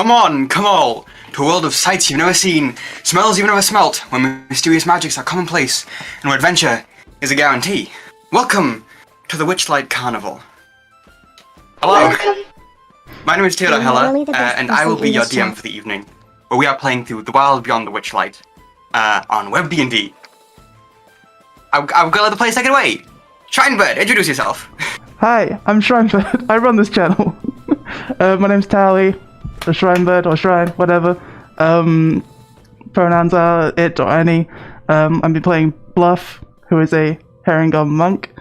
Come on, come all, to a world of sights you've never seen, smells you've never smelt, where mysterious magics are commonplace, and where adventure is a guarantee. Welcome to the Witchlight Carnival. Hello! Welcome. My name is Theo, and I will be your DM chat. for the evening, where we are playing through The Wild Beyond the Witchlight, on WebDND. I'm gonna let the play take it away. Shrinebird, introduce yourself. Hi, I'm Shrinebird. I run this channel. My name's Tally, or Shrinebird, or Shrine, whatever. Pronouns are it or any. I'll be playing Bluff, who is a Herringham monk.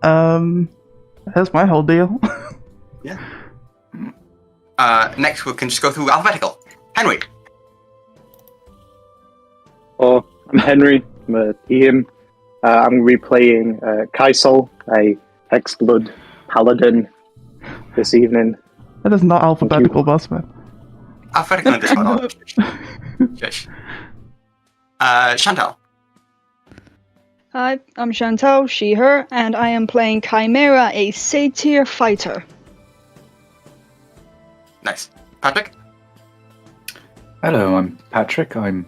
That's my whole deal. Yeah. Next we can just go through alphabetical. Henry. Oh, I'm Henry. I'm a Hiyimi. I'm going to be playing Kaisel, a Hexblood Paladin, this evening. That is not alphabetical, bossman. Alphabetical in this one. Shush. Chantelle. Hi, I'm Chantelle, she, her, and I am playing Chimera, a satyr fighter. Nice. Patrick. Hello, I'm Patrick. I'm,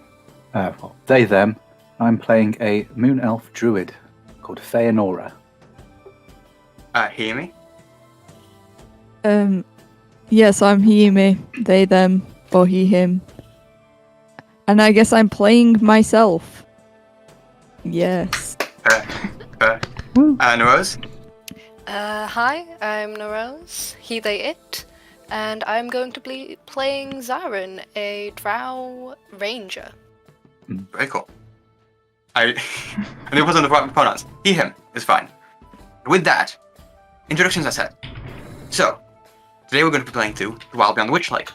they, them. I'm playing a moon elf druid called Fëanora. Hiyimi. Yes, I'm Hiyimi. They, them, or he, him. And I guess I'm playing myself. Yes. Narose. Hi, I'm Narose, he, they, it, and I'm going to be playing Zaren, a drow ranger. Very cool. I knew it wasn't the proper pronouns. He, him is fine. With that, introductions are set. So, today we're going to be playing through The Wild Beyond the Witchlight.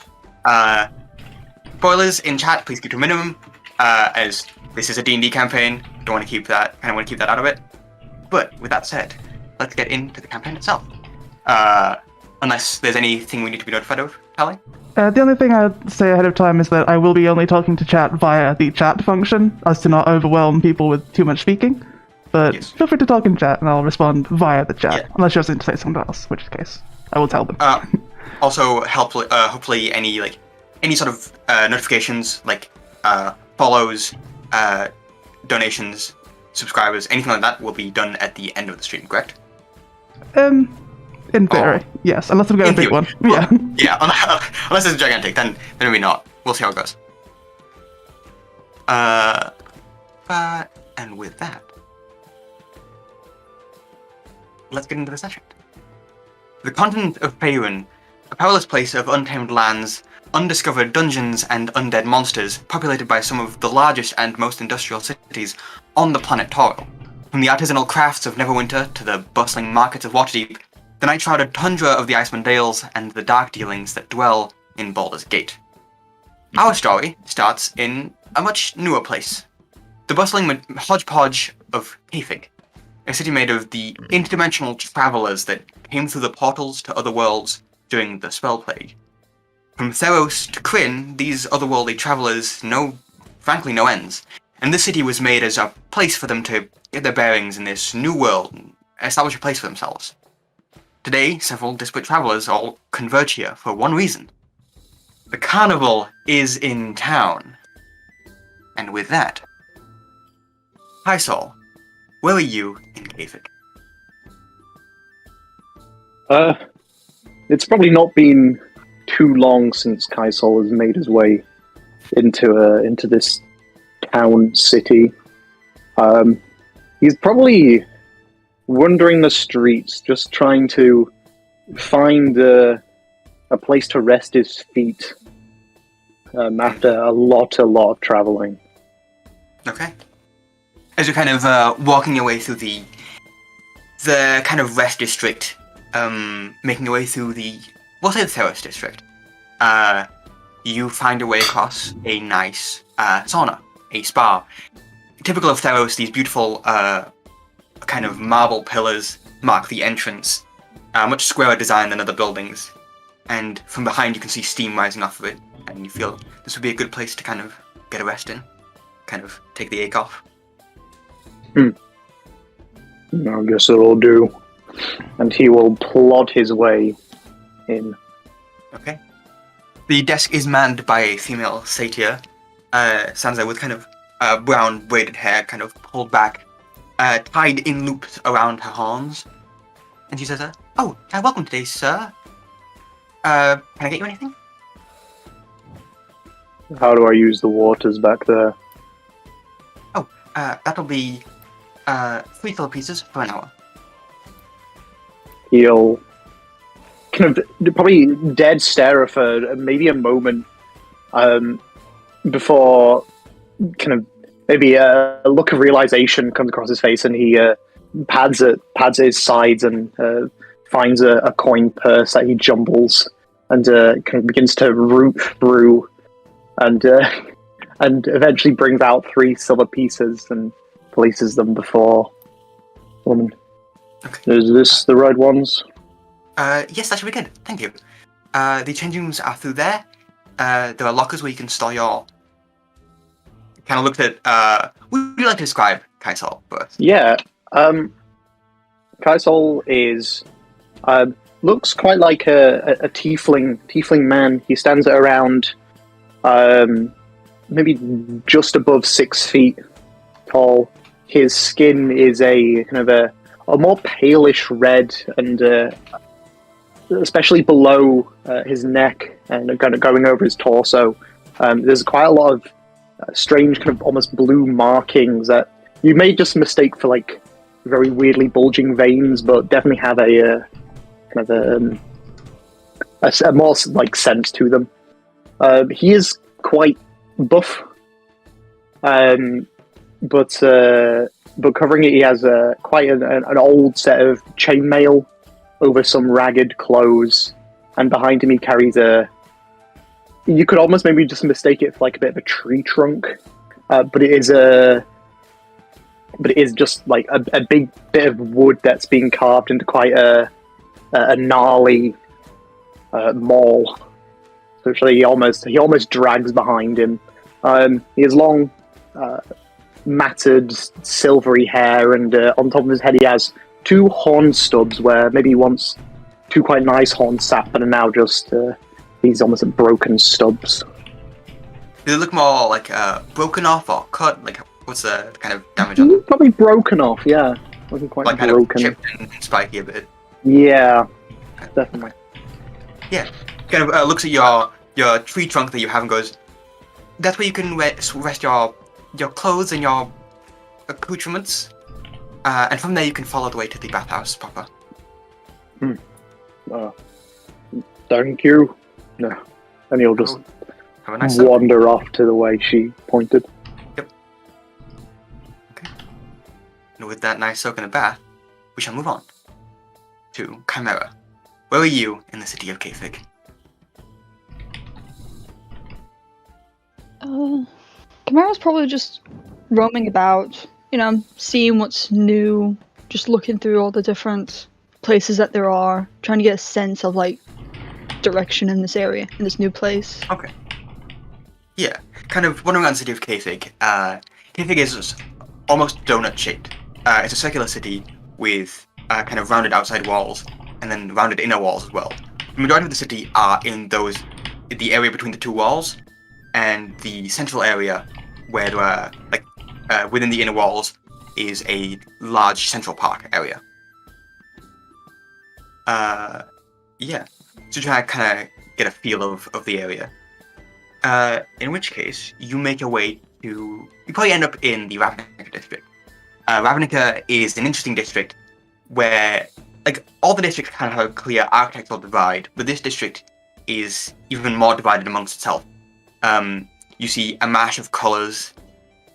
Spoilers in chat, please keep to a minimum, as this is a D&D campaign. Don't want to keep that, kind of want to keep that out of it. But with that said, let's get into the campaign itself. Unless there's anything we need to be notified of, Tally? The only thing I'd say ahead of time is that I will be only talking to chat via the chat function, as to not overwhelm people with too much speaking. But Yes. feel free to talk in chat, and I'll respond via the chat, Yeah. unless you're going to say something else, which case I will tell them. Also, hopefully any sort of notifications, like follows, donations, subscribers, anything like that will be done at the end of the stream, correct? In theory, yes, unless I'm going to In pick one. theory. Yeah. Yeah, unless it's gigantic, then maybe not. We'll see how it goes. And with that, let's get into the session. The continent of Faerun, a perilous place of untamed lands, undiscovered dungeons and undead monsters, populated by some of the largest and most industrial cities on the planet Toro. From the artisanal crafts of Neverwinter to the bustling markets of Waterdeep, the night-shrouded tundra of the Icewind Dales, and the dark dealings that dwell in Baldur's Gate. Our story starts in a much newer place, the bustling hodgepodge of Kefig, a city made of the interdimensional travelers that came through the portals to other worlds during the Spell Plague. From Theros to Kryn, these otherworldly travelers know, frankly, no ends, and this city was made as a place for them to get their bearings in this new world and establish a place for themselves. Today, several disparate travelers all converge here for one reason. The Carnival is in town. And with that, hi Saul, where are you in Kefig? It's probably not been too long since Kaisel has made his way into this town city. He's probably wandering the streets, just trying to find a place to rest his feet after a lot of traveling. Okay. As you're kind of walking your way through the kind of rest district, making your way through we'll say the Theros district, you find your way across a nice sauna, a spa. Typical of Theros, these beautiful kind of marble pillars mark the entrance, much squarer design than other buildings, and from behind you can see steam rising off of it, and you feel this would be a good place to kind of get a rest in, kind of take the ache off. I guess it'll do. And he will plod his way in. Okay. The desk is manned by a female satyr, Sansa, with kind of brown braided hair kind of pulled back, tied in loops around her horns. And she says, "Oh, welcome today, sir. Can I get you anything?" How do I use the waters back there? "Oh, that'll be 3 silver pieces for an hour." He'll kind of probably dead stare for maybe a moment before kind of maybe a look of realization comes across his face, and he pads his sides and finds a coin purse that he jumbles and kind of begins to root through and eventually brings out 3 silver pieces and places them before the woman. Okay. Is this the right ones? Yes, that should be good. Thank you. The changing rooms are through there. There are lockers where you can store your... Kind of looked at... would you like to describe Kaisal first? Yeah. Kaisal is... looks quite like a tiefling man. He stands at around maybe just above 6 feet tall. His skin is a kind of a more palish red, and especially below his neck and kind of going over his torso, there's quite a lot of strange kind of almost blue markings that you may just mistake for like very weirdly bulging veins, but definitely have a kind of a more like sense to them. He is quite buff, but covering it, he has quite an old set of chainmail over some ragged clothes, and behind him he carries you could almost maybe just mistake it for like a bit of a tree trunk, but it is just like a big bit of wood that's been carved into quite a gnarly maul. So actually he almost drags behind him. He has long matted silvery hair, and on top of his head he has 2 horn stubs where maybe once 2 quite nice horns sat, but are now just these almost broken stubs. Do they look more like broken off or cut? Like, what's the kind of damage on them? Probably broken off, yeah. Looking quite Like, broken. kind of chipped and spiky a bit. Yeah, definitely. Yeah. Kind of looks at your tree trunk that you have and goes, "That's where you can rest your clothes and your accoutrements. And from there you can follow the way to the bathhouse proper." Thank you. No. And he'll just Have a nice day. wander off to the way she pointed. Yep. Okay. And with that nice soak in the bath, we shall move on to Chimera. Where are you in the city of Kafig? Chimera's probably just roaming about, seeing what's new, just looking through all the different places that there are, trying to get a sense of like direction in this area, in this new place. Okay. Yeah, kind of wandering around the city of Kafig. Kafig is almost donut-shaped. It's a circular city with kind of rounded outside walls and then rounded inner walls as well. The majority of the city are in the area between the 2 walls, and the central area where there are, within the inner walls is a large central park area. Yeah. So try to kind of get a feel of the area. In which case, you make your way to... You probably end up in the Ravnica district. Ravnica is an interesting district where, all the districts kind of have a clear architectural divide, but this district is even more divided amongst itself. You see a mash of colours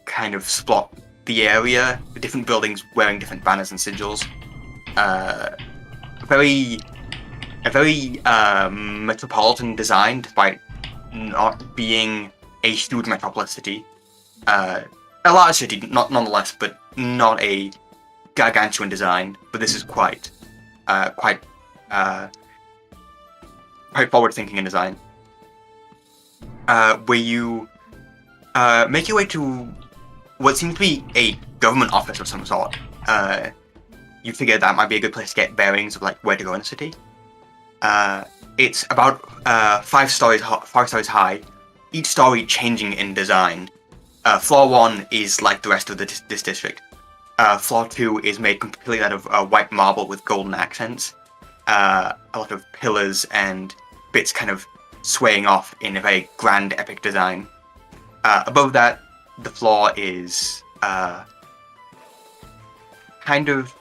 kind of spot the area, the different buildings wearing different banners and sigils. A very metropolitan design, despite not being a huge metropolis city. A large city, nonetheless, but not a gargantuan design. But this is quite forward-thinking in design. Where you make your way to what seems to be a government office of some sort. You figure that might be a good place to get bearings of where to go in the city. It's about 5 stories high, each story changing in design. Floor 1 is like the rest of this district. Floor 2 is made completely out of white marble with golden accents. A lot of pillars and bits kind of swaying off in a very grand, epic design. Above that, the floor is kind of...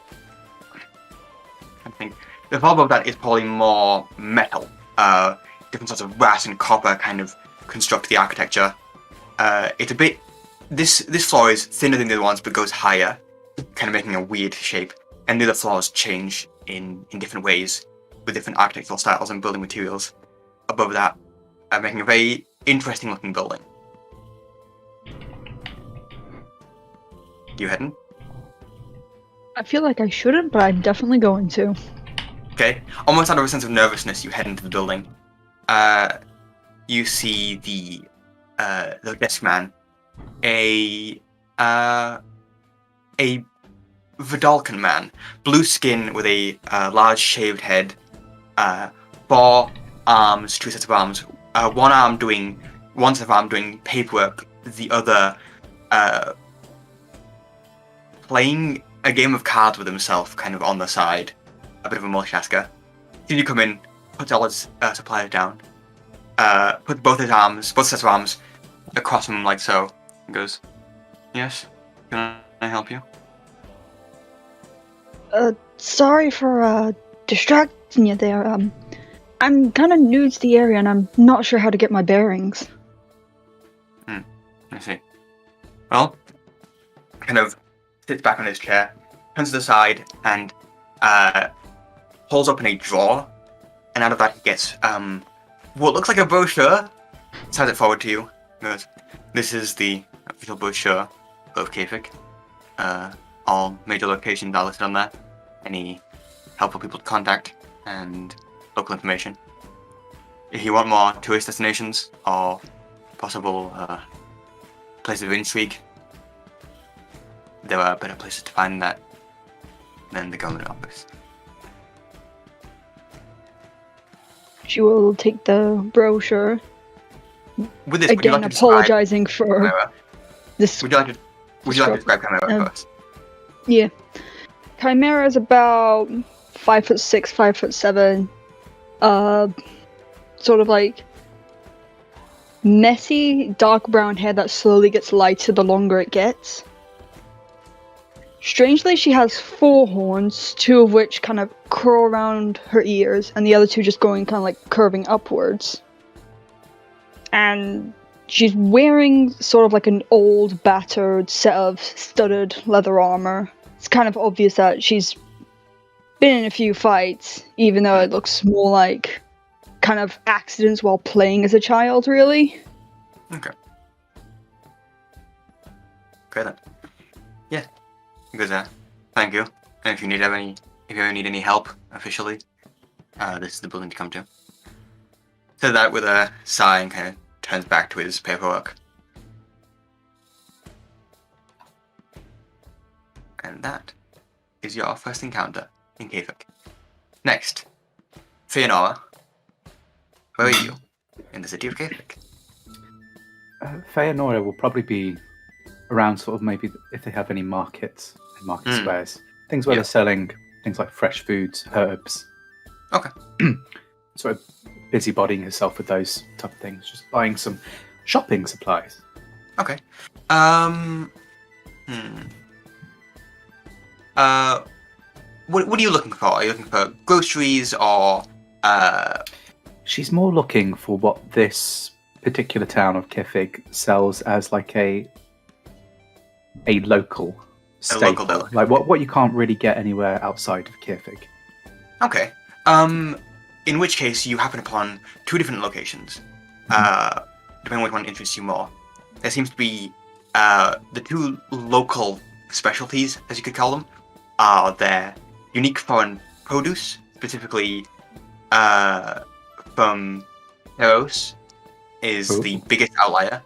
I think the floor above that is probably more metal. Different sorts of brass and copper kind of construct the architecture. It's a bit... This floor is thinner than the other ones, but goes higher, kind of making a weird shape. And the other floors change in different ways, with different architectural styles and building materials. Above that, making a very interesting looking building. You heading? I feel like I shouldn't, but I'm definitely going to. Okay. Almost out of a sense of nervousness, you head into the building. You see the desk man, a Vidalcan man, blue skin with a large shaved head, 4 arms, 2 sets of arms, one set of arm doing paperwork, the other playing a game of cards with himself, kind of on the side, a bit of a multitasker. Then you come in, puts all his supplies down, put both sets of arms across him like so, and goes, "Yes, can I help you?" Sorry for distracting you there. I'm kind of new to the area and I'm not sure how to get my bearings. I see. Well, kind of sits back on his chair, turns to the side, and pulls open a drawer, and out of that he gets what looks like a brochure. Hands it forward to you. Goes, "This is the official brochure of Kefik. All major locations are listed on there. Any helpful people to contact, and local information. If you want more tourist destinations or possible places of intrigue, there are better places to find that than the government office." She will take the brochure. With this, Again, apologizing for this. Would you like to describe Chimera first? Yeah. Chimera is about 5'6", 5'7". Sort of like messy, dark brown hair that slowly gets lighter the longer it gets. Strangely, she has 4 horns, 2 of which kind of curl around her ears, and the other 2 just going kind of like curving upwards. And she's wearing sort of like an old, battered set of studded leather armor. It's kind of obvious that she's been in a few fights, even though it looks more like kind of accidents while playing as a child, really. Okay. Great then. Yeah. Because thank you. And if you ever need any help officially, this is the building to come to. Said that with a sigh and kind of turns back to his paperwork. And that is your first encounter in Kefik. Next, Fëanora. Where are you? In the city of Kefik. Fëanora will probably be around sort of maybe if they have any markets and market squares. Things where they're selling things like fresh foods, herbs. Okay. Sort of busybodying herself with those type of things. Just buying some shopping supplies. Okay. What are you looking for? Are you looking for groceries or She's more looking for what this particular town of Kefik sells as like a local staple. Local like what you can't really get anywhere outside of Kefik. Okay. In which case you happen upon 2 different locations. Depending on which one interests you more. There seems to be the 2 local specialties, as you could call them, are their unique foreign produce, specifically from Narose is the biggest outlier,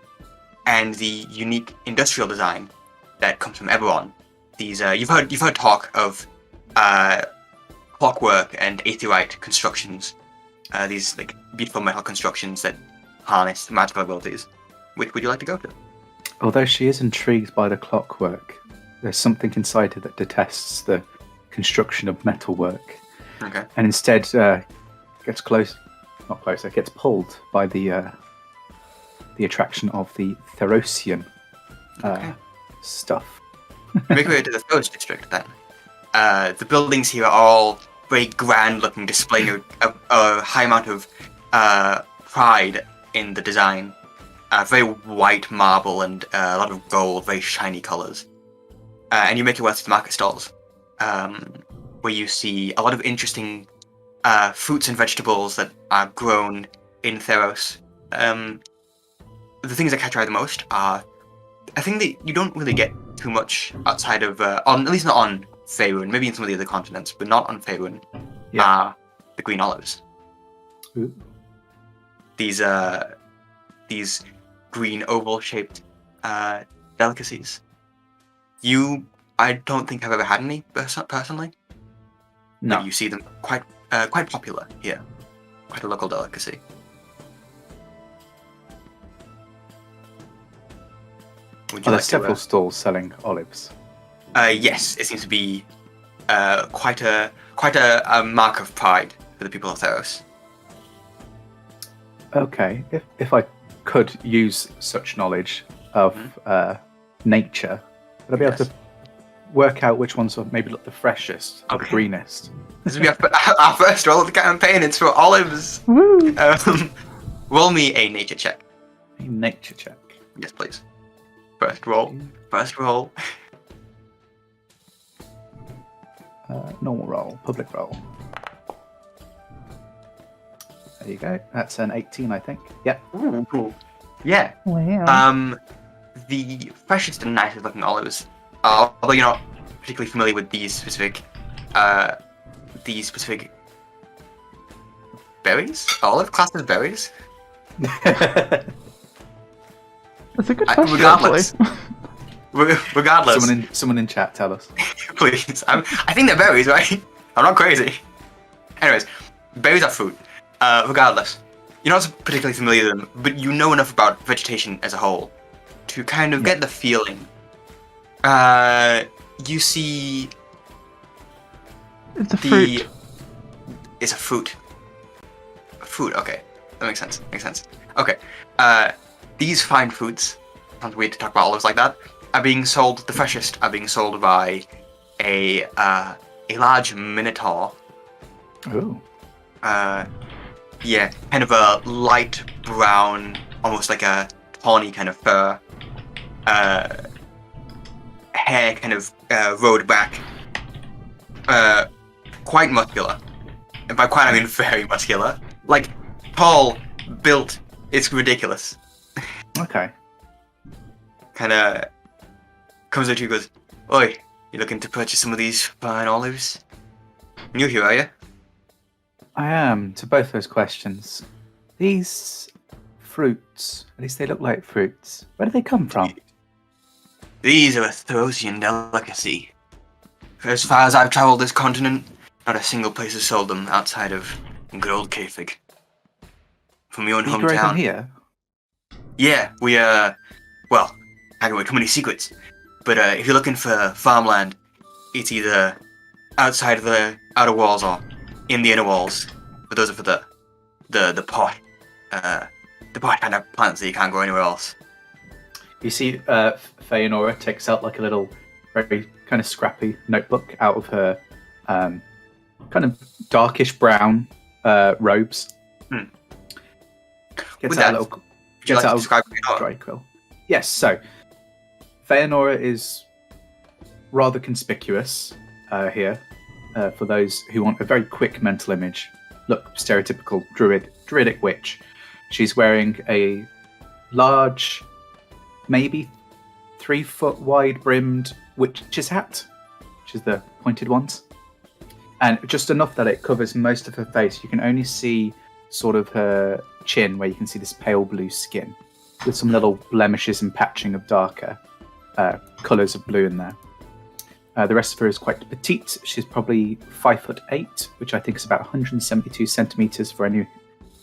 and the unique industrial design that comes from Eberron. These you've heard talk of clockwork and aetheryte constructions these like beautiful metal constructions that harness magical abilities. Which would you like to go to? Although she is intrigued by the clockwork, there's something inside her that detests the construction of metalwork, Okay. and instead gets gets pulled by the attraction of the Therosian Okay. stuff. Make your way to the first district then. The buildings here are all very grand-looking, displaying a high amount of pride in the design. Very white marble and a lot of gold, very shiny colours. And you make your way to the market stalls, where you see a lot of interesting fruits and vegetables that are grown in Theros. The things that catch your eye the most are, I think that you don't really get too much outside of, at least not on Faerun, maybe in some of the other continents, but not on Faerun, are the green olives. Ooh. These green oval-shaped delicacies. I don't think I've ever had any personally. No. But you see them quite popular here. Quite a local delicacy. Would you Are there like several to? stalls selling olives? Yes, it seems to be quite a mark of pride for the people of Theros. Okay, if I could use such knowledge of nature, would I be able to work out which ones maybe look the freshest or the Okay. greenest? This will be our first roll of the campaign. It's for olives. Woo! Roll me a nature check. A nature check. Yes, please. First roll. First roll. Normal roll, public roll. There you go. That's an 18, I think. Yep. Ooh, cool. Yeah. Wow. The freshest and nicest looking olives, although you're not particularly familiar with these specific berries, olive classed as berries. That's a good I- question, regardless. actually. Regardless, Someone in chat, tell us. please. I think they're berries, right? I'm not crazy. Anyways, berries are fruit. Regardless, you're not particularly familiar with them, but you know enough about vegetation as a whole to kind of get the feeling. You see It's a fruit. It's a fruit. A fruit, okay. That makes sense. Okay. These fine fruits, sounds weird to talk about olives like that, are being sold, the freshest are being sold by a large minotaur. Ooh. Yeah, kind of a light brown, almost like a tawny kind of fur. Hair kind of rode back. Quite muscular. And by quite, I mean very muscular. Like, tall, built, it's ridiculous. Okay. Kind of comes up to you and goes, "Oi, you looking to purchase some of these fine olives? New here, are you?" I am, to both those questions. These fruits, at least they look like fruits, where do they come from? These are a Therosian delicacy. For as far as I've travelled this continent, not a single place has sold them outside of good old Kefig. From your own You grow them hometown. here? Yeah, we well, I don't know too many secrets. But if you're looking for farmland, it's either outside of the outer walls or in the inner walls. But those are for the pot kind of plants that you can't grow anywhere else. You see, Fëanora takes out like a little, very kind of scrappy notebook out of her kind of darkish brown robes. Hmm. Gets With out that, a little, Would you gets like to out describe a dry quill. Yes, so Fëanora is rather conspicuous here for those who want a very quick mental image. Look, stereotypical druidic witch. She's wearing a large, maybe 3 foot wide brimmed witch's hat, which is the pointed ones, and just enough that it covers most of her face. You can only see sort of her chin, where you can see this pale blue skin with some little blemishes and patching of darker colours of blue in there. The rest of her is quite petite. She's probably 5'8", which I think is about 172 centimeters for anyone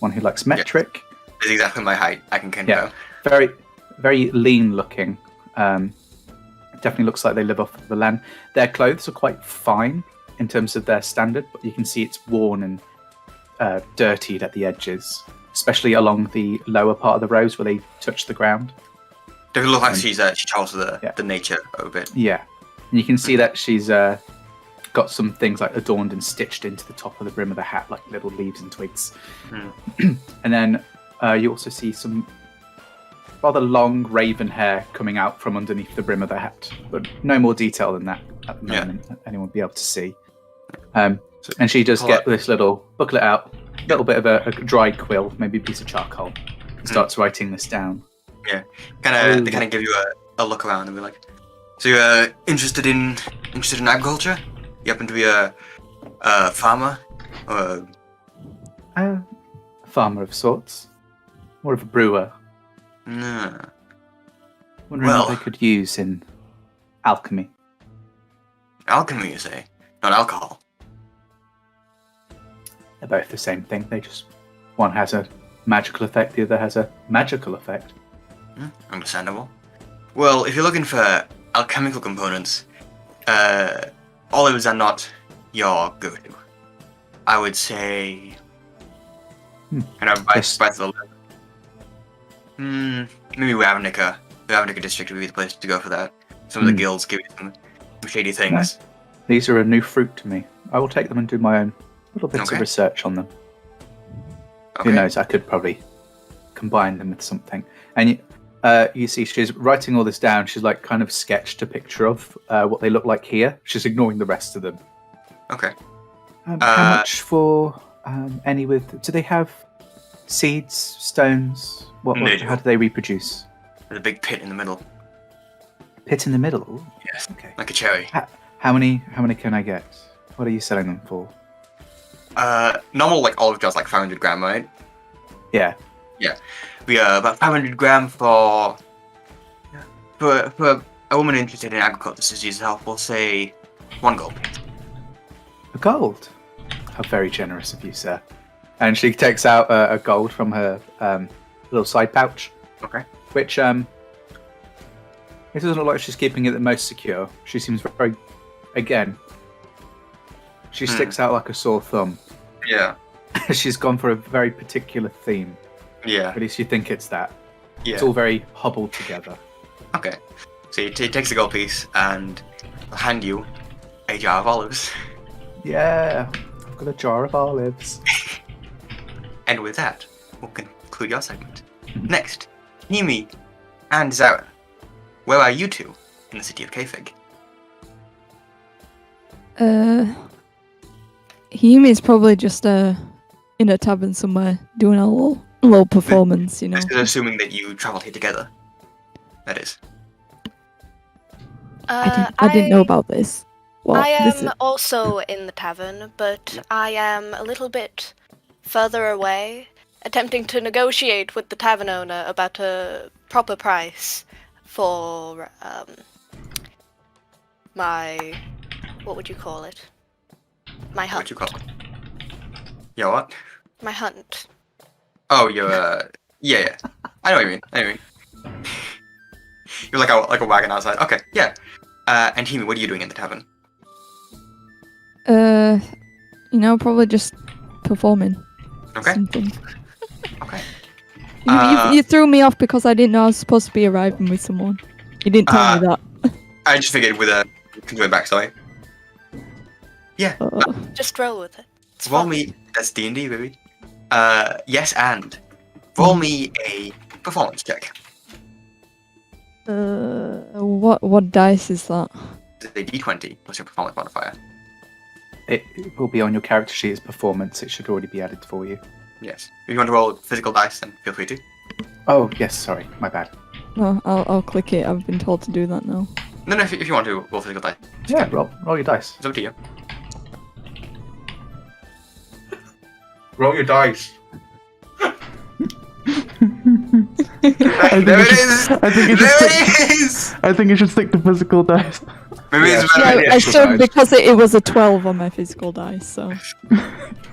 who likes metric. It's exactly my height. I can confirm. Yeah, very, very lean looking. Definitely looks like they live off the land. Their clothes are quite fine in terms of their standard, but you can see it's worn and dirtied at the edges, especially along the lower part of the rows where they touch the ground. Does it look like she travels the nature a bit? Yeah. And you can see that she's got some things like adorned and stitched into the top of the brim of the hat, like little leaves and twigs. And then you also see some rather long raven hair coming out from underneath the brim of the hat, but no more detail than that at the moment that anyone will be able to see. And she does get this little booklet out, a little bit of a dry quill, maybe a piece of charcoal, and starts writing this down. Yeah, they kind of give you a look around and be like, so you're interested in agriculture? You happen to be a farmer? Or A farmer of sorts. More of a brewer. No. Wondering what they could use in alchemy. Alchemy, you say? Not alcohol. They're both the same thing. One has a magical effect, the other has a magical effect. Understandable. Well, if you're looking for alchemical components, olives are not your go-to. I would say... And I buy the list. Maybe Ravnica. The Ravnica district would be the place to go for that. Some of the guilds give you some shady things. Nice. These are a new fruit to me. I will take them and do my own little bits of research on them. Who knows, I could probably combine them with something. And you see she's writing all this down. She's like kind of sketched a picture of what they look like here. She's ignoring the rest of them. Okay. How much for any with... Do they have seeds, stones? How do they reproduce? There's a big pit in the middle. Pit in the middle? Ooh. Yes, okay. Like a cherry. How many can I get? What are you selling them for? Normal olive jars like 500 gram, right? Yeah. Yeah. We are about 500 gram for a woman interested in agriculture such as yourself, we'll say 1 gold. A gold? How very generous of you, sir. And she takes out a gold from her little side pouch. Okay. Which, it doesn't look like she's keeping it the most secure. She seems very, again, she sticks out like a sore thumb. Yeah. She's gone for a very particular theme. Yeah. At least you think it's that. Yeah. It's all very hobbled together. Okay. So he takes the gold piece and will hand you a jar of olives. Yeah. I've got a jar of olives. And with that, we'll conclude your segment. Next, Hiyimi and Zaren. Where are you two in the city of Kayfig? Hiyimi's probably just in a tavern somewhere doing a little performance, you know. This is assuming that you travelled here together. That is. I didn't know about this. Well, I am also in the tavern, but I am a little bit further away, attempting to negotiate with the tavern owner about a proper price for my... what would you call it? My hunt. What you call it? Your what? My hunt. Oh, your yeah. I know what you mean. You're like a wagon outside. Okay, yeah. And Hiyimi, what are you doing in the tavern? Probably just performing. Okay. Something. Okay. You threw me off because I didn't know I was supposed to be arriving with someone. You didn't tell me that. I just figured with a continuing backstory. Yeah. Just roll with it. It's Roll fun. me. That's D&D, baby. Yes, and roll me a performance check. What dice is that? It's a D20 plus your performance modifier. It will be on your character sheet as performance. It should already be added for you. Yes. If you want to roll physical dice, then feel free to. Oh, yes, sorry. My bad. No, I'll click it. I've been told to do that now. No, if you want to roll physical dice, Yeah, roll your dice. it's up to you. Roll your dice. There it is! I think you should There stick. it is! I think you should stick to physical dice. Maybe Yeah. it's a Yeah, better idea. I should because it was a 12 on my physical dice, so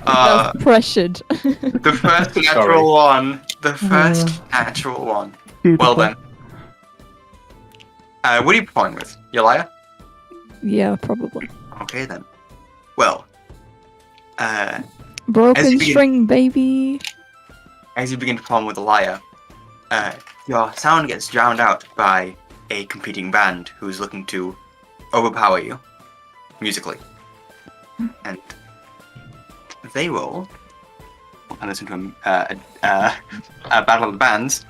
I was pressured. The first Sorry. natural one. The first natural one. Beautiful. Well then. What are you performing with? Your lyre? Yeah, probably. Okay then. Well. As Broken you begin- string, baby. As you begin to perform with the lyre, your sound gets drowned out by a competing band who's looking to overpower you musically. And they roll. And listen to a battle of the bands.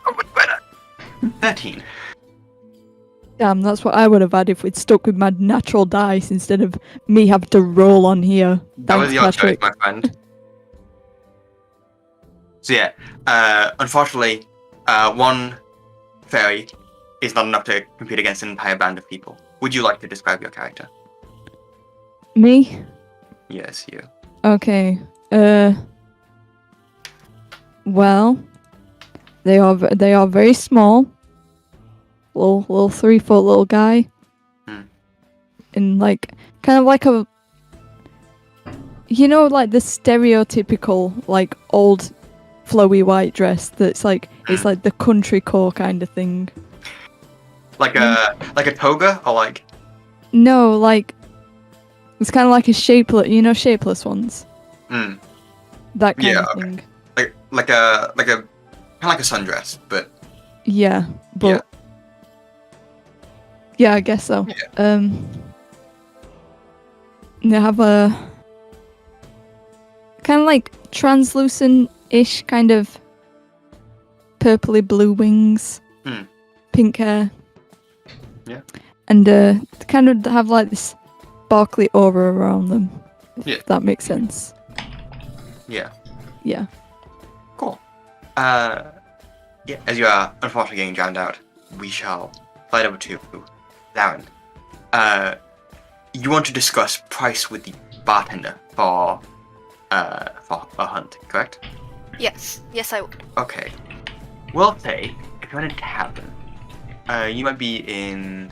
Oh, much better. 13. Damn, that's what I would have had if we'd stuck with my natural dice instead of me having to roll on here. That was Thanks, your Patrick. choice, my friend. So yeah, unfortunately, one fairy is not enough to compete against an entire band of people. Would you like to describe your character? Me? Yes, you. Okay. Well, they are very small. Little 3-foot little guy. Hmm. And like kind of like a, you know, like the stereotypical like old flowy white dress that's like it's like the country core kind of thing. Like a toga, or like No, like it's kind of like a shapeless ones. mm, That kind Yeah, of okay. thing. like a kind of like a sundress, but Yeah, but yeah, I guess so. Yeah. They have a kind of like translucent-ish kind of purpley blue wings, Hmm. pink hair. Yeah. And they kind of have like this sparkly aura around them. Yeah. If that makes sense. yeah, Yeah. cool. Yeah, as you are unfortunately getting drowned out, we shall slide over to Zaren. You want to discuss price with the bartender for a hunt, correct? Yes, I would. Okay. We'll say, if you're in a tavern, you might be in...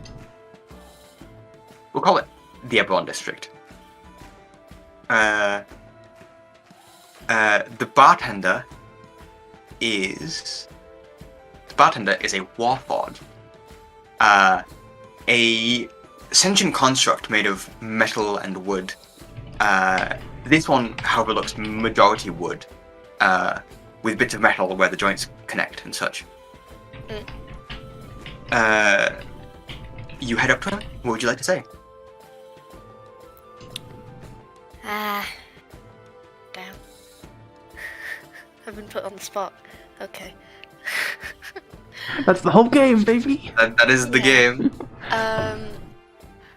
We'll call it the Eberron district. The bartender is a warforged. A sentient construct made of metal and wood. This one, however, looks majority wood, with bits of metal where the joints connect and such. You head up to him. What would you like to say? Damn. I've been put on the spot. Okay. That's the whole game, baby. That is the Yeah. game.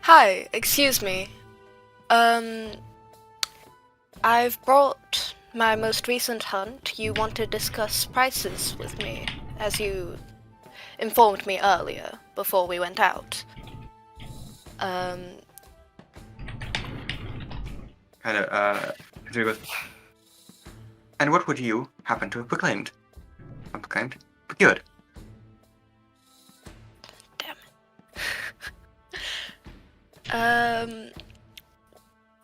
Hi, excuse me. I've brought my most recent hunt. You want to discuss prices with me, as you informed me earlier, before we went out. Kind of, he goes, and what would you happen to have proclaimed? Unproclaimed? Procured. Damn it.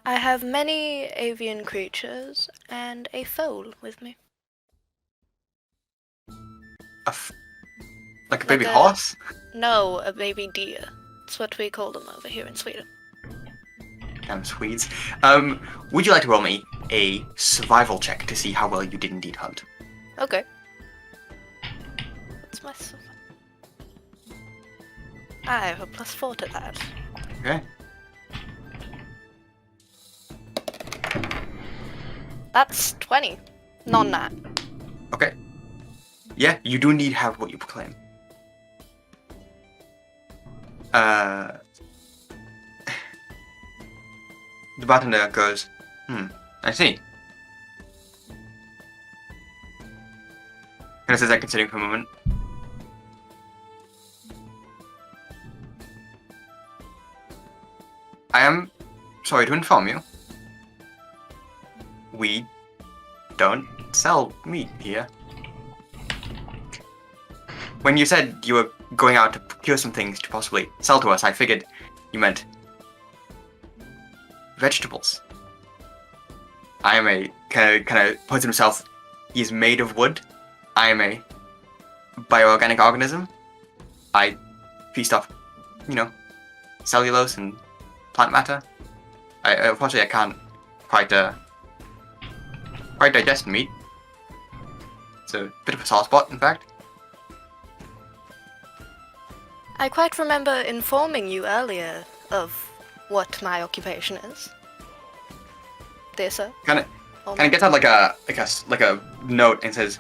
I have many avian creatures and a foal with me. Like a baby Like a- horse? No, a baby deer. That's what we call them over here in Sweden. Damn Swedes. Would you like to roll me a survival check to see how well you did indeed hunt? Okay. What's my I have a +4 to that. Okay. That's 20. Non-nat. Okay. Yeah, you do indeed have what you proclaim. The bartender goes, I see. Kind of says that considering for a moment. I am sorry to inform you. We don't sell meat here. when you said you were going out to procure some things to possibly sell to us, I figured you meant vegetables. I am a kind of puts himself. He's made of wood. I am a bioorganic organism. I feast off, cellulose and plant matter. Unfortunately, I can't quite digest meat. It's a bit of a soft spot, in fact. I quite remember informing you earlier of what my occupation is. Dear sir. Kind of gets out like a note and says,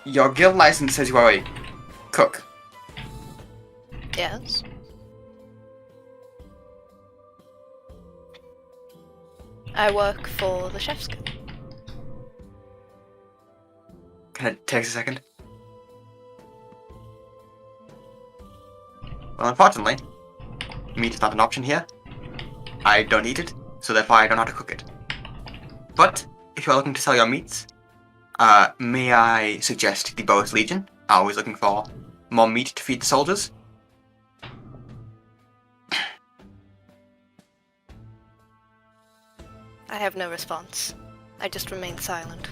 "Your guild license says you are a cook." Yes. I work for the Chef's Guild. Kind of takes a second. Well, unfortunately, meat is not an option here. I don't eat it, so therefore I don't know how to cook it. But if you're looking to sell your meats, may I suggest the Boas Legion? Always looking for more meat to feed the soldiers. I have no response. I just remain silent.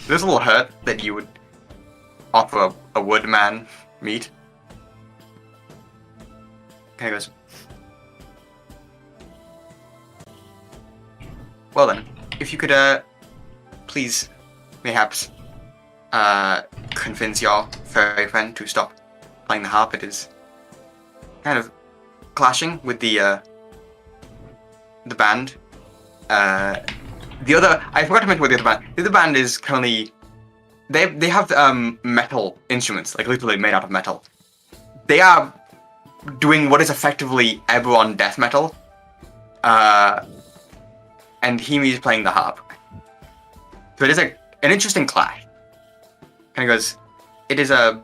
There's a little hurt that you would offer a woodman meat. Okay, goes. Well then, if you could, please, mayhaps, convince your furry friend to stop playing the harp. It is kind of clashing with the band. I forgot to mention what the other band. The other band is currently, they have metal instruments, like literally made out of metal. They are doing what is effectively Eberron death metal. And Hiyimi is playing the harp. So it is an interesting clash. Kind of goes, it is a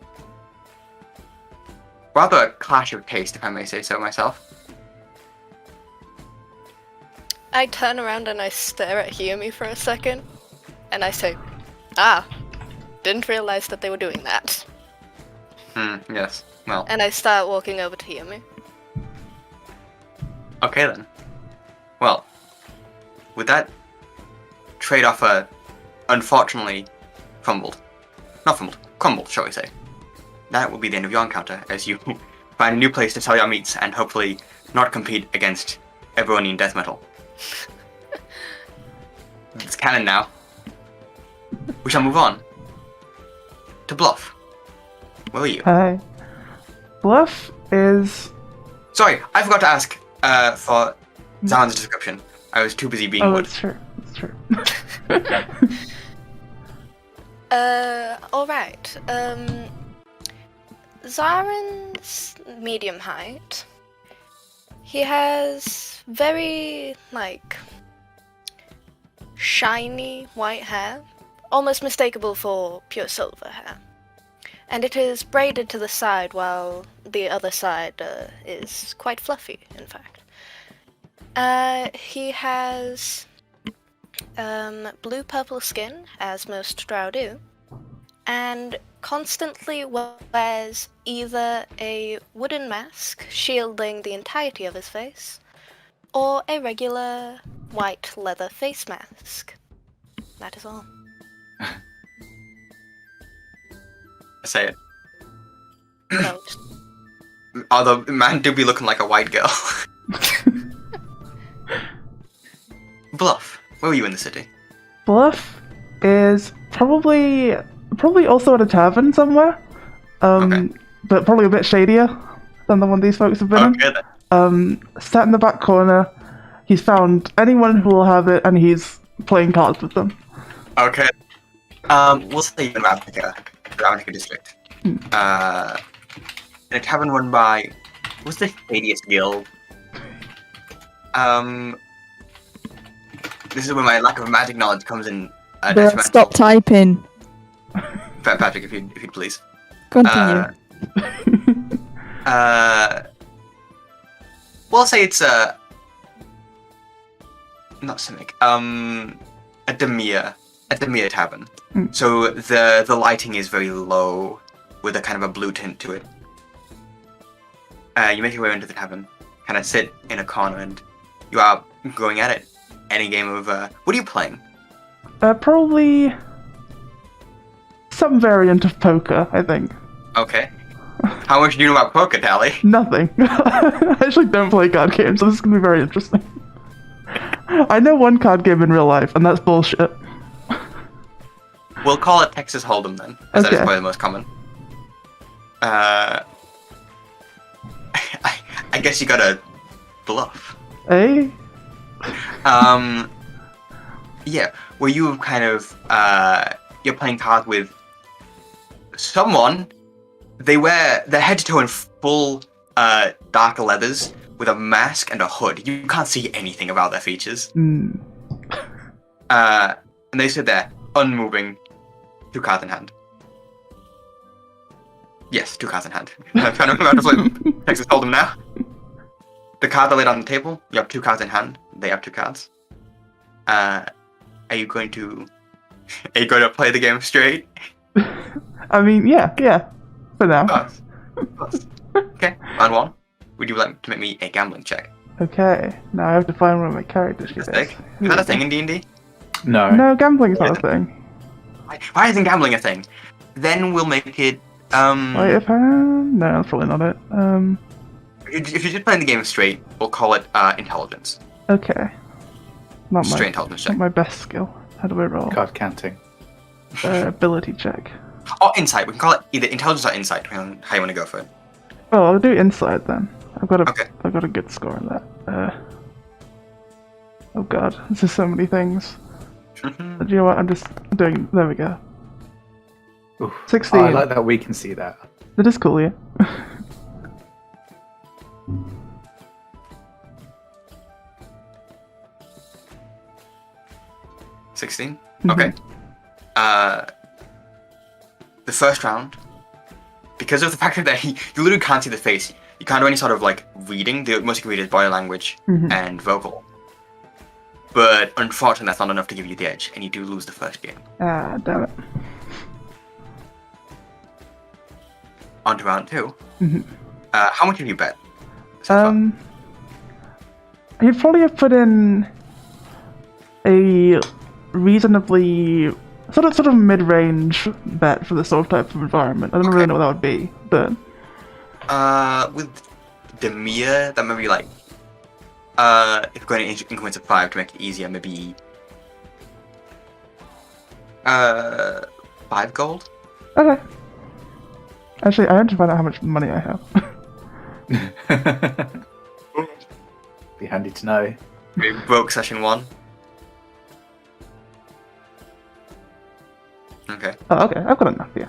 rather a clash of taste, if I may say so myself. I turn around and I stare at Hiyimi for a second, and I say, didn't realize that they were doing that. Yes, well. And I start walking over to Hiyimi. Okay then. Well, with that trade-off unfortunately crumbled, shall we say. That will be the end of your encounter, as you find a new place to sell your meats and hopefully not compete against Eberonian death metal. It's canon now. We shall move on to Bluff. Where are you? Hi. Bluff is... Sorry, I forgot to ask for Zaren's description. I was too busy being wood. That's true. That's true. Alright. Zaren's medium height. He has very, shiny white hair, almost mistakable for pure silver hair. And it is braided to the side, while the other side is quite fluffy, in fact. He has blue-purple skin, as most drow do, and constantly wears either a wooden mask shielding the entirety of his face, or a regular white leather face mask. That is all. Say it. No, Although man do be looking like a white girl. Bluff, where were you in the city? Bluff is probably also at a tavern somewhere. Okay. But probably a bit shadier than the one these folks have been Okay then. in. Sat in the back corner. He's found anyone who will have it, and he's playing cards with them. Okay. We'll say you're in Ravnica district. In a tavern run by, what's the shadiest guild? This is where my lack of magic knowledge comes in. Stop typing. Patrick, if you'd please. Continue. We'll say it's not Simic. A Demir at the Mia Tavern. Mm. So the lighting is very low, with a kind of a blue tint to it. You make your way into the tavern, kind of sit in a corner, and you are going at it. Any game of what are you playing? Probably some variant of poker, I think. Okay. How much do you know about poker, Tally? Nothing. I actually don't play card games, so this is gonna be very interesting. I know one card game in real life, and that's bullshit. We'll call it Texas Hold'em then, as that is Okay. probably the most common. I guess you got a bluff. Eh? Yeah, where you kind of you're playing cards with someone. They're head to toe in full dark leathers with a mask and a hood. You can't see anything about their features. Hmm. And they sit there, unmoving, 2 cards in hand. Yes, 2 cards in hand. I'm kind of about to play Texas Hold'em now. The cards are laid on the table. You have 2 cards in hand. They have 2 cards. Are you going to play the game straight? I mean, yeah, for now. Of course. Okay, round 1. Would you like to make me a gambling check? Okay, now I have to find one of my character sheets. Mistake. Is that a thing in D&D? No. No, gambling's not a thing. Why isn't gambling a thing? Then we'll make it. Wait, if no, that's probably not it. If you're just playing the game straight, we'll call it intelligence. Okay. Not Straight my, intelligence not check. my best skill. How do I roll? Card counting. Ability check. Or insight. We can call it either intelligence or insight, depending on how you want to go for it. Oh, I'll do insight then. I've got Okay. a good score in that. Oh god, this is so many things. Do you know what? I'm just doing. There we go. Oof. 16. Oh, I like that we can see that. That is cool, yeah. $16? Mhm. Okay. The first round, because of the fact that you literally can't see the face, you can't do any sort of like reading. The most you can read is body language Mhm. and vocal. But unfortunately, that's not enough to give you the edge, and you do lose the first game. Ah, damn it. On to round 2. Mhm. How much have you bet? So far? You'd probably have put in a reasonably sort of mid-range bet for this sort of type of environment. I don't really know what that would be, but With Demir, that might be like, if going in increments of 5 to make it easier, maybe 5 gold? okay. Actually, I have to find out how much money I have. Be handy to know. We broke session 1. Okay. Oh, okay, I've got enough, yeah.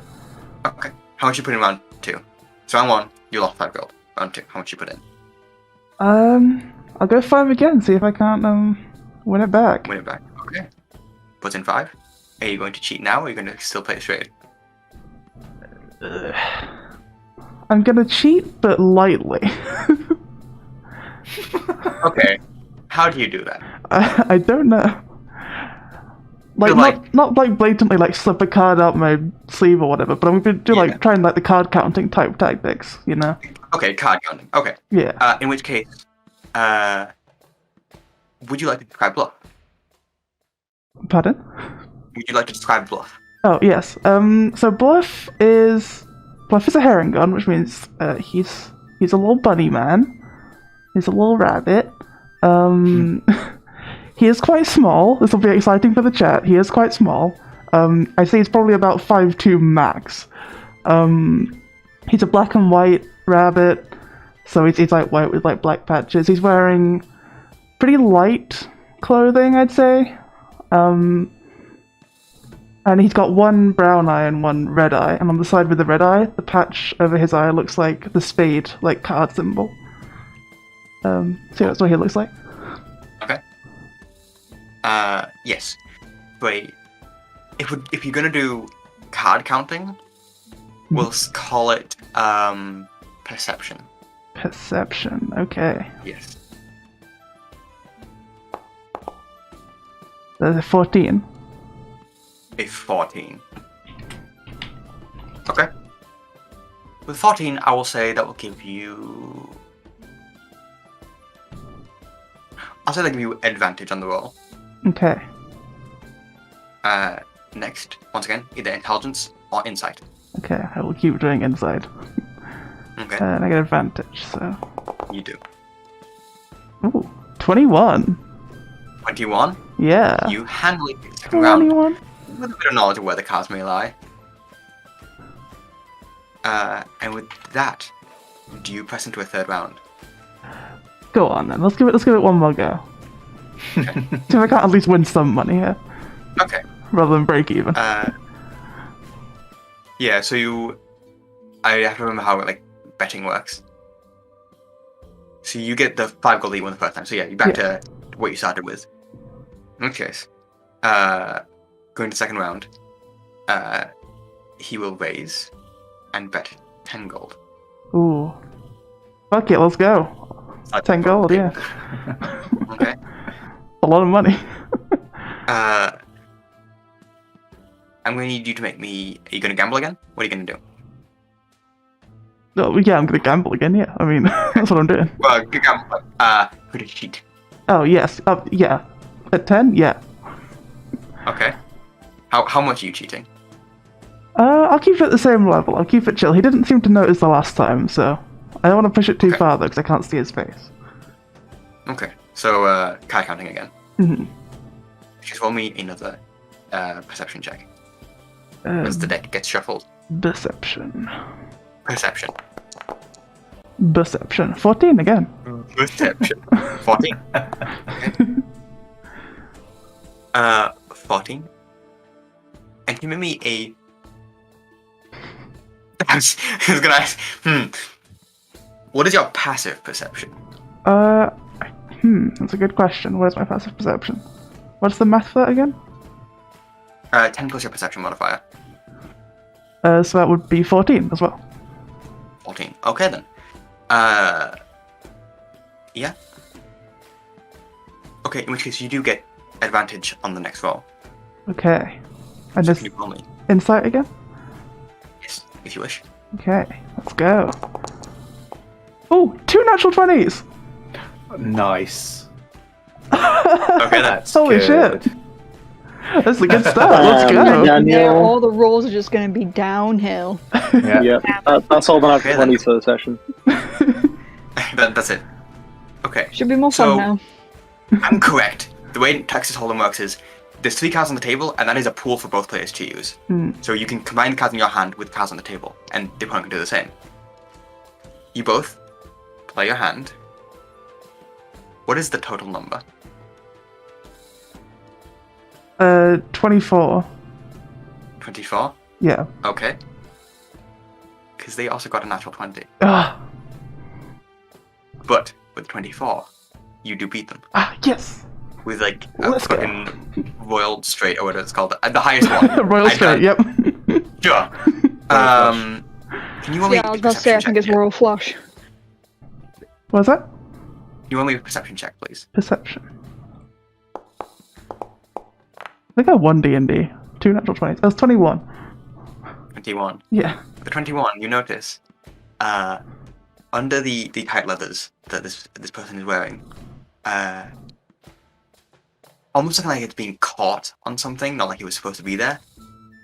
Okay. How much you put in round 2? So round 1, you lost 5 gold. Round 2, how much you put in? I'll go 5 again, see if I can't, win it back. Win it back. Okay. Put in 5. Are you going to cheat now, or are you going to still play it straight? I'm gonna cheat, but lightly. Okay. How do you do that? I don't know. Like, You're like- not like blatantly like slip a card out my sleeve or whatever, but I'm gonna do Yeah. like trying like the card counting type tactics, you know? Okay, card counting. Okay. Yeah. In which case, would you like to describe Bluff? Pardon? Would you like to describe Bluff? Oh yes. So Bluff is a herring gun, which means he's a little bunny man. He's a little rabbit. He is quite small. This will be exciting for the chat. He is quite small. I say he's probably about 5'2" max. He's a black and white rabbit, so he's like white with like black patches. He's wearing pretty light clothing, I'd say. And he's got one brown eye and one red eye, and on the side with the red eye, the patch over his eye looks like the spade, like card symbol. So that's what he looks like. Okay. Yes. Wait. If you're gonna do card counting, we'll call it perception. Perception, okay. Yes. There's a 14. a 14. Okay. With 14, I will say that will give you... I'll say that give you advantage on the roll. Okay. Next, once again, either intelligence or insight. Okay, I will keep doing inside. Okay, And I get advantage, so. you do. Ooh, 21. 21, Yeah. you handily take the second round 21. with a bit of knowledge of where the cards may lie. And with that, do you press into a third round? Go on then. Let's give it one more go. See if I can't at least win some money here, Okay. rather than break even. Yeah, so I have to remember how like betting works. So you get the 5 gold that you won the first time. So yeah, you're back to what you started with. In which case, going to second round, he will raise and bet 10 gold. Ooh. Fuck it, let's go. 10 gold, yeah. Okay. A lot of money. I'm going to need you to make me. Are you going to gamble again? What are you going to do? Oh, yeah, I'm gonna gamble again, yeah. I mean, that's what I'm doing. Well, good gamble. Going to cheat. Oh, yes. Yeah. At 10? Yeah. Okay. How much are you cheating? I'll keep it at the same level. I'll keep it chill. He didn't seem to notice the last time, so I don't want to push it too Okay. far, though, because I can't see his face. Okay. So, card counting again. Mm-hmm. Just roll me another perception check. As the deck gets shuffled. Deception. Perception. Deception. 14 again. Perception. 14. Okay. 14. And can you make me a... I was gonna ask, what is your passive perception? That's a good question. Where's my passive perception? What's the math for that again? 10 plus your perception modifier. So that would be 14 as well. 14. Okay then. Yeah. Okay, in which case you do get advantage on the next roll. Okay. And So this can you roll me? insight again? Yes, if you wish. Okay, let's go. Oh, 2 natural 20s! Nice. Okay, That's Holy good. shit. That's a good start, let's Yeah, go. Yeah, Daniel. all the rolls are just going to be downhill. Yeah. Yeah, that's all the natural Okay, then. 20s for the session. That's it. Okay. Should be more So- fun now. I'm correct. The way Texas Hold'em works is there's 3 cards on the table, and that is a pool for both players to use. So you can combine the cards in your hand with cards on the table, and the opponent can do the same. You both play your hand. What is the total number? 24. 24? Yeah. Okay. Because they also got a natural 20. Ah, But with 24, you do beat them. yes! With like a Let's go. fucking Royal Straight or whatever it's called. The highest one. Royal I straight, yep. Sure. Can you roll me Yeah, I a was about to say, I perception think it's check? Royal Flush. What was that? You roll me a perception check, please. Perception. I think I won D&D. 2 natural 20s. That was 21. 21. Yeah. The 21, you notice, under the tight leathers that this person is wearing, almost looking like it's being caught on something, not like it was supposed to be there,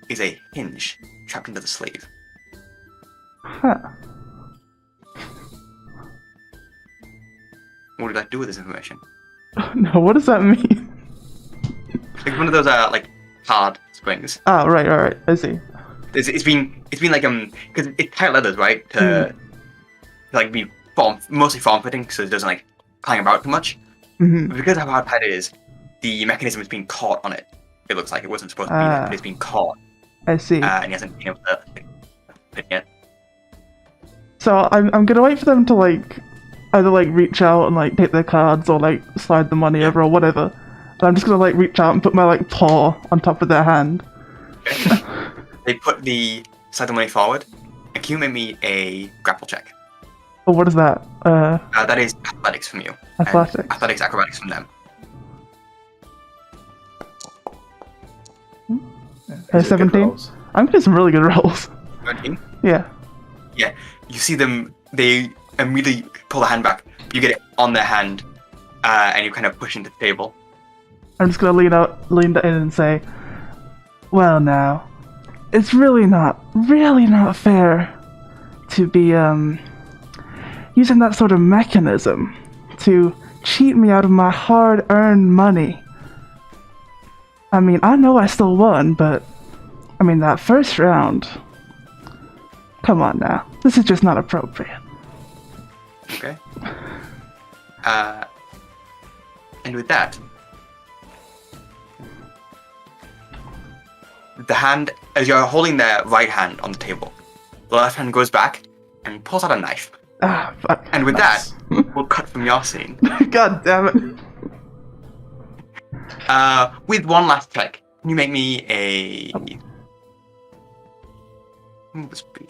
is a hinge trapped into the sleeve. Huh. What would you like to do with this information? No, what does that mean? Like one of those like hard springs. Ah, right, I see. It's been like because it's tight leathers, right? To like be mostly form fitting, so it doesn't like clang about too much. Mm-hmm. But because of how tight it is, the mechanism is being caught on it. It looks like it wasn't supposed to be there, but it's being caught, I see. and he hasn't been able to fit it yet. So I'm gonna wait for them to like either like reach out and like take their cards or like slide the money over or whatever. And I'm just gonna like reach out and put my like paw on top of their hand. They put the slide the money forward, and can you make me a grapple check? Oh, what is that? That is athletics from you. and Athletics. Athletics acrobatics from them. These are good 17? rolls. I'm getting some really good rolls. 17? Yeah. Yeah. You see them, they immediately pull the hand back. You get it on their hand, and you kind of push into the table. I'm just gonna lean in and say, well now, it's really not fair to be, using that sort of mechanism to cheat me out of my hard-earned money. I mean, I know I still won, but, I mean, that first round, come on now, this is just not appropriate. Okay. And with that, the hand, as you're holding their right hand on the table, the left hand goes back and pulls out a knife. Ah, fuck. And with Nice. that, we'll cut from your scene. God damn it. With one last check, can you make me a... What would this be?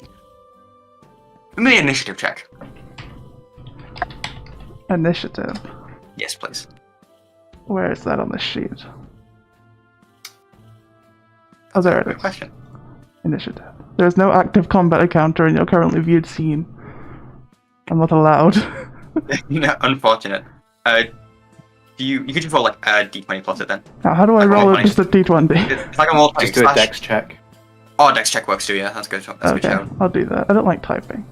Give me an initiative check. Initiative. Yes, please. Where is that on the sheet? Oh, there it Good is. question. Initiative. There's no active combat encounter in your currently viewed scene. I'm not allowed. No, unfortunate. You could just roll like a d20 plus it then. Now, how do I Like roll roll it? Just a d20. It's like a roll Just do a dex check. Oh, dex check works too, yeah. That's good. That's a good Okay, show. I'll do that. I don't like typing.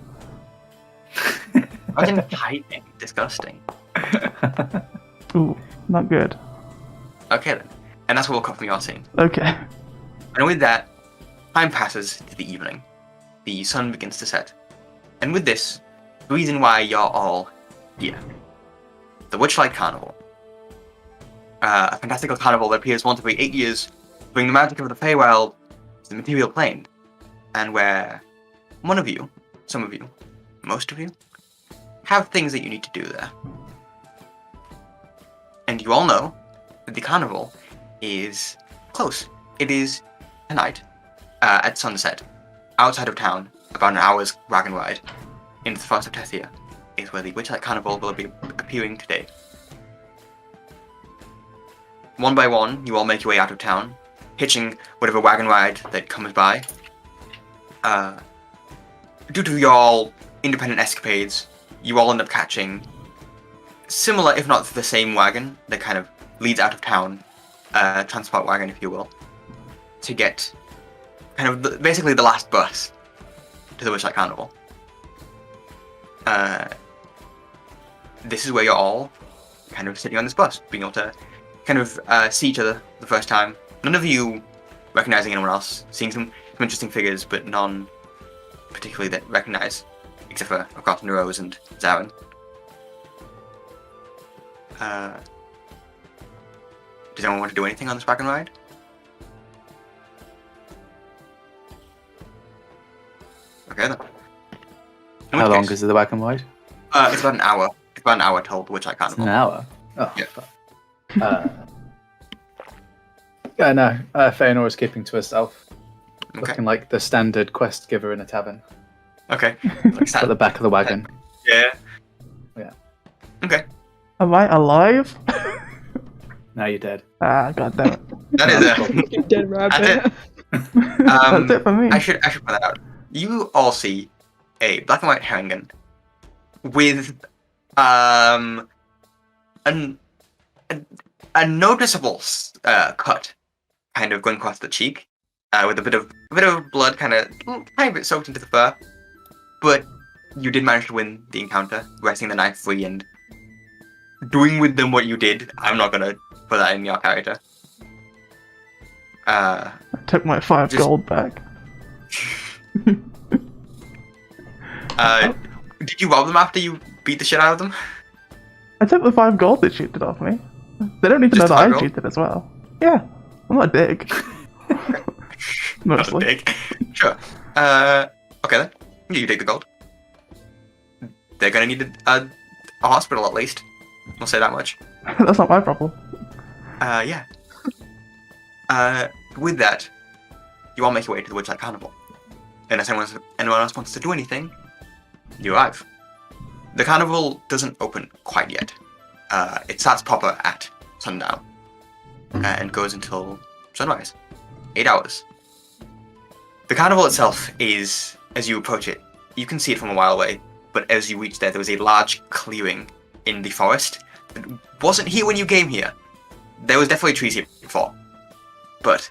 Imagine typing. Disgusting. Ooh, not good. Okay then. And that's what we'll cut from your scene. Okay. And with that, time passes to the evening. The sun begins to set. And with this, the reason why you're all here. The Witchlight Carnival. A fantastical carnival that appears once every 8 years to bring the magic of the Feywild to the material plane. And where one of you, some of you, most of you, have things that you need to do there. And you all know that the carnival is close. It is tonight, at sunset, outside of town, about an hour's wagon ride, into the forest of Tethia, is where the Witchlight Carnival will be appearing today. One by one, you all make your way out of town, hitching whatever wagon ride that comes by. Due to your all independent escapades, you all end up catching similar, if not the same wagon that kind of leads out of town, transport wagon, if you will, to get kind of basically the last bus to the Witchlight Carnival. This is where you're all kind of sitting on this bus, being able to kind of see each other the first time. None of you recognizing anyone else, seeing some interesting figures, but none particularly that recognize, except for, of course, Narose and Zaren. Does anyone want to do anything on this wagon ride? Okay then. In How which long case, is the wagon ride? It's about an hour. It's about an hour till the Witchlight Carnival. An hour. Oh, Yeah. fuck. Yeah, no. Fëanora's keeping to herself, Okay. looking like the standard quest giver in a tavern. Okay. Like At the back of the wagon. Yeah. Yeah. Okay. Am I alive? Now you're dead. Ah, god damn it. That is it. Dead rabbit. That's it for me. I should put that out. You all see a black and white herringon with a noticeable cut kind of going across the cheek, with a bit of blood kind of tiny bit soaked into the fur. But you did manage to win the encounter, wresting the knife free and doing with them what you did. I'm not gonna put that in your character. I took my 5 just- gold back. Did you rob them after you beat the shit out of them? I took the 5 gold they cheated off me. They don't need to Just know the that 5 I gold? cheated as well. Yeah, I'm not a dick. Not Mostly. big. Sure. Okay then. You take the gold. They're gonna need a hospital at least. I'll say that much. That's not my problem. Yeah. With that, you all make your way to the Witchlight Carnival. And if anyone else wants to do anything, you arrive. The carnival doesn't open quite yet. It starts proper at sundown and goes until sunrise. 8 hours. The carnival itself is, as you approach it, you can see it from a while away, but as you reach there was a large clearing in the forest that wasn't here when you came here. There was definitely trees here before, but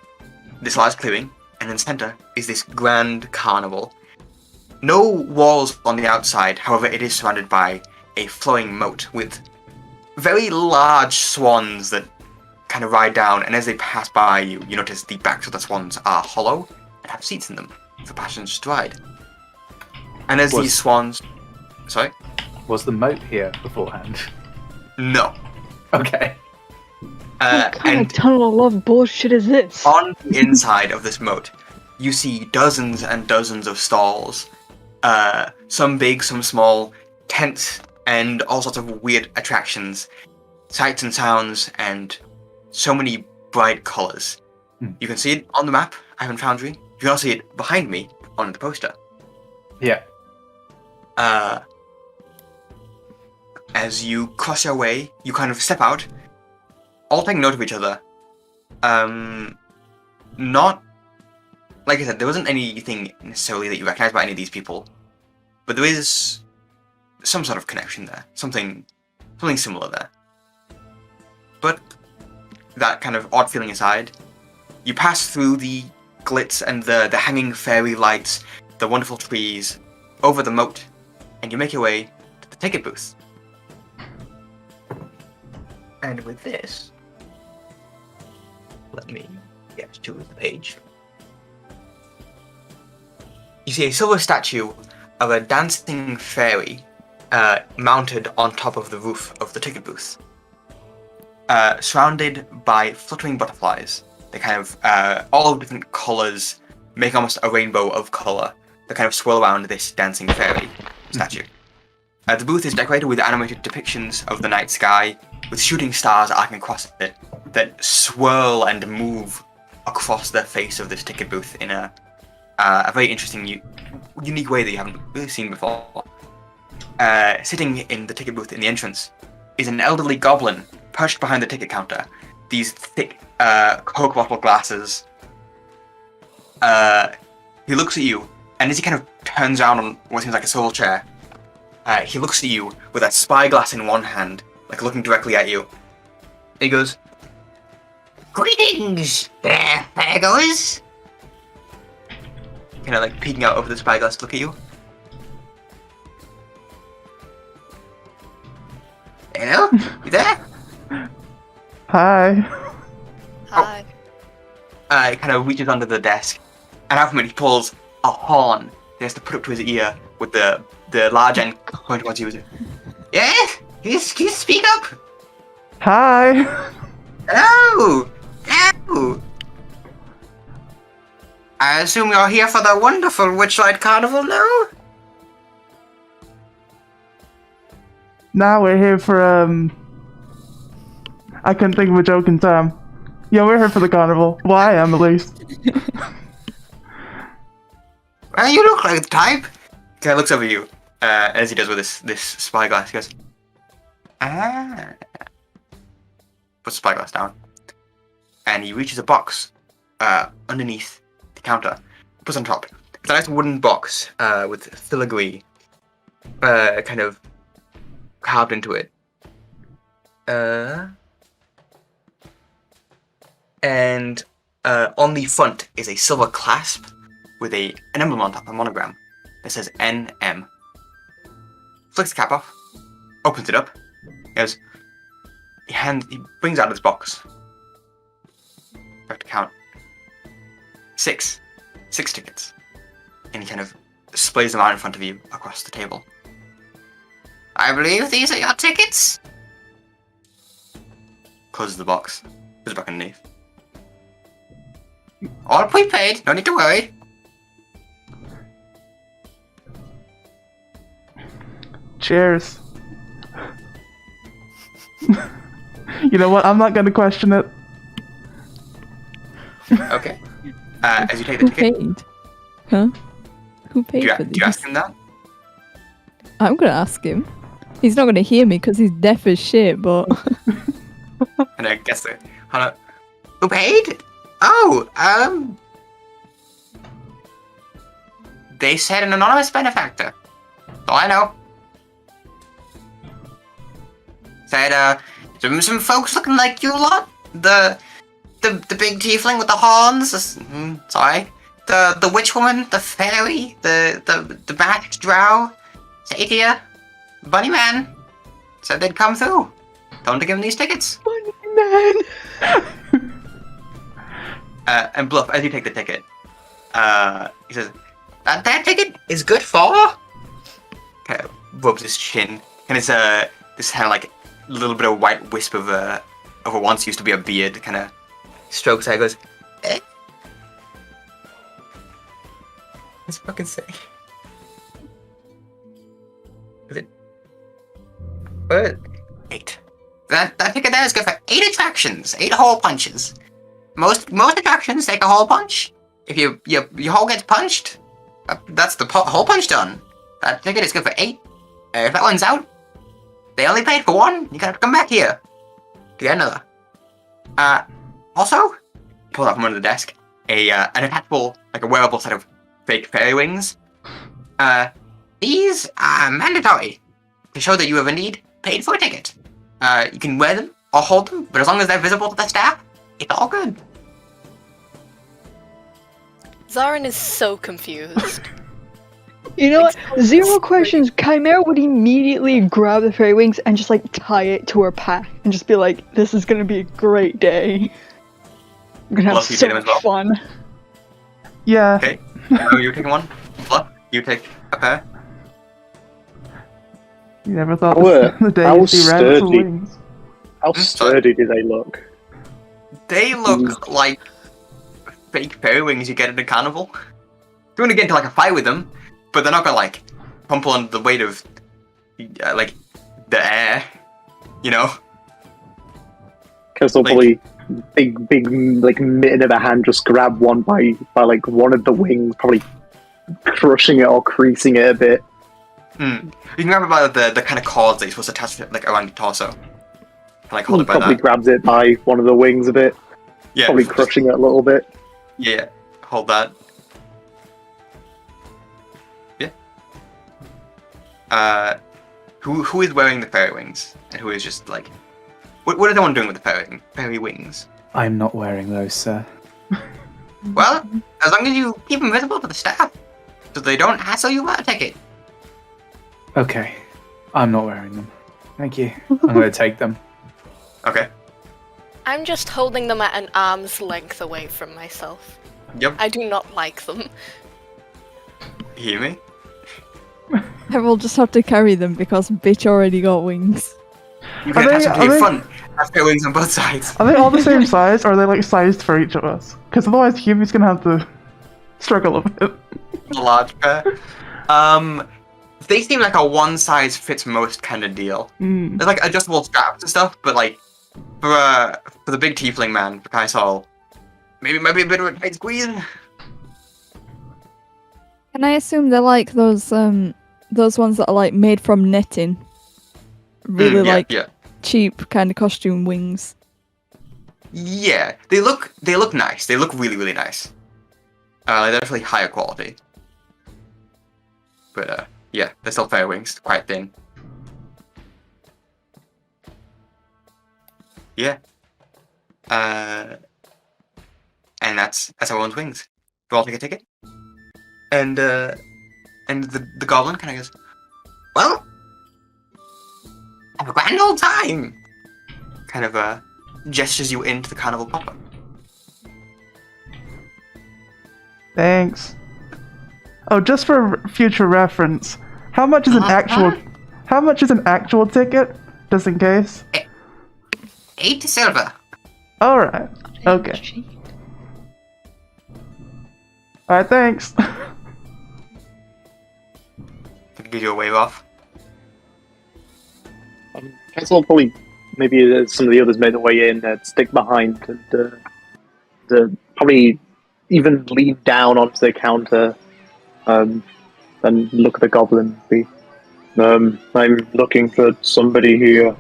this large clearing, and in the center is this grand carnival. No walls on the outside, however it is surrounded by a flowing moat with very large swans that kind of ride down, and as they pass by you, you notice the backs of the swans are hollow and have seats in them for passengers to ride. And as these swans... Sorry? Was the moat here beforehand? No. Okay. What kind and of tunnel of love bullshit is this? on the inside of this moat, you see dozens and dozens of stalls. Some big, some small, tents, and all sorts of weird attractions, sights and sounds, and so many bright colours. You can see it on the map, Iron Foundry. You can also see it behind me on the poster. Yeah. As you cross your way, you kind of step out, all taking note of each other. Not... Like I said, there wasn't anything necessarily that you recognize about any of these people, but there is some sort of connection there, something similar there. But that kind of odd feeling aside, you pass through the glitz and the hanging fairy lights, the wonderful trees, over the moat, and you make your way to the ticket booth. And with this, let me get to the page. You see a silver statue of a dancing fairy mounted on top of the roof of the ticket booth, surrounded by fluttering butterflies. They kind of, all of different colours, make almost a rainbow of colour that kind of swirl around this dancing fairy statue. The booth is decorated with animated depictions of the night sky, with shooting stars arcing across it that swirl and move across the face of this ticket booth in a very interesting, unique way that you haven't really seen before. Sitting in the ticket booth in the entrance is an elderly goblin perched behind the ticket counter. These thick Coke bottle glasses. He looks at you, and as he kind of turns around on what seems like a swivel chair, he looks at you with a spyglass in one hand, like looking directly at you. He goes, "Greetings, there, fairgoers." Kind of like peeking out over the spyglass to look at you. Hello? You there? Hi. Hi. He kind of reaches under the desk, and out from it he pulls a horn. He has to put up to his ear with the large end pointed towards you. Yes? Can you speak up? Hi. Hello! Hello! I assume you're here for the wonderful Witchlight Carnival, no? Now we're here for, I couldn't think of a joke in time. Yeah, we're here for the carnival. Well, I am, at least. Well, you look like the type. He kind of looks over you, as he does with this spyglass. He goes, ah. Puts the spyglass down. And he reaches a box underneath the counter. Puts on top. It's a nice wooden box with filigree kind of carved into it. And on the front is a silver clasp with an emblem on top, a monogram that says NM. Flicks the cap off, opens it up, he brings out his box. I have to count. Six tickets. And he kind of displays them out in front of you across the table. I believe these are your tickets? Closes the box. Puts it back underneath. All prepaid, no need to worry. Cheers. You know what? I'm not gonna question it. Okay. As you take the Who ticket, paid? Huh? Who paid for do these? you ask him that? I'm gonna ask him. He's not gonna hear me because he's deaf as shit, but... And I guess who paid? Oh, They said an anonymous benefactor. So I know. Said, some folks looking like you lot. The big tiefling with the horns. Sorry. The witch woman, the fairy, the masked drow. Satia, bunny man. Said they'd come through. Told him to give him these tickets. Bunny man. And Bluff, as you take the ticket, he says, that ticket is good for? Kind of rubs his chin, and it's this kind of like little bit of white wisp of what once used to be a beard, kind of strokes out, goes, eh? What's it fucking say? Is it? 8. That ticket there is good for 8 attractions, 8 hole punches. Most attractions take a hole punch. If your hole gets punched, that's the hole punch done. That ticket is good for 8. If that one's out, they only paid for 1. You gotta come back here to get another. Also, pull out from under the desk an attachable, like a wearable set of fake fairy wings. These are mandatory to show that you have indeed paid for a ticket. You can wear them or hold them, but as long as they're visible to the staff, it's all good. Zaren is so confused. You know what? 0 questions. Chimera would immediately grab the fairy wings and just like tie it to her pack and just be like, "This is gonna be a great day. I'm gonna have Bluff, you so take them much as well? fun." Yeah. Okay. You're taking one. Bluff, you take a pair. You never thought How, the day how would see rabbits with sturdy. wings. How sturdy do they look? They look like fake fairy wings you get at a carnival. You want to get into like a fight with them, but they're not gonna like crumple under the weight of like the air, you know? Because they'll Like- probably big like mitten of a hand just grab one by like one of the wings, probably crushing it or creasing it a bit. You can grab it by the kind of cords that you're supposed to attach it like around your torso. And, like hold it by Probably that. grabs it by one of the wings a bit, Yeah. probably crushing it a little bit. Yeah. Hold that. Yeah. Who is wearing the fairy wings? And who is just like what is everyone doing with the fairy wings? I'm not wearing those, sir. Well, as long as you keep them visible to the staff, so they don't hassle you about a ticket. Okay, I'm not wearing them. Thank you. I'm going to take them. Okay. I'm just holding them at an arm's length away from myself. Yep. I do not like them. Hear me? I will just have to carry them because bitch already got wings. You Are can have they- something are they- fun. Have fairy wings on both sides. Are they all the same size, or are they like sized for each of us? Because otherwise, Hiyimi's gonna have to struggle a bit. A large pair. They seem like a one size fits most kind of deal. Mm. There's like adjustable straps and stuff, but like for the big tiefling man, for Kaisal, maybe might be a bit of a tight squeeze. Can I assume they're like those ones that are like made from netting? Really yeah, like yeah. cheap kind of costume wings. Yeah, they look nice. They look really, really nice. They're definitely higher quality. But yeah, they're still fairy wings, quite thin. Yeah. And that's everyone's wings. You all take a ticket. And the goblin kind of goes, well, have a grand old time. Kind of gestures you into the carnival proper. Thanks. Oh, just for future reference, how much is an actual ticket? Just in case. 8 silver. All right. Okay. All right. Thanks. Give you a wave off. Guess I'll probably maybe some of the others made their way in, stick behind, and probably even lean down onto the counter, and look at the goblin. I'm looking for somebody here.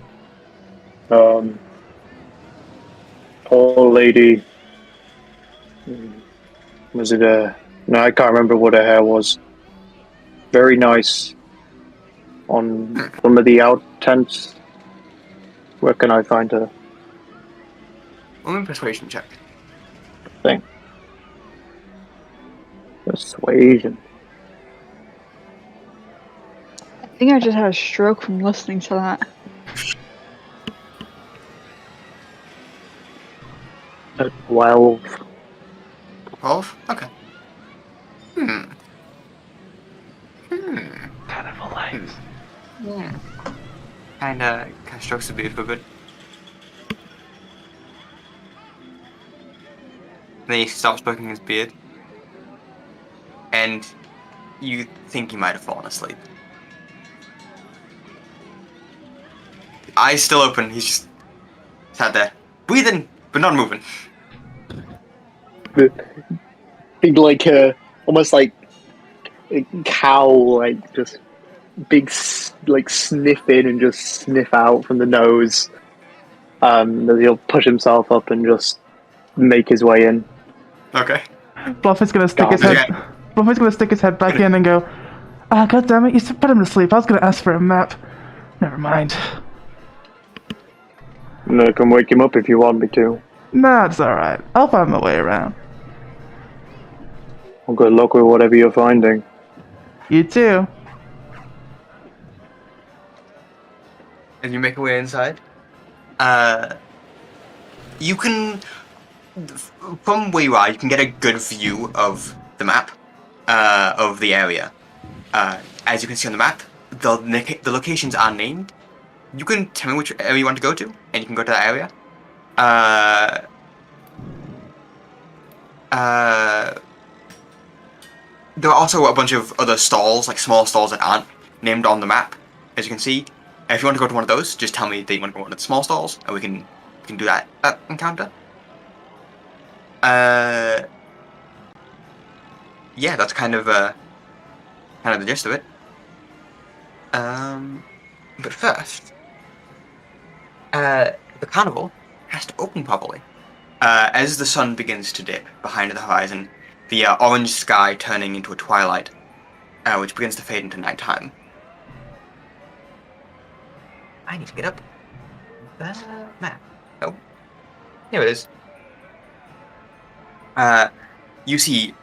Poor lady. Was it no, I can't remember what her hair was. very nice. On one of the out tents. Where can I find her Woman persuasion check. thing? Persuasion. I think I just had a stroke from listening to that. At 12. 12? Okay. Carnival lights. Yeah. Kinda strokes the beard for a bit. Then he stops poking his beard. And you think he might have fallen asleep. Eyes still open, he's just sat there, breathing, but not moving. Big, like, almost like a cow, like, just big, like, sniff in and just sniff out from the nose. As he'll push himself up and just make his way in. Okay. Bluff is gonna stick his God. head. Bluff is gonna stick his head back in and go, "Ah, God damn it! You put him to sleep. I was gonna ask for a map. Never mind. I can wake him up if you want me to. Nah, it's all right. I'll find my way around. Well, good luck with whatever you're finding. You too." As you make your way inside, you can, from where you are, you can get a good view of the map, of the area. As you can see on the map, the locations are named. You can tell me which area you want to go to, and you can go to that area. There are also a bunch of other stalls, like small stalls that aren't named on the map, as you can see. If you want to go to one of those, just tell me that you want to go to one of the small stalls, and we can do that encounter. Yeah, that's kind of the gist of it. But first, the carnival has to open properly. As the sun begins to dip behind the horizon, the orange sky turning into a twilight, which begins to fade into nighttime. I need to get up the map. Oh, here it is. You see,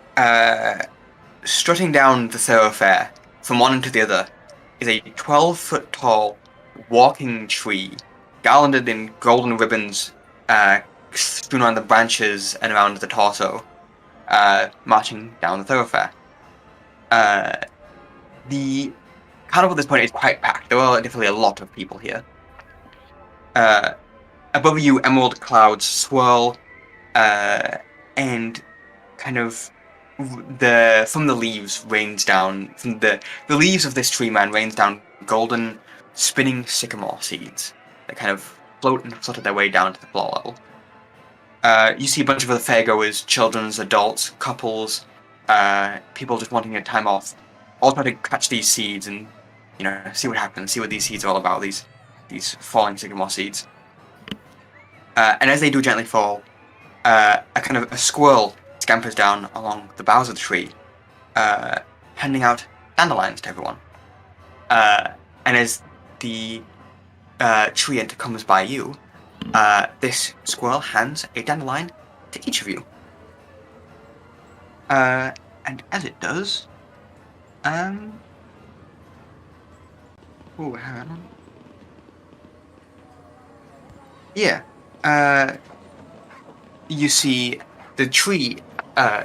strutting down the thoroughfare from one end to the other is a 12-foot tall walking tree, garlanded in golden ribbons, strewn around the branches and around the torso, marching down the thoroughfare. The carnival at this point is quite packed. There are definitely a lot of people here. Above you, emerald clouds swirl, and kind of from the leaves rains down, from the leaves of this tree man rains down golden, spinning sycamore seeds that kind of float and flutter their way down to the floor level. You see a bunch of other fairgoers, children, adults, couples, people just wanting a time off, all trying to catch these seeds and, see what happens, see what these seeds are all about, these falling sycamore seeds. And as they do gently fall, a squirrel scampers down along the boughs of the tree, handing out dandelions to everyone. And as the treant comes by you, this squirrel hands a dandelion to each of you. And as it does, hang on. Yeah, you see the tree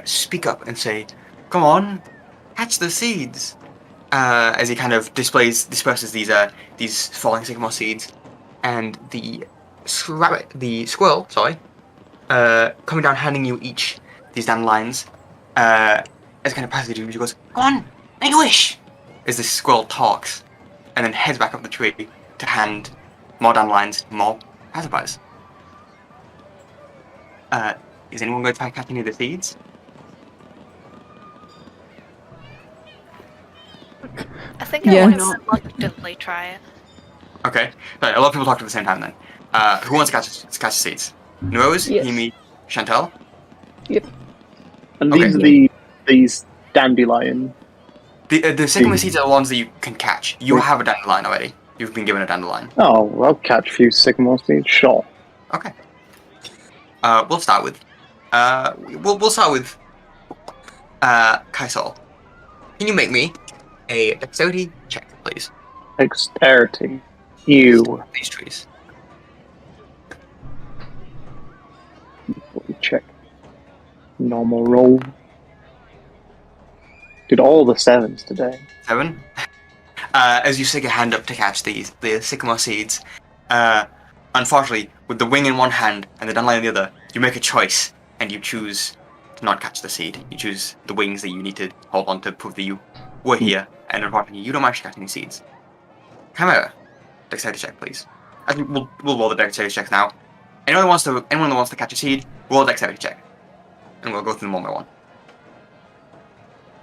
speak up and say, "Come on, catch the seeds." As he kind of disperses these falling sycamore seeds, and the squirrel, coming down, handing you each these dandelions. As it kind of passes you, he goes, "Come on, make a wish!" As the squirrel talks, and then heads back up the tree to hand more dandelions, more passerbys. Is anyone going to try catching any of the seeds? I think Yeah. I want to reluctantly try it. Okay. Right, a lot of people talk at the same time then. Who wants to catch the seeds? Narose, Yes. Hiyimi, Chantelle? And Okay. these are these dandelion The sycamore seeds are the ones that you can catch. You have a dandelion already. You've been given a dandelion. Oh, I'll catch a few sycamore seeds, sure. Okay. We'll start with. We'll start with. Kaisol. Can you make me a dexterity check, please? Dexterity. You. These trees. Check. Normal roll. Did all the 7s today. 7. As you stick your hand up to catch the sycamore seeds, unfortunately, with the wing in one hand and the dandelion in the other, you make a choice and you choose to not catch the seed. You choose the wings that you need to hold on to prove that you were here, and unfortunately, you don't manage to catch any seeds. Chimera, dexterity check, please. Actually, we'll roll the dexterity checks now. Anyone that wants to catch a seed, roll a dexterity check, and we'll go through them one by one.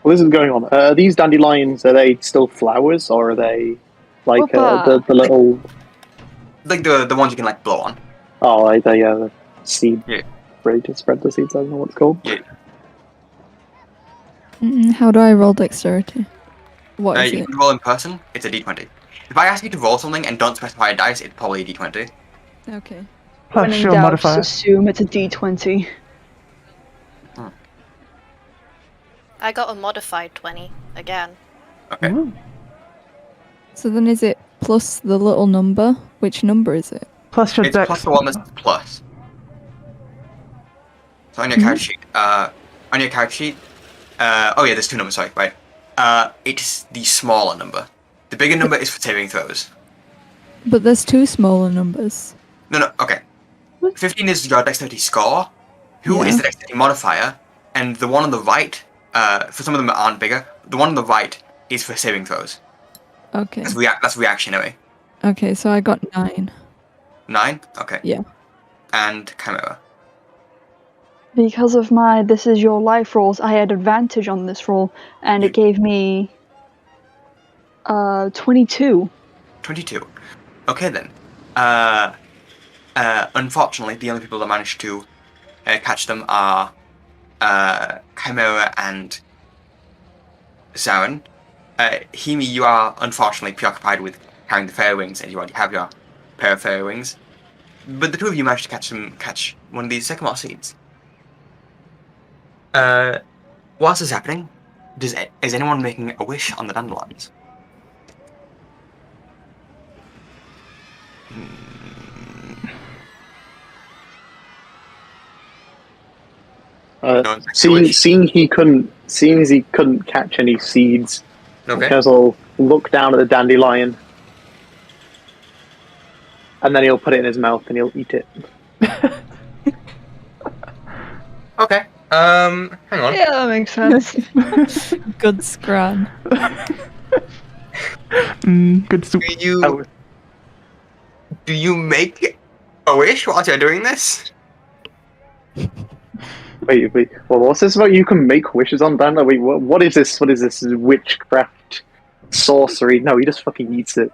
Well, this is going on. Are these dandelions, are they still flowers, or are they like the little... Like the ones you can like blow on. Oh, like the seed. Yeah. Ready to spread the seeds, I don't know what it's called. Yeah. How do I roll dexterity? What is You it? can roll in person, it's a d20. If I ask you to roll something and don't specify a dice, it's probably a d20. Okay. Plus When in shield doubt, modifier. just assume it's a d20. I got a modified 20 again. Okay. Ooh. So then is it plus the little number? Which number is it? Plus your It's dex. plus the one that's plus. So on your character sheet, oh yeah, there's 2 numbers, sorry, right. It's the smaller number. The bigger number is for saving throws. But there's 2 smaller numbers. No, okay. 15 is your dexterity score, who is Yeah. the dexterity modifier, and the one on the right, for some of them that aren't bigger, the one on the right is for saving throws. Okay. That's reactionary. Okay, so I got 9. 9? Okay. Yeah. And Chimera. Because of my this is your life rolls, I had advantage on this roll, and it gave me 22. 22. Okay then. Unfortunately, the only people that managed to catch them are Chimera and Zaren. Hiyimi, you are unfortunately preoccupied with carrying the fairy wings, and you already have your pair of fairy wings. But the two of you managed to catch one of these sycamore seeds. Whilst this is happening, is anyone making a wish on the dandelions? No one's making a wish. Seeing as he couldn't catch any seeds, Okay. Kezel look down at the dandelion, and then he'll put it in his mouth and he'll eat it. Okay. Hang on. Yeah, that makes sense. Good scran. Good soup. Do you make a wish while you're doing this? Wait. Well, what's this about? You can make wishes on dandelion. Wait, what is this? What is this? Witchcraft, sorcery? No, he just fucking eats it.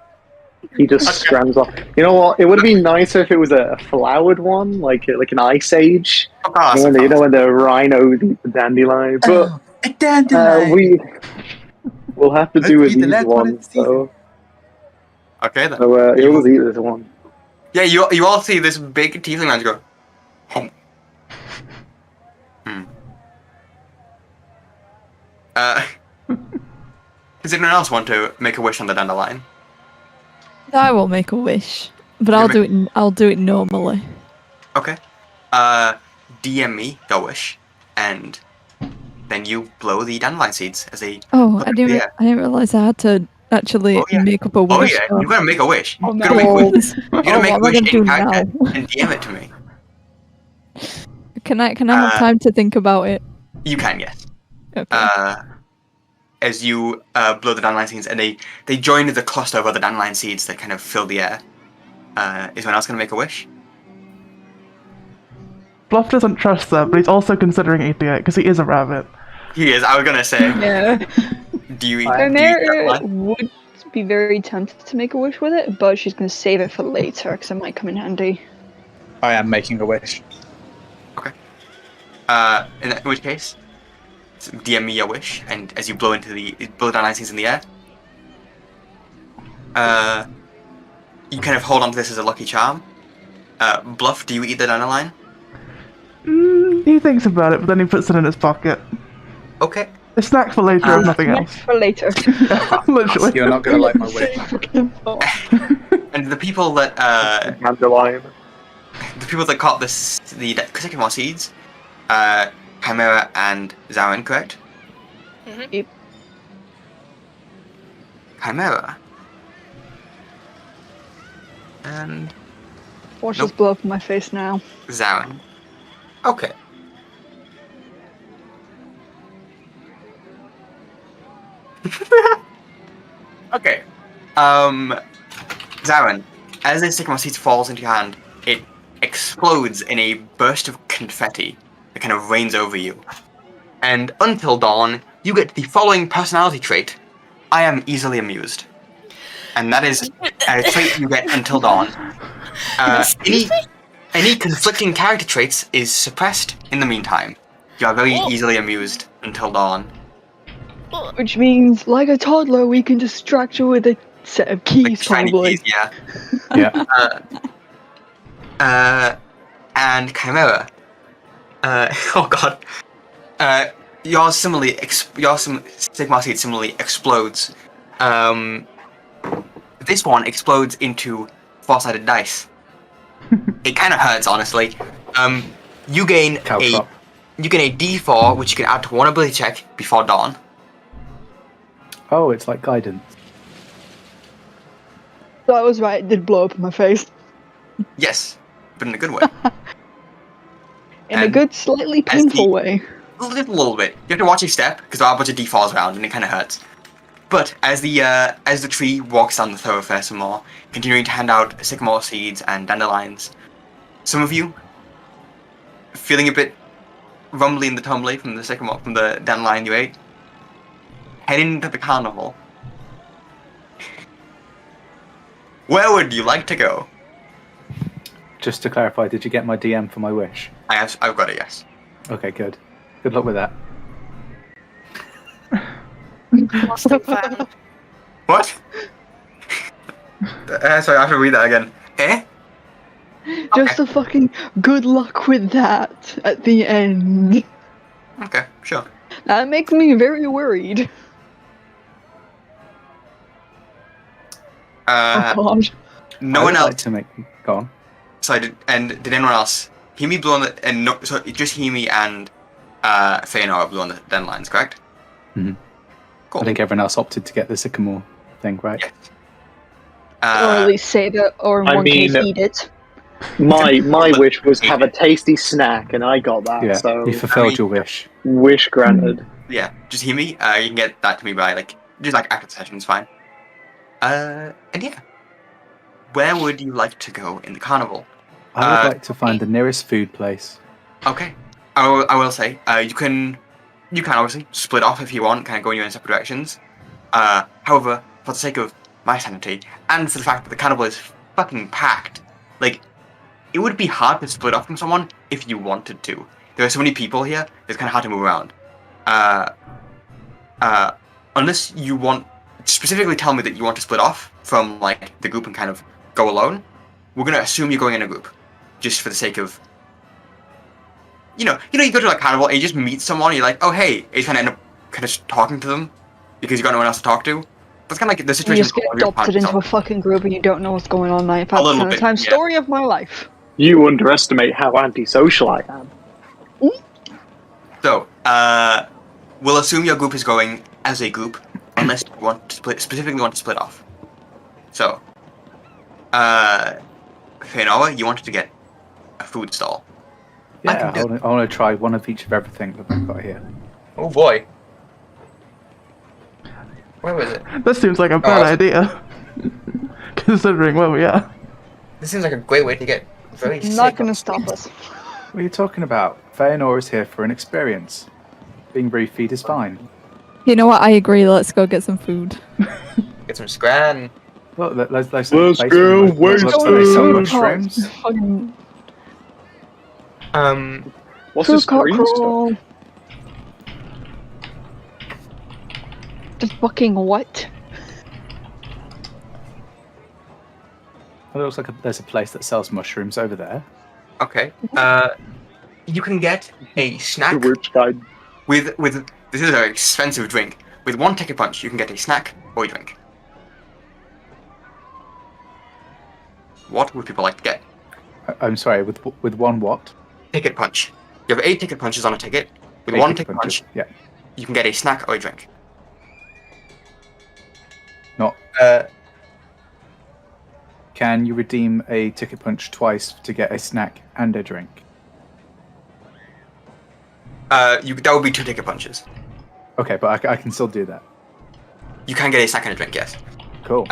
He just scrams off. You know what? It would have been nicer if it was a flowered one, like an Ice Age. Of course, You know when the rhinos eat the dandelion. But A dandelion! we'll have to Let's do with eat the these last one in ones. the season. So, Okay then. he'll eat this one. Yeah, you all see this big tiefling man go, home. Does anyone else want to make a wish on the dandelion? I will make a wish, but You I'll do it normally. Okay. DM me your wish, and then you blow the dandelion seeds as they. Oh, Look, I didn't realize I had to actually Oh, yeah. make up a Oh wish. yeah, you're gonna make a wish. Oh, You're gonna make a no. wish. You're gonna Oh, make a what am I wish gonna in do character now? and DM it to me. Can I have time to think about it? You can, yes. Okay. As you blow the dandelion seeds, and they join the cluster of other dandelion seeds that kind of fill the air. Is anyone else gonna make a wish? Bluff doesn't trust that, but he's also considering eating it because he is a rabbit. He is. I was gonna say. Yeah. Do you eat? Chimera would be very tempted to make a wish with it, but she's going to save it for later because it might come in handy. I am making a wish. Okay. In which case, DM me your wish, and as you blow down icings in the air, you kind of hold on to this as a lucky charm. Bluff, do you eat the dandelion? He thinks about it, but then he puts it in his pocket. Okay. A snack for later, if nothing else. For later. Literally. You're not going to like my wish. And the people that Dandelion. the people that caught the sycamore seeds, Chimera and Zaren, correct? Yep. Chimera. And Watch Nope. this blow up in my face now. Zaren. Okay. Okay. Zaren, as the sycamore seed falls into your hand, it explodes in a burst of confetti that kind of rains over you. And until dawn, you get the following personality trait: I am easily amused. And that is a trait you get until dawn. Any conflicting character traits is suppressed in the meantime. You are very easily amused until dawn. Which means, like a toddler, we can distract you with a set of keys, Like shiny probably. keys, yeah. Yeah. And Chimera. Oh god. Your Sigma seed similarly explodes. This one explodes into 4-sided dice. It kind of hurts, honestly. You gain Caltrop. a D4, which you can add to one ability check before dawn. Oh, it's like guidance. So I was right, it did blow up in my face. Yes, but in a good way. In a And good, slightly as painful the- way. A little bit. You have to watch your step because there are a bunch of D4s around, and it kind of hurts. But as the tree walks down the thoroughfare some more, continuing to hand out sycamore seeds and dandelions, some of you, feeling a bit rumbly in the tumbly from the dandelion you ate, head into the carnival. Where would you like to go? Just to clarify, did you get my DM for my wish? I've got it. Yes. Okay, good. Good luck with that. Boston fan. What? Sorry, I have to read that again. Eh? Just a fucking good luck with that at the end. Okay, sure. That makes me very worried. Oh god. No I one would else. like to make. Go on. Sorry, did anyone else? Hiyimi blew on the and no, so just Hiyimi and Fëanora blew on the dandelions, correct? Mhm. Cool. I think everyone else opted to get the sycamore thing, right? Yes. Or at least save it, or in I one case mean- eat it. My wish was have a tasty snack, and I got that. Yeah, So you fulfilled your wish. wish granted. Yeah, just Hiyimi. You can get that to me by just after the session's fine. And yeah, where would you like to go in the carnival? I would like to find the nearest food place. Okay, I will say you can obviously split off if you want, kind of go in your own separate directions. However, for the sake of my sanity and for the fact that the carnival is fucking packed, it would be hard to split off from someone if you wanted to. There are so many people here; it's kind of hard to move around. Unless you want specifically tell me that you want to split off from the group and kind of go alone, we're gonna assume you're going in a group, just for the sake of. You go to carnival and you just meet someone and you're like, oh hey, and you kind of end up kind of talking to them because you got no one else to talk to. That's kind of like the You situation. just get adopted into a fucking group and you don't know what's going on 95% A little of the bit, time. yeah. Story of my life. You underestimate how antisocial I am. So, we'll assume your group is going as a group, unless you specifically want to split off. So, Fëanora, you wanted to get a food stall. I Yeah, can I want to try one of each of everything that we've got here. Oh boy. Where was it? That seems like a bad idea. Considering where we are. This seems like a great way to get very Not gonna stop us. What are you talking about? Fëanora is here for an experience. Being refeed is fine. You know what? I agree. Let's go get some food. Get some scran. Look, let's Let's go, looks like Winston. they sell Oh, mushrooms. fucking What's food this court green stuff? crawl. The fucking what? Well, it looks like there's a place that sells mushrooms over there. Okay. You can get a The snack witch guide. with this is an expensive drink. With 1 ticket punch, you can get a snack or a drink. What would people like to get? I'm sorry, with one what? Ticket punch. You have 8 ticket punches on a ticket. With 8 1 ticket punches. punch, Yeah. you can get a snack or a drink. Not. Can you redeem a ticket punch twice to get a snack and a drink? That would be 2 ticket punches. Okay, but I can still do that. You can get a snack and a drink, yes. Cool.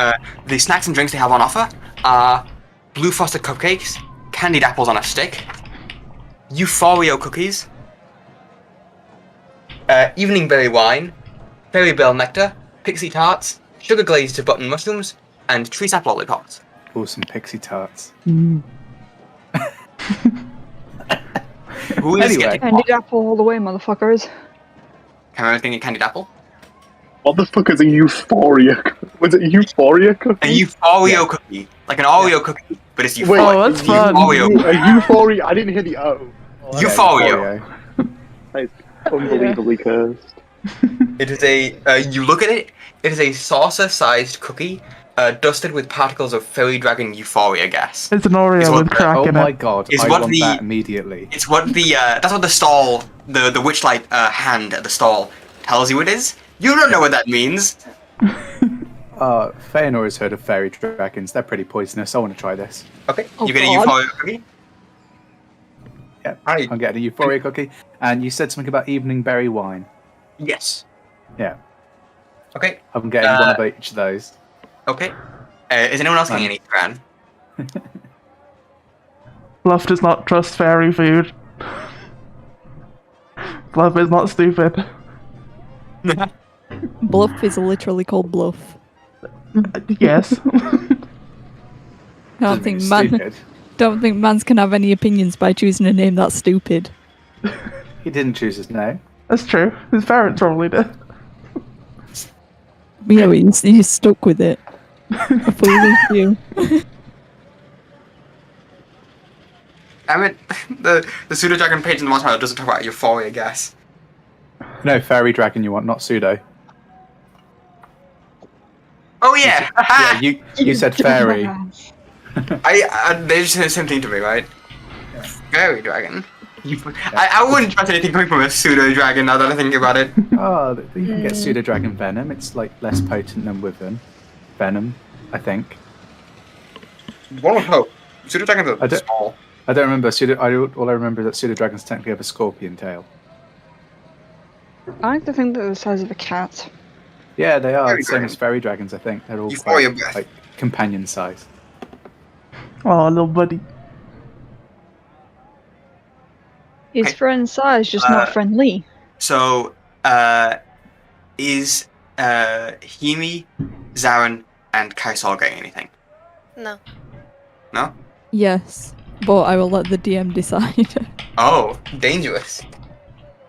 The snacks and drinks they have on offer are blue frosted cupcakes, candied apples on a stick, Euphoria cookies, evening berry wine, fairy bell nectar, pixie tarts, sugar glazed button mushrooms, and tree sap lollipops. Oh, some pixie tarts. Who is Anyway. getting Candied apple all the way, motherfuckers. Chimera getting a candied apple? What the fuck is a Euphoria? Was it a Euphoria cookie? A Euphoria cookie. Like an Oreo cookie, but it's Wait, Euphoria. Oh, that's fun. Euphoria. A Euphoria? I didn't hear the O. Yeah, Euphoria. That is unbelievably cursed. It is a, you look at it, it is a saucer-sized cookie, dusted with particles of fairy dragon euphoria gas. It's an Oreo Is what- with crack Oh in my it. god, Is I what want the- that immediately. It's what the, that's what the stall, the Witchlight hand at the stall tells you it is. You don't know what that means. Fëanora has heard of fairy dragons. They're pretty poisonous. I want to try this. Okay, Oh, you get a God. euphoria cookie. Yeah, Alright. I'm getting a euphoria cookie. And you said something about evening berry wine. Yes. Yeah, Okay, I'm getting one of each of those. okay. Is anyone else getting any Zaren? Bluff does not trust fairy food. Bluff is not stupid. Bluff is literally called Bluff. Yes. I Stupid. don't think mans can have any opinions by choosing a name that's stupid. He didn't choose his name. That's true. His parents probably did. Yeah, but he's stuck with it. I fully you. I mean, the pseudo dragon page in the Monster doesn't talk about euphoria gas. No, fairy dragon you want, not pseudo. Oh yeah. Yeah, you said fairy. They just said the same thing to me, right? Fairy dragon. I wouldn't trust anything coming from a pseudo dragon now that I think about it. Oh, you can get pseudo dragon venom. It's like less potent than wyvern venom, I think. One would hope. Pseudo dragons I are don't- small. I don't remember all I remember is that pseudo dragons technically have a scorpion tail. I like to think they're the size of a cat. Yeah, they are Fairy the same dragon. as fairy dragons. I think they're all Euphoria quite, breath. like companion size. Oh, little buddy. He's Okay. friend size, just not friendly. So, is Hiyimi, Zaren, and Kaisal getting anything? No. No? Yes, but I will let the DM decide. Oh, dangerous.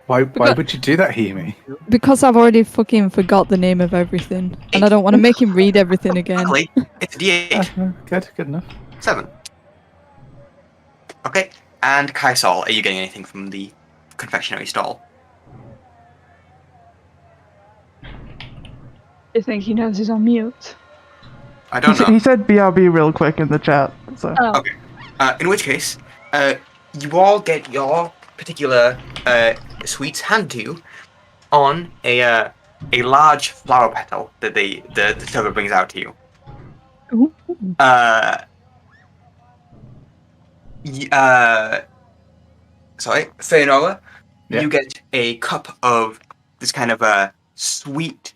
Why Because- would you do that, Hiyimi? Because I've already fucking forgot the name of everything, and I don't want to make him read everything again. Luckily, it's a D8. Good enough. 7. Okay, and Kaisal, are you getting anything from the confectionery stall? You think he knows he's on mute? I don't know. He said BRB real quick in the chat. So Oh, Okay. In which case, you all get your particular sweets handed to you on a large flower petal that the server brings out to you. Ooh. Sorry, Fëanora, Yeah. you get a cup of this kind of sweet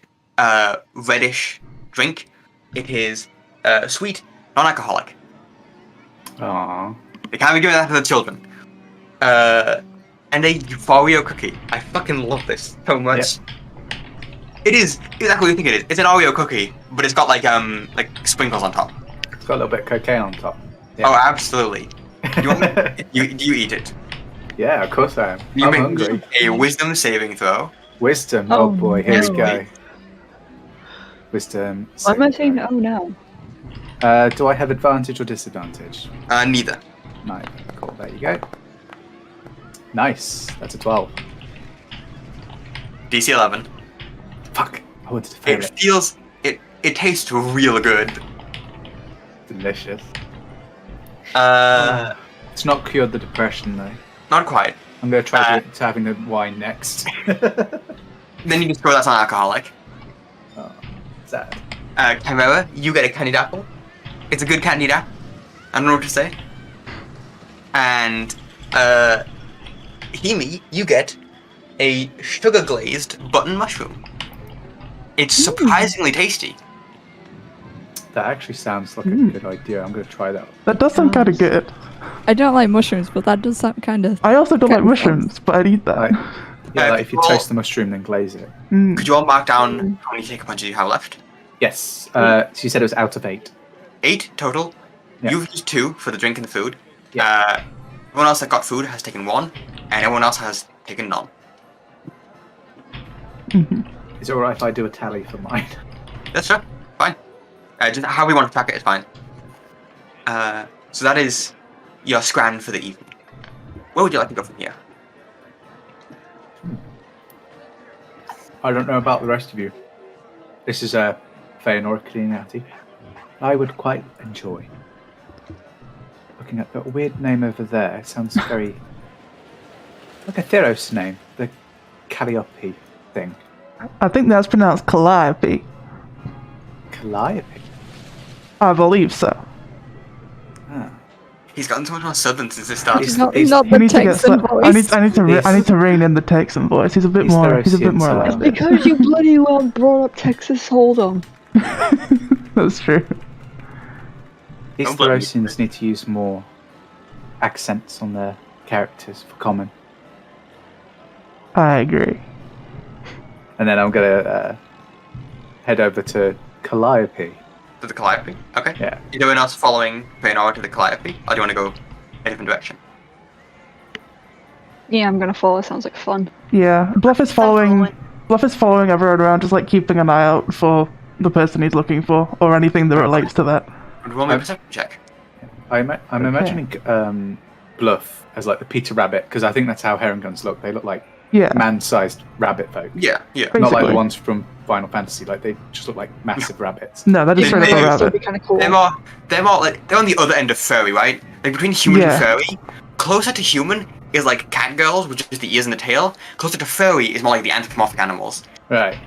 reddish drink. It is sweet, non-alcoholic. Aww. They can't be giving that to the children. And a Oreo cookie. I fucking love this so much. It is exactly what you think it is. It's an Oreo cookie, but it's got like sprinkles on top. It's got a little bit of cocaine on top. Yeah. Oh, absolutely. You want, do you eat it? Yeah, of course I am. You I'm make hungry. a wisdom saving throw. Wisdom. Oh Oh, boy, here we no. go. Wisdom. Why am I saving saying throw. oh now? Do I have advantage or disadvantage? Neither. No. Cool. There you go. Nice. That's a 12. DC 11. Fuck. I wanted to fail It it. feels. It tastes real good. Delicious. It's It's not cured the depression though. not quite. I'm going to try to having the wine next. Then you discover that's non-alcoholic. Oh, sad. Chimera, you get a candied apple. It's a good candied apple. I don't know what to say. And Hiyimi, you get a sugar-glazed button mushroom. It's surprisingly tasty. That actually sounds like a good idea. I'm going to try that. That does sound kind of good. I don't like mushrooms, but that does sound kind of. I also don't like Kind of mushrooms, but I'd eat that. Like, yeah, like if you well- toast the mushroom then glaze it. Mm. Could you all mark down how many take punches you have left? Yes. So you said it was out of 8. 8 total. Yeah. You've used 2 for the drink and the food. Yeah. Everyone else that got food has taken 1, and everyone else has taken none. Is it alright if I do a tally for mine? That's sure. Fine. Just how we want to track it is fine. So that is your scran for the evening. Where would you like to go from here? I don't know about the rest of you. This is a Fëanora Cleanati. I would quite enjoy looking at the weird name over there. It sounds very like a Theros name, the Calliope thing. I think that's pronounced Calliope. Calliope. I believe so. Ah. He's gotten so much more southern since this started. He's- Not, he's- not He the needs to get Texan sli- voice. I need to rein in the Texan voice. He's a bit He's more. He's a bit Theresian, more so- like Because you bloody well brought up Texas Hold'em. That's true. These Don't blame me. Theresians need to use more accents on their characters for common. I agree. And then I'm gonna head over to Calliope. To the Calliope? Okay. Yeah. Is anyone else following Fëanora to the Calliope? Or do you want to go a different direction? Yeah, I'm gonna follow. Sounds like fun. Yeah, Bluff is following. following. Bluff is following everyone around, just like keeping an eye out for the person he's looking for, or anything that relates to that. Roll me a perception check. I'm Okay. imagining Bluff as like the Peter Rabbit because I think that's how heron guns look. They look like Yeah, man-sized rabbit folk, Yeah. not like Basically. the ones from Final Fantasy. Like they just look like massive rabbits. no, that is straight up a Maybe That'd be rabbit. kind of cool. They're more like they're on the other end of furry, right? Like between human Yeah. and furry. Closer to human is like cat girls, which is the ears and the tail. Closer to furry is more like the anthropomorphic animals. Right,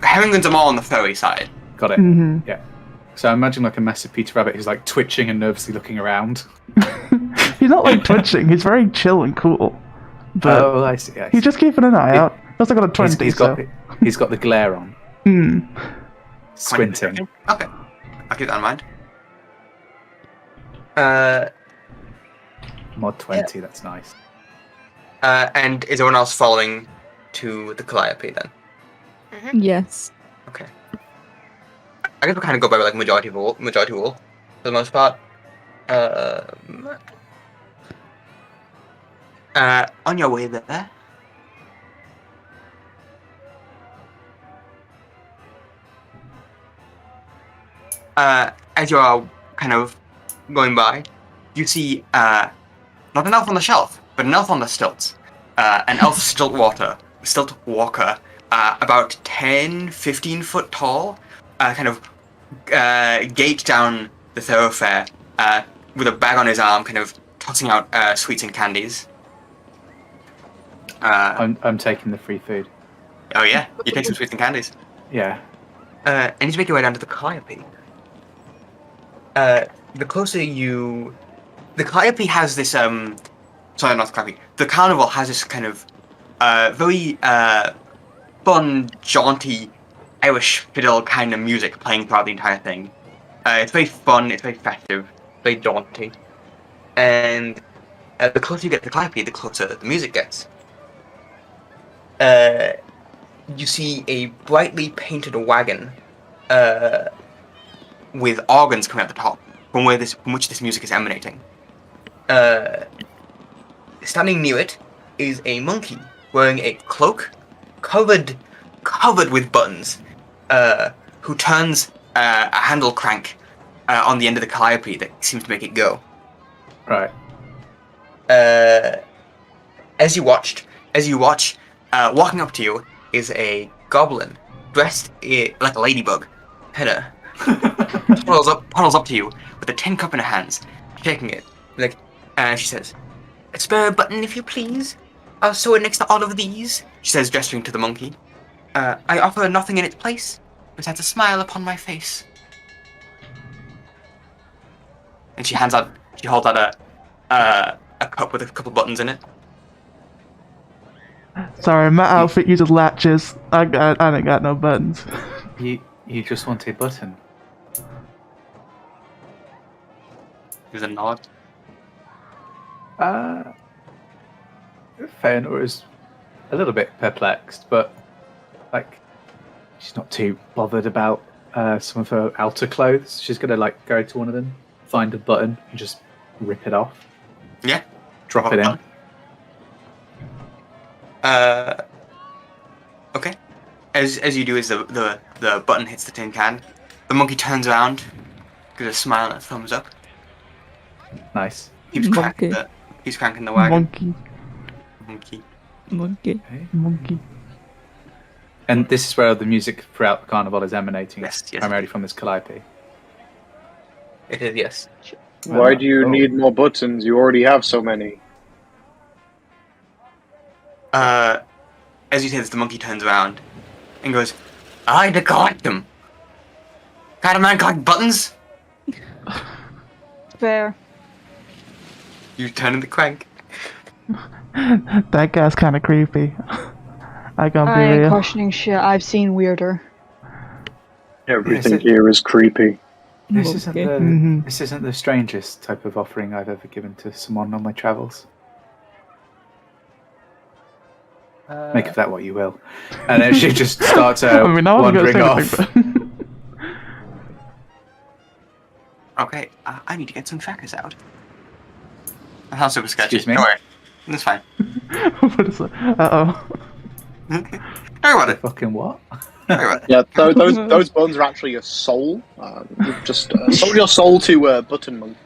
Herringans are more on the furry side. got it. Hmm. Yeah. So I imagine like a massive Peter Rabbit who's like twitching and nervously looking around. He's not like twitching. He's very chill and cool. But Oh, I see. I see. he's just keeping an eye out. He's also got a 20, he's so. he's got the glare on, Hmm. squinting. Okay. I'll keep that in mind. Uh, Mod 20. That's nice. and is everyone else following to the Calliope then? Yes. Okay. I guess we'll kind of go by like majority rule for the most part. On your way there. As you are kind of going by, you see not an elf on the shelf, but an elf on the stilts. An elf stilt walker, about 10, 15 foot tall, kind of gate down the thoroughfare with a bag on his arm, kind of tossing out sweets and candies. I'm taking the free food. Oh yeah, you take some sweets and candies. Yeah. And you make your way down to the Calliope. The closer you... The Calliope has this, sorry, not the Calliope. The Carnival has this kind of, very, fun, jaunty, Irish fiddle kind of music playing throughout the entire thing. It's very fun, it's very festive, very jaunty. And, the closer you get to the Calliope, the closer the music gets. You see a brightly painted wagon, with organs coming out the top, from which this music is emanating. Standing near it is a monkey wearing a cloak covered with buttons, who turns a handle crank on the end of the calliope that seems to make it go. Right. As you watch, walking up to you is a goblin dressed like a ladybug. Hedda puddles up to you with a tin cup in her hands, shaking it. And she says, "A spare button, if you please. I'll sew it next to all of these," she says, gesturing to the monkey. "I offer nothing in its place, besides a smile upon my face." And she holds out a cup with a couple buttons in it. Sorry, my outfit uses latches. I ain't got no buttons. You just want a button. There's a nod. Fëanora is a little bit perplexed, but like she's not too bothered about some of her outer clothes. She's gonna like go to one of them, find a button, and just rip it off. Yeah. Drop it in. Okay. As you do, as the button hits the tin can, the monkey turns around, gives a smile and a thumbs up. Nice. Keeps cranking the wagon. Monkey. Monkey. And this is where the music throughout the carnival is emanating, Yes. primarily from this calliope. It is, yes. Why do you Oh. need more buttons? You already have so many. As you say this, the monkey turns around and goes, "I had to collect them. Can't a man collect buttons?" Fair. You turn the crank. That guy's kind of creepy. I gotta I be ain't real. questioning shit. I've seen weirder. Everything here is creepy. This isn't Okay. the this isn't the strangest type of offering I've ever given to someone on my travels. Make of that what you will. And then she just starts I mean, I wasn't gonna wandering say off. anything, Okay, I need to get some trackers out. That sounds super sketchy. Excuse me? Don't worry. That's fine. but what is it? Uh-oh. Don't worry about it. Fucking what? Don't worry about it. Yeah, those buttons are actually a soul. You've just sold your soul to Button Monk.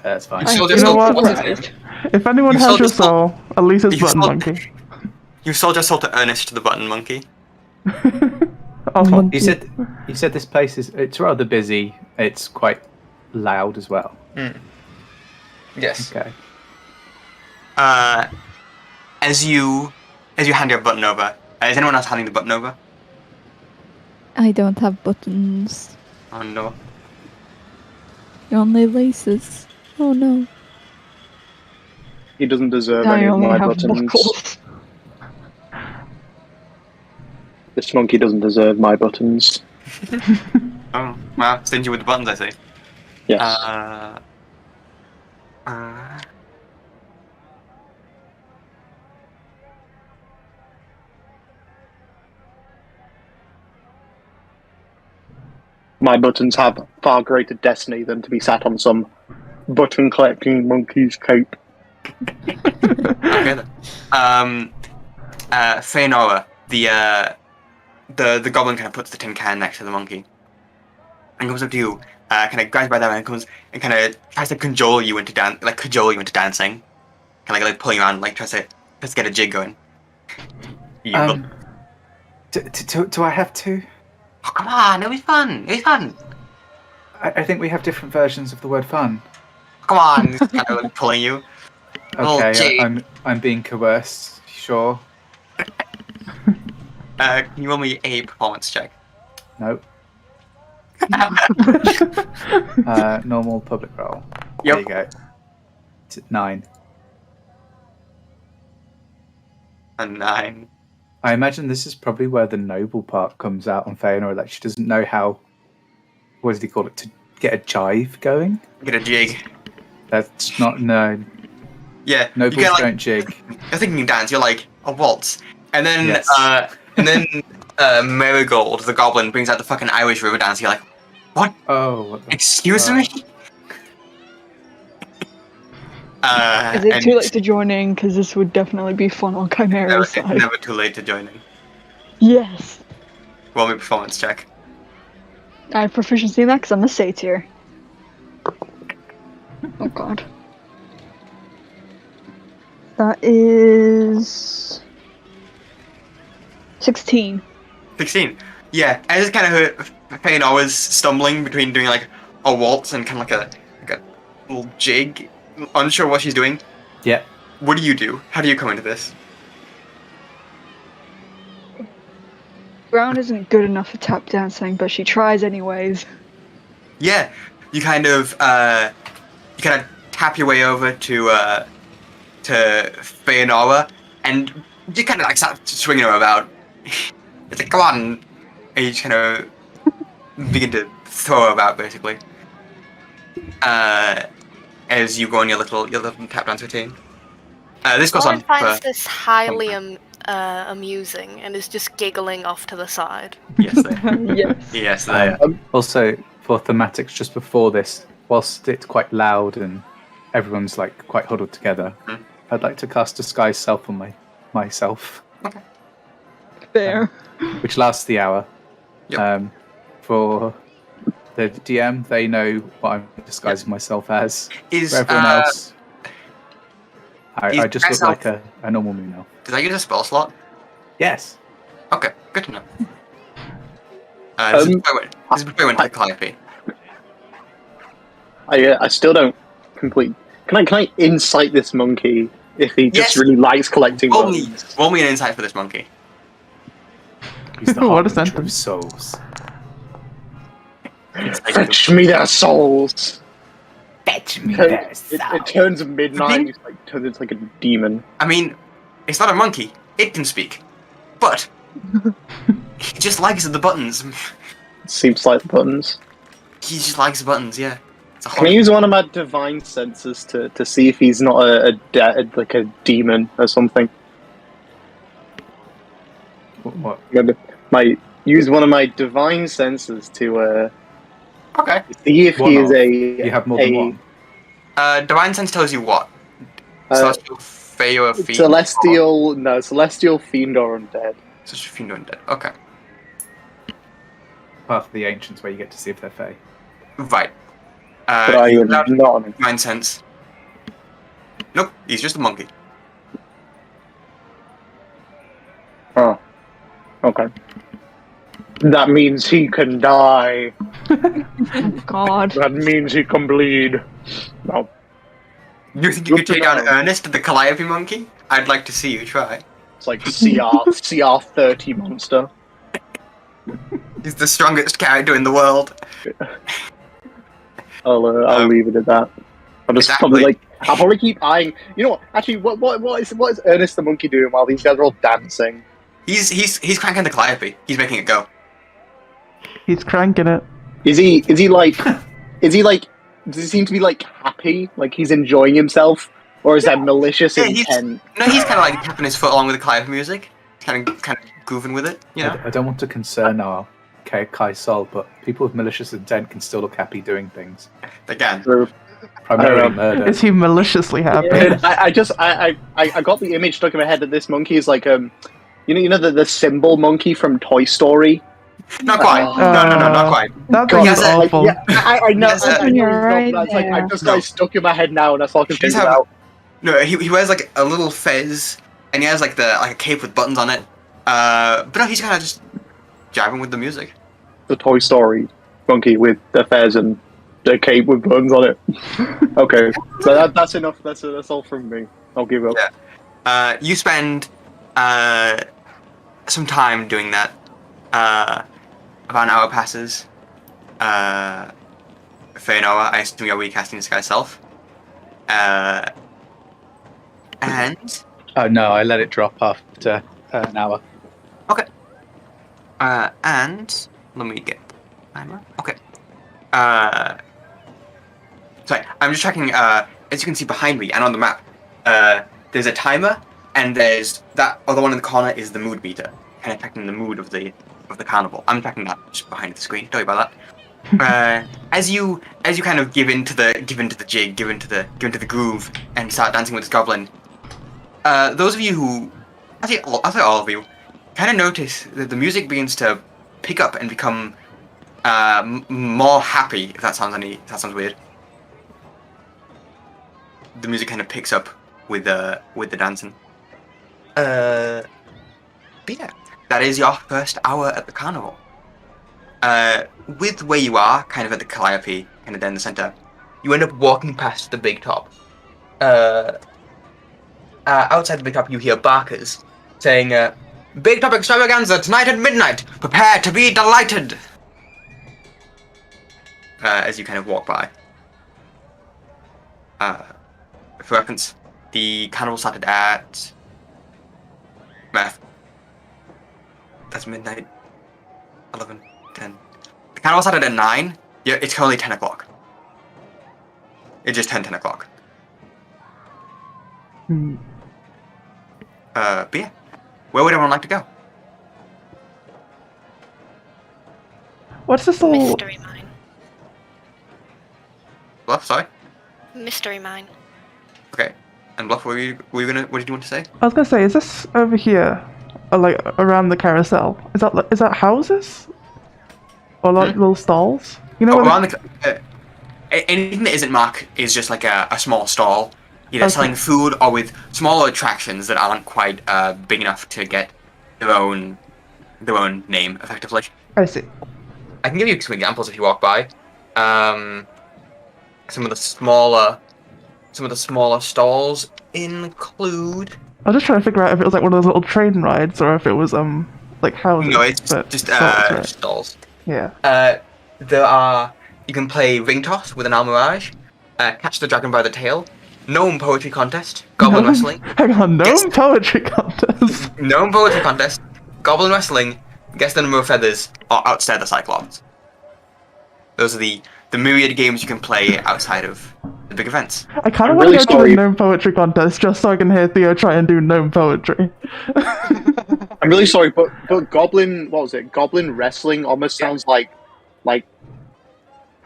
That's fine. You sold You your know soul. what? What's his name? If anyone You has sold your your soul- soul, at least it's You Button sold- Monkey. You sold your soul to Ernest the Button Monkey. Oh, Monkey. You said this place it's rather busy. It's quite loud as well. Yes. Okay. As you hand your button over, is anyone else handing the button over? I don't have buttons. Oh no. Only laces. Oh no. He doesn't deserve I any of only my have buttons. buckles. This monkey doesn't deserve my buttons. Oh, well, stingy with the buttons, I see. Yes. My buttons have far greater destiny than to be sat on some button collecting monkey's cape. Okay then. Fëanora, the goblin kind of puts the tin can next to the monkey, and comes up to you, kind of grabs by that and comes and kind of tries to cajole you into dancing, kind of like pulling you around, like tries to get a jig going. You Do I have to? oh, come on, it'll be fun. It'll be fun. I think we have different versions of the word fun. Come on, he's kind of like pulling you. Oh, Okay, gee. I'm being coerced. Sure. Can you roll me a performance check? No. Normal public roll. Yep. There you go. It's 9. A 9. I imagine this is probably where the noble part comes out on Fëanora, that she doesn't know how, what does he call it, to get a jive going? Get a jig. That's not, no, Yeah. nobles you get, like, don't jig. You're thinking dance. You're like a waltz, and then Yes. Marigold, the goblin, brings out the fucking Irish river dance. You're like, what? Oh, what the Excuse me? Is it and too late to join in? Because this would definitely be fun on Chimera's It's side. never too late to join in. Yes. Roll me a performance check. I have proficiency in that because I'm a satyr. Oh god. That is 16. 16. Yeah, I just kind of heard Fëanora's stumbling between doing like a waltz and kind of like a little jig, unsure what she's doing. Yeah. What do you do? How do you come into this? Brown isn't good enough for tap dancing, but she tries anyways. Yeah, you kind of tap your way over to Fëanora, and you kind of like start swinging her about. It's like, come on, and you just kind of begin to throw her about, basically. As you go on your little tap dance routine. This goes on Lauren finds for... this highly amusing and is just giggling off to the side. Yes, they. Yes. Yes, they. Also, for thematics, just before this, whilst it's quite loud and everyone's like quite huddled together, I'd like to cast Disguise Self on myself. Okay. Fair. Which lasts the hour. Yep. For the DM, they know what I'm disguising myself as. Is For everyone else, is I just look myself- like a normal moon elf. Did I use a spell slot? Yes. Okay, good to know. This is before we went to the Calliope. I still don't complete. Can I insight this monkey if he just Yes. really likes collecting Roll me bones? an insight for this monkey. He's the What a harbinger of sentence. souls. Fetch me their souls. Fetch me It turns midnight. And it turns into like a demon. I mean, it's not a monkey. It can speak. But he just likes the buttons. Seems like buttons. He just likes the buttons, yeah. It's a Can I use one of my divine senses to see if he's not like a demon or something? What? Use one of my divine senses to Okay. see if One he is of. a. You have more than one. Divine Sense tells you what? Celestial Fey or Fiend? Celestial fiend or undead. Such a Fiend or Undead. Okay. Part of the ancients where you get to see if they're fey. Right. But I you am allowed not. Divine Sense. Nope, he's just a monkey. Oh. Okay. That means he can die. Oh god. That means he can bleed. No. You think you could take down Ernest, the Calliope monkey? I'd like to see you try. It's like CR 30 monster. He's the strongest character in the world. I'll leave it at that. I'll just Exactly. I'll probably keep eyeing. You know what? Actually, what is Ernest the monkey doing while these guys are all dancing? He's cranking the Calliope. He's making it go. He's cranking it. Is he like? Does he seem to be like happy? Like he's enjoying himself, or is that malicious Yeah, he's intent? kind of like tapping his foot along with the Calliope music. Kind of grooving with it, you know? I don't want to concern our Kai Sol, but people with malicious intent can still look happy doing things. They can. Primarily I don't murder. Is he maliciously happy? I got the image stuck in my head that this monkey is like you know the symbol monkey from Toy Story. Not quite. No, not quite. That God, thing Yes, is I- awful. Yeah, I know. Yes, I know You're it's not, right but it's like I there. just got it stuck in my head now, and that's all I can He does think have- about. No, he wears like a little fez, and he has like a cape with buttons on it. But no, he's kind of just jabbing with the music. The Toy Story monkey with the fez and the cape with buttons on it. Okay, so that's enough. That's all from me. I'll give up. Yeah. You spend some time doing that. About an hour passes. Fëanora, I assume you're recasting this guy's self. And Oh no, I let it drop after an hour. okay. And let me get timer. Okay. Sorry, I'm just checking. As you can see behind me and on the map, there's a timer, and there's that other one in the corner is the mood meter, kind of tracking the mood of the carnival. I'm tracking that just behind the screen. Don't worry about that. As you kind of give into the jig, give into the groove, and start dancing with this goblin. Those of you who, I think all of you, kind of notice that the music begins to pick up and become more happy. If that sounds weird. The music kind of picks up with the dancing. But yeah, that is your first hour at the carnival. With where you are, kind of at the Calliope, kind of down the center, you end up walking past the big top. Outside the big top, you hear barkers saying, "Big top extravaganza tonight at midnight. Prepare to be delighted." As you kind of walk by. For reference, the carnival started at math. That's midnight. 11, 10. The carnival started at 9. Yeah, it's currently 10 o'clock. It just turned 10 o'clock. But yeah, where would everyone like to go? What's this little... Mystery mine. Bluff, sorry. Mystery mine. Okay. And Bluff, what did you want to say? I was gonna say, is this over here, like around the carousel? Is that houses, or like little stalls? You know, around anything that isn't marked is just like a small stall, either selling food or with smaller attractions that aren't quite big enough to get their own name effectively. I see. I can give you some examples if you walk by. Some of the smaller stalls include. I was just trying to figure out if it was like one of those little train rides or if it was like houses. No, it's just stalls. Yeah. You can play ring toss with an almirage, catch the dragon by the tail, gnome poetry contest, goblin wrestling. Hang on, gnome poetry contest. Gnome poetry contest, goblin wrestling, guess the number of feathers, or outstare the cyclops. Those are the myriad games you can play outside of the big events. I kind of want to go to the gnome poetry contest just so I can hear Theo try and do gnome poetry. I'm really sorry, but goblin, what was it? Goblin wrestling almost sounds like I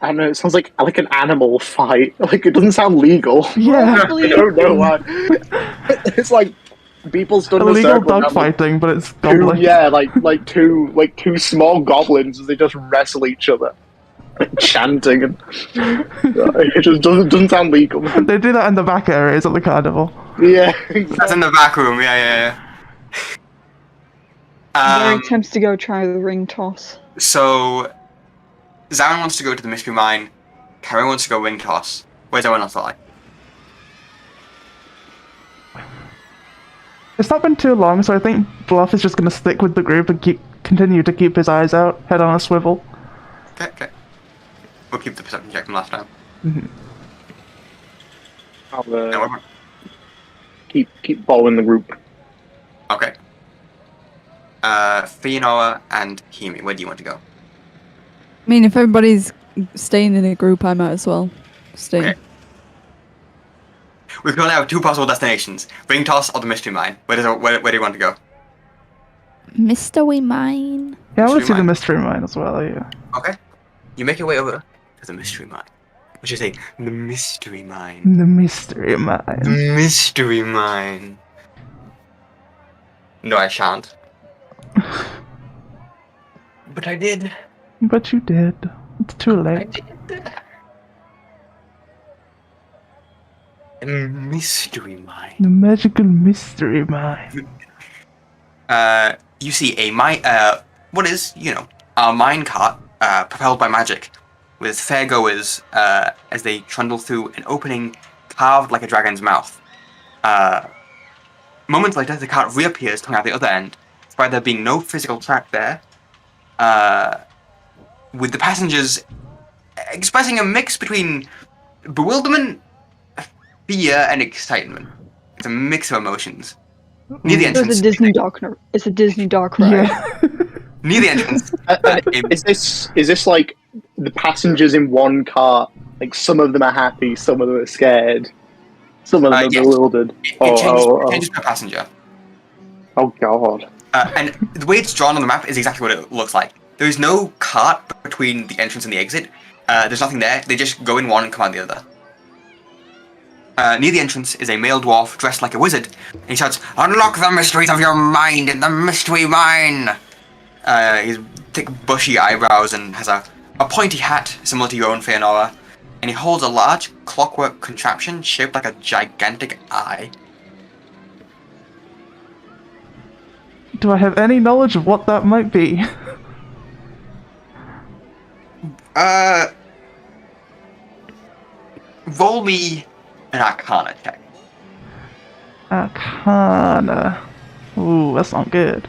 don't know. It sounds like an animal fight. Like it doesn't sound legal. Yeah. I don't know why. It's like people stood in a Illegal circle. dog fighting, but it's goblins. Yeah, like two small goblins as they just wrestle each other, chanting, and it just doesn't sound legal. They do that in the back areas at the carnival. Yeah, That's in the back room. Yeah. Very attempts to go try the ring toss. So, Zaren wants to go to the mystery mine. Karen wants to go ring toss. Where's everyone else like? It's not been too long, so I think Bluff is just going to stick with the group and continue to keep his eyes out, head on a swivel. Okay. We'll keep the perception check from last time. I'll keep following the group. Okay. Fëanora and Hiyimi, where do you want to go? I mean, if everybody's staying in a group, I might as well stay. Okay. We currently have two possible destinations: ring toss or the mystery mine. Where do you want to go? Mystery mine. Yeah, I want to see Mystery the mine. mystery mine as well, yeah. Okay. You make your way over to the mystery mine. What should I say? The mystery mine. The mystery mine. The mystery mine. No, I shan't. But I did. But you did. It's too I late. did. A mystery mine. The magical mystery mine. You see a mine. What is a mine cart propelled by magic, with fairgoers as they trundle through an opening carved like a dragon's mouth. Moments later, the cart reappears coming out the other end, despite there being no physical track there. With the passengers expressing a mix between bewilderment, fear, and excitement. It's a mix of emotions. Near the entrance. It's a Disney dark ride. Yeah. Near the entrance. Is this like the passengers in one car? Like some of them are happy, some of them are scared, some of them are Yes. bewildered. It changes per passenger. Oh god. And the way it's drawn on the map is exactly what it looks like. There is no cart between the entrance and the exit. There's nothing there. They just go in one and come out the other. Near the entrance is a male dwarf dressed like a wizard. And he shouts, "Unlock the mysteries of your mind in the mystery mine!" He's thick, bushy eyebrows and has a a pointy hat similar to your own Fëanora, and he holds a large clockwork contraption shaped like a gigantic eye. Do I have any knowledge of what that might be? Roll me an Arcana check. Arcana. Ooh, that's not good.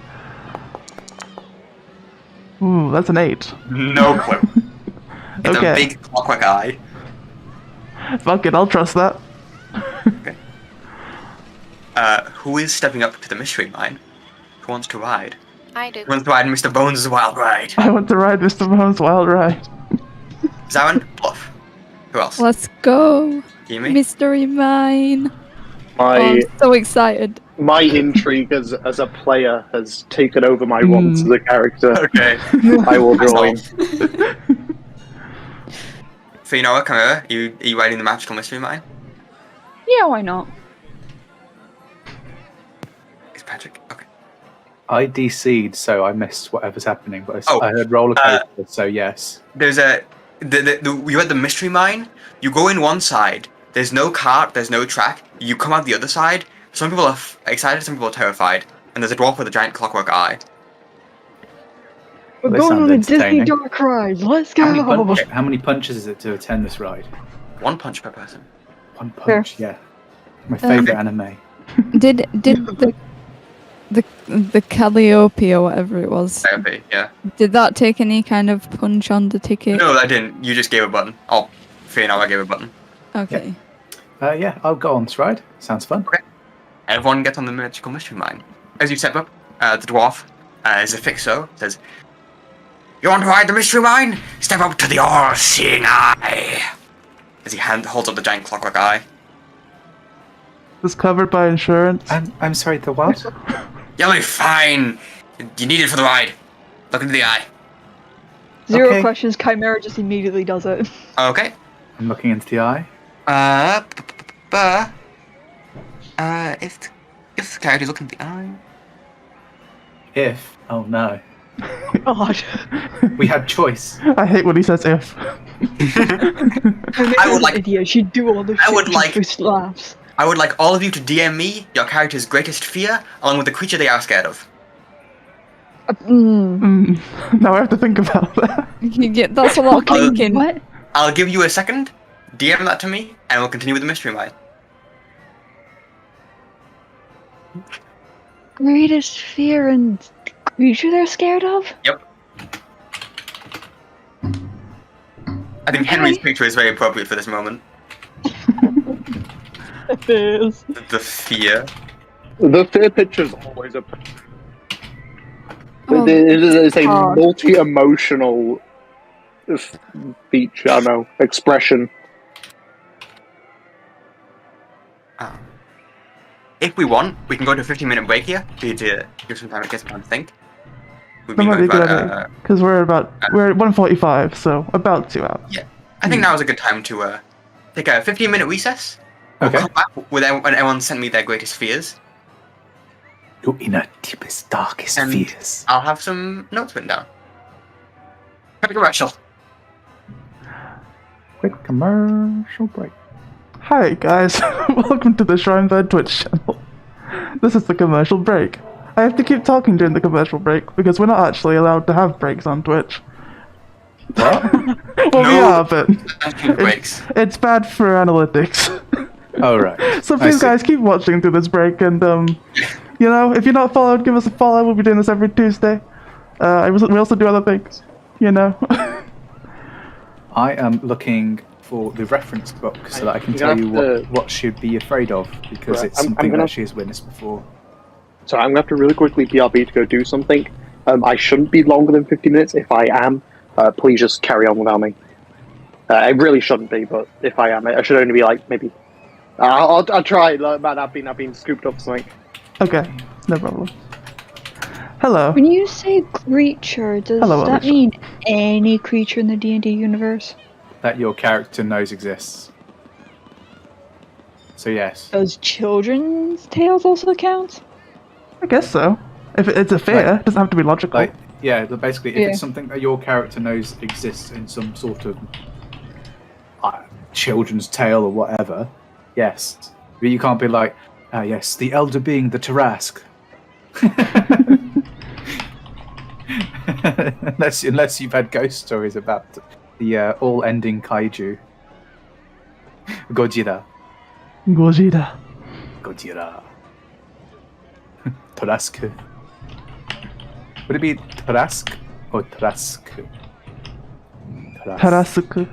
Ooh, that's an 8. No clue. It's Okay. a big clockwork eye. Fuck it, I'll trust that. Okay. Who is stepping up to the mystery mine? Who wants to ride? I do. Who wants to ride Mr. Bones' wild ride? I want to ride Mr. Bones' wild ride. Zaren, Bluff. Who else? Let's go! Hiyimi? Mystery mine! Oh, My I'm so excited. my intrigue as a player has taken over my wants as a character. Okay. I will join. Fëanora, Chimera, are you riding the magical mystery mine? Yeah, why not? It's Patrick. Okay. I DC'd, so I missed whatever's happening, but Oh, I heard roller coaster, so yes. There's you're at the mystery mine. You go in one side. There's no cart. There's no track. You come out the other side. Some people are excited. Some people are terrified. And there's a dwarf with a giant clockwork eye. We're They going sound on a Disney entertaining. dark ride. Let's How many, go. how many punches is it to attend this ride? 1 punch per person. One punch, yeah. My favourite anime. Did the Calliope or whatever it was, Therapy. Yeah. did that take any kind of punch on the ticket? No, I didn't. You just gave a button. Oh, Fëanora gave a button. Okay. Yeah, I'll go on this ride. Sounds fun. Everyone gets on the magical mystery mine. As you step up, the dwarf, as a fixo, says, "You want to ride the mystery mine? Step up to the all-seeing eye." As he holds up the giant clockwork eye. It's covered by insurance. I'm sorry, the what? You'll be fine. You need it for the ride. Look into the eye. Zero Okay. questions. Chimera just immediately does it. Okay. I'm looking into the eye. If the character's looking at the eye. If. Oh no. God. We had choice. I hate when he says if. I would like- Idiot. She'd do all the I shit would just like- boost laughs. I would like all of you to DM me your character's greatest fear, along with the creature they are scared of. Now I have to think about that. Yeah, that's a lot of thinking. What? I'll give you a second. DM that to me, and we'll continue with the mystery mine. Greatest fear and creature they're scared of? Yep. I think Henry's picture is very appropriate for this moment. It is. The fear. The fear picture is always a. Oh, It is a hard. multi-emotional feature. I don't know, expression. If we want, we can go to a 15-minute break here for you to give some time to get some time to think. We've That been might be a going good for, idea. Because we're at 1:45, so about 2 hours. yeah. I think now is a good time to take a 15-minute recess. Okay. Come back when everyone sent me their greatest fears. Your inner deepest, darkest And- fears. I'll have some notes written down. Cut a commercial. Quick commercial break. Hi guys, welcome to the Shrinebird Twitch channel. This is the commercial break. I have to keep talking during the commercial break because we're not actually allowed to have breaks on Twitch. What? Well, we No. are, but Breaks. it's bad for analytics. Oh, right. So I please see. guys, keep watching through this break and you know, if you're not followed, give us a follow. We'll be doing this every Tuesday. We also do other things, you know. I am looking for the reference book so that I can You tell have you to- what she'd be afraid of, because Right, it's I'm something gonna- that she has witnessed before. So I'm gonna have to really quickly BRB to go do something. I shouldn't be longer than 50 minutes. If I am, please just carry on without me. I really shouldn't be, but if I am, I should only be like maybe. I'll try. Like, man, I've been scooped up something. Okay, no problem. Hello. When you say creature, does Hello, that Alicia. mean any creature in the D&D universe? That your character knows exists. So yes. Does children's tales also count? I guess so. If it's a fear, Like- it doesn't have to be logical. Like, Yeah, but basically, if Yeah. it's something that your character knows exists in some sort of children's tale or whatever, yes. But you can't be like, yes, the elder being the Tarask. unless you've had ghost stories about the all-ending kaiju. Gojira. Gojira. Gojira. Tarask. Would it be Tarask or Tarask? Tarasuku.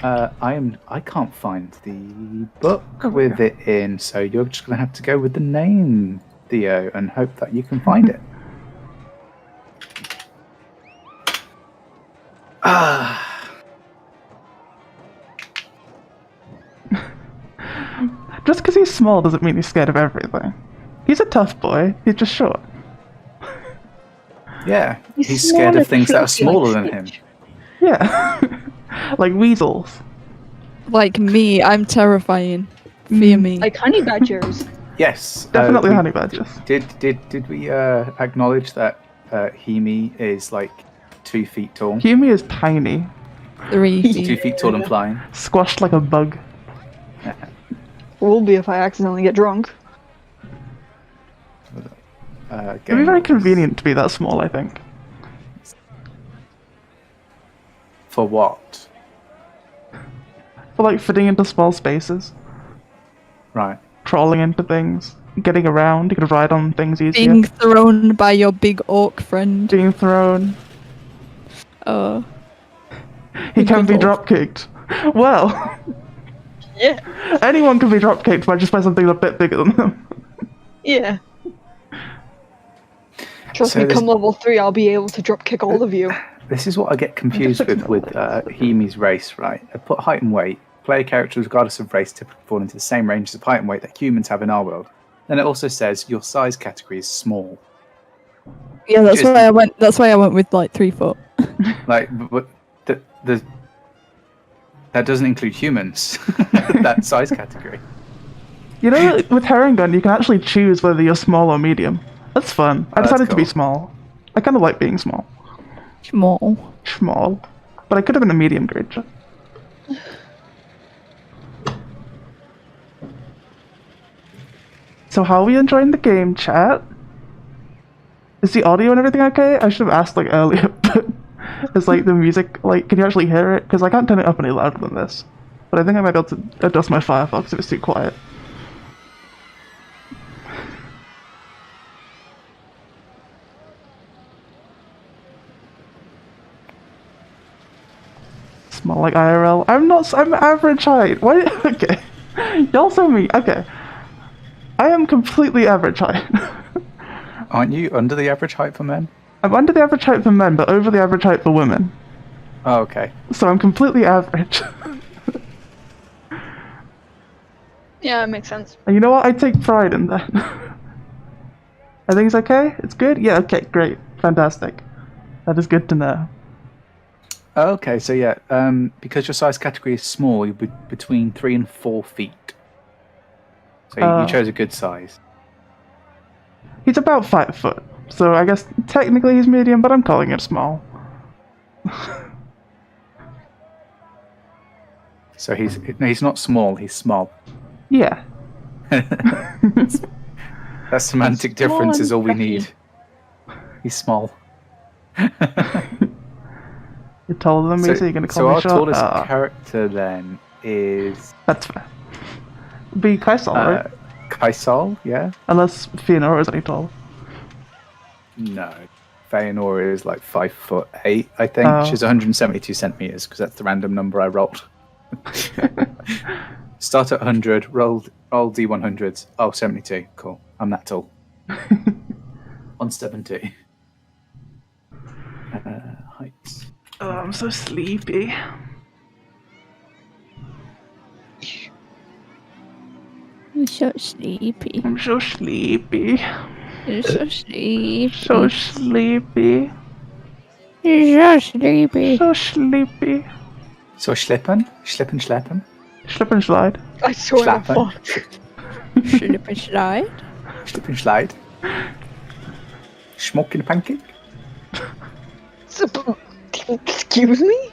I can't find the book with it in, so you're just gonna have to go with the name, Theo, and hope that you can find it. Just because he's small doesn't mean he's scared of everything. He's a tough boy. He's just short. Yeah, he's small scared of and things that are filthy like smaller than him. Stitch. Yeah. Like weasels. Like me, I'm terrifying. Fear me. Like honey badgers. Yes, Definitely we- honey badgers. Did we acknowledge that Hiyimi is like 2 feet tall? Hiyimi is tiny, 3 feet. 2 feet tall and flying. squashed like a bug. Will be if I accidentally get drunk. It'd be very convenient to be that small, I think. For what? For like fitting into small spaces, Right. crawling into things, getting around. You could ride on things easier. Being thrown by your big orc friend. Being thrown. Oh. He can be Good drop kicked. Well, Yeah. anyone can be drop kicked by something a bit bigger than them. Yeah. Trust So me, there's- come level 3, I'll be able to drop kick all of you. This is what I get confused with Hiyimi's race, right? I put height and weight. Player characters, regardless of race, typically fall into the same ranges of height and weight that humans have in our world. Then it also says your size category is small. Yeah, that's Just- why I went. That's why I went with like 3 foot. Like, but that doesn't include humans. That size category. You know, with Herringun, you can actually choose whether you're small or medium. That's fun. I Oh, that's decided to be cool. small. I kind of like being small. Small. Small. But I could have been a medium creature. So how are we enjoying the game, chat? Is the audio and everything okay? I should have asked like earlier, but is like the music, like, can you actually hear it? Because I can't turn it up any louder than this. But I think I might be able to adjust my Firefox if it's too quiet. Small like IRL. I'm average height. Why? Okay. Y'all saw me. Okay. I am completely average height. Aren't you under the average height for men? I'm under the average height for men, but over the average height for women. Oh, okay. So I'm completely average. Yeah, it makes sense. And you know what? I take pride in that. Everything's okay? It's good? Yeah, okay, great. Fantastic. That is good to know. Okay, so yeah, because your size category is small, you'll be between 3 and 4 feet. So you chose a good size. He's about 5 foot. So I guess technically he's medium, but I'm calling it small. So he's not small, he's small. Yeah. That semantic Small difference and is all we fluffy. need. He's small. You're taller than me, so you're gonna call so me our short? tallest Ah, character then is that's fair. Be Kaisal, right? Kaisal, yeah? Unless Fëanora is any taller. No. Fëanora is like 5'8", I think. Oh. She's 172 centimeters because that's the random number I rolled. Start at 100, roll D100s. Oh, 72. Cool. I'm that tall. 170. Height. Oh, I'm so sleepy. I'm so sleepy. I'm so sleepy. I'm so sleepy. So sleepy. So sleepy. So sleepy. So schleppen? Schleppen? Slip and slide. I swear to Schlappen. fuck. Slip and slide. Schleppen, Schleit? Smoking a pancake? Excuse me?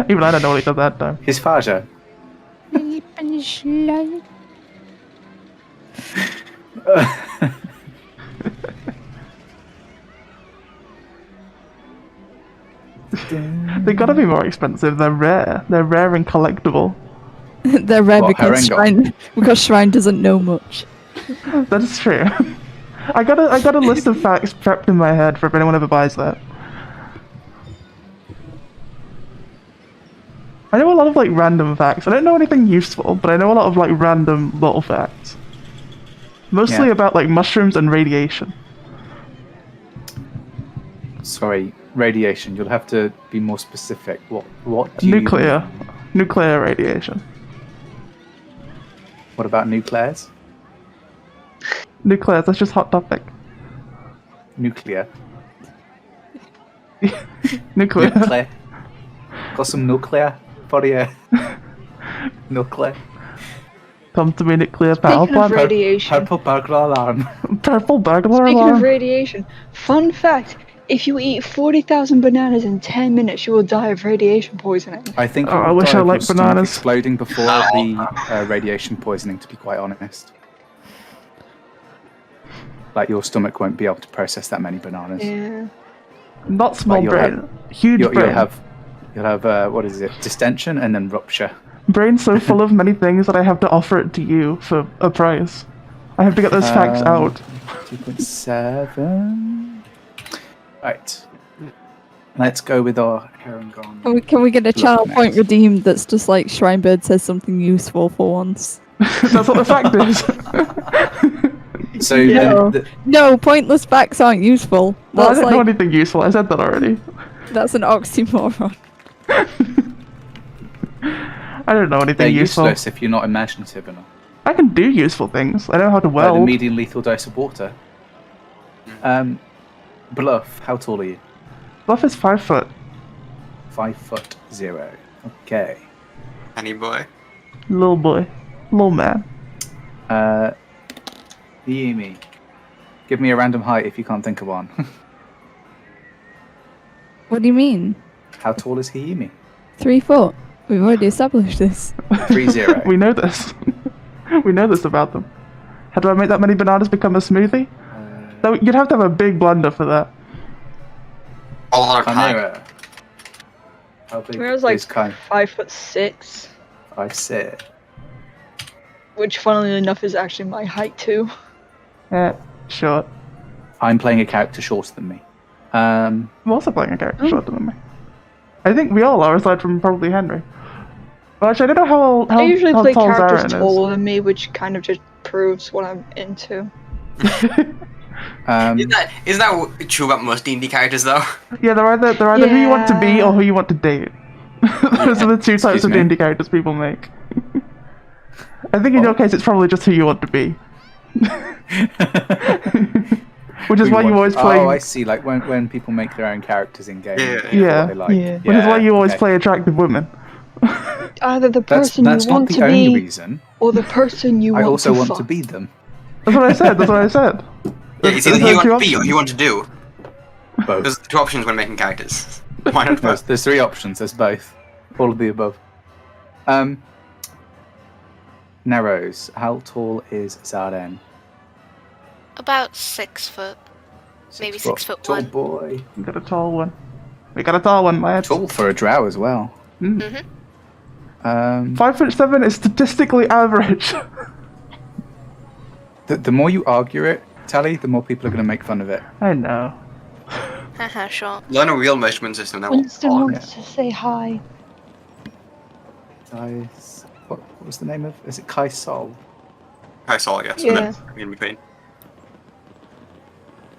Even I don't know what he does that time. His father. They gotta be more expensive. They're rare. They're rare and collectible. They're rare What, because Shrine doesn't know much. That is true. I got a list of facts prepped in my head for if anyone ever buys that. I know a lot of like random facts. I don't know anything useful, but I know a lot of like random little facts. Mostly Yeah. about like mushrooms and radiation. Sorry, radiation. You'll have to be more specific. What do you Nuclear radiation. What about nuclears? Nuclear, that's just hot topic. Nuclear. Nuclear. Nuclear. Got some nuclear for you. Nuclear. Come to me, nuclear power Speaking of plant. radiation, Purple burglar alarm. Purple burglar speaking alarm. of radiation, fun fact: if you eat 40,000 bananas in 10 minutes, you will die of radiation poisoning. I think Oh, you I would wish die I of liked your stomach bananas. exploding before the radiation poisoning, to be quite honest. Like, your stomach won't be able to process that many bananas. Yeah. Not small you'll brain. Huge You'll brain. have what is it? Distension and then rupture. Brain so full of many things that I have to offer it to you for a price. I have to get those facts out. 2.7. Right. Let's go with our Herringon. Can we get a Bluff channel next. point redeemed that's just like Shrinebird says something useful for once? That's what the fact is. So No. then No, pointless facts aren't useful. Well, I That's don't know like anything useful. I said that already. that's an oxymoron. I don't know they're anything useful. useless if you're not imaginative enough. I can do useful things. I know how to Like the weld. medium lethal dose of water. Bluff, how tall are you? Bluff is 5 foot. 5'0". Okay. Honey boy. Little boy. Little man. Hiyimi. Give me a random height if you can't think of one. What do you mean? How tall is Hiyimi? 3 foot. We've already established this. 3'0". We know this. We know this about them. How do I make that many bananas become a smoothie? Though you'd have to have a big blender for that. A lot of time. Chimera. How big Chimera's like is Chimera? 5'6", 5'6". which, funnily enough, is actually my height too. Short. I'm playing a character shorter than me. I'm also playing a character shorter than me. I think we all are, aside from probably Henry. Well, actually, I don't know how I usually how play tall characters Zaren taller than me, which kind of just proves what I'm into. Isn't that true about most D&D characters though? Yeah, they're either who you want to be or who you want to date. Those are the two types Excuse of me? D&D characters people make. I think in your case, it's probably just who you want to be. Which is why you always play. Oh, I see. Like when people make their own characters in game. Yeah. what Yeah. they like. Yeah. Which is why you always okay. play attractive women. Either the That's person not you want the to only be, reason. or the person you I want also to want fuck. to be them. That's what I said. That's what I said. Yeah, it's either Those who are you want two to be or who options. you want to do. Both. There's two options when making characters. Why not both? There's 3 options. There's both. All of the above. Narose. How tall is Zaren? About 6 foot. Maybe 6 foot Tall 1. boy. We got a tall one. We got a tall one, lads. Tall for a drow as well. Mm-hmm. 5'7" is statistically average. The more you argue it, Tally, the more people are going to make fun of it. I know. Haha, sure. Learn a real measurement system. Then Winston we'll wants to say hi. What was the name of? Is it Kai Sol? I saw, yes. Yeah. In between.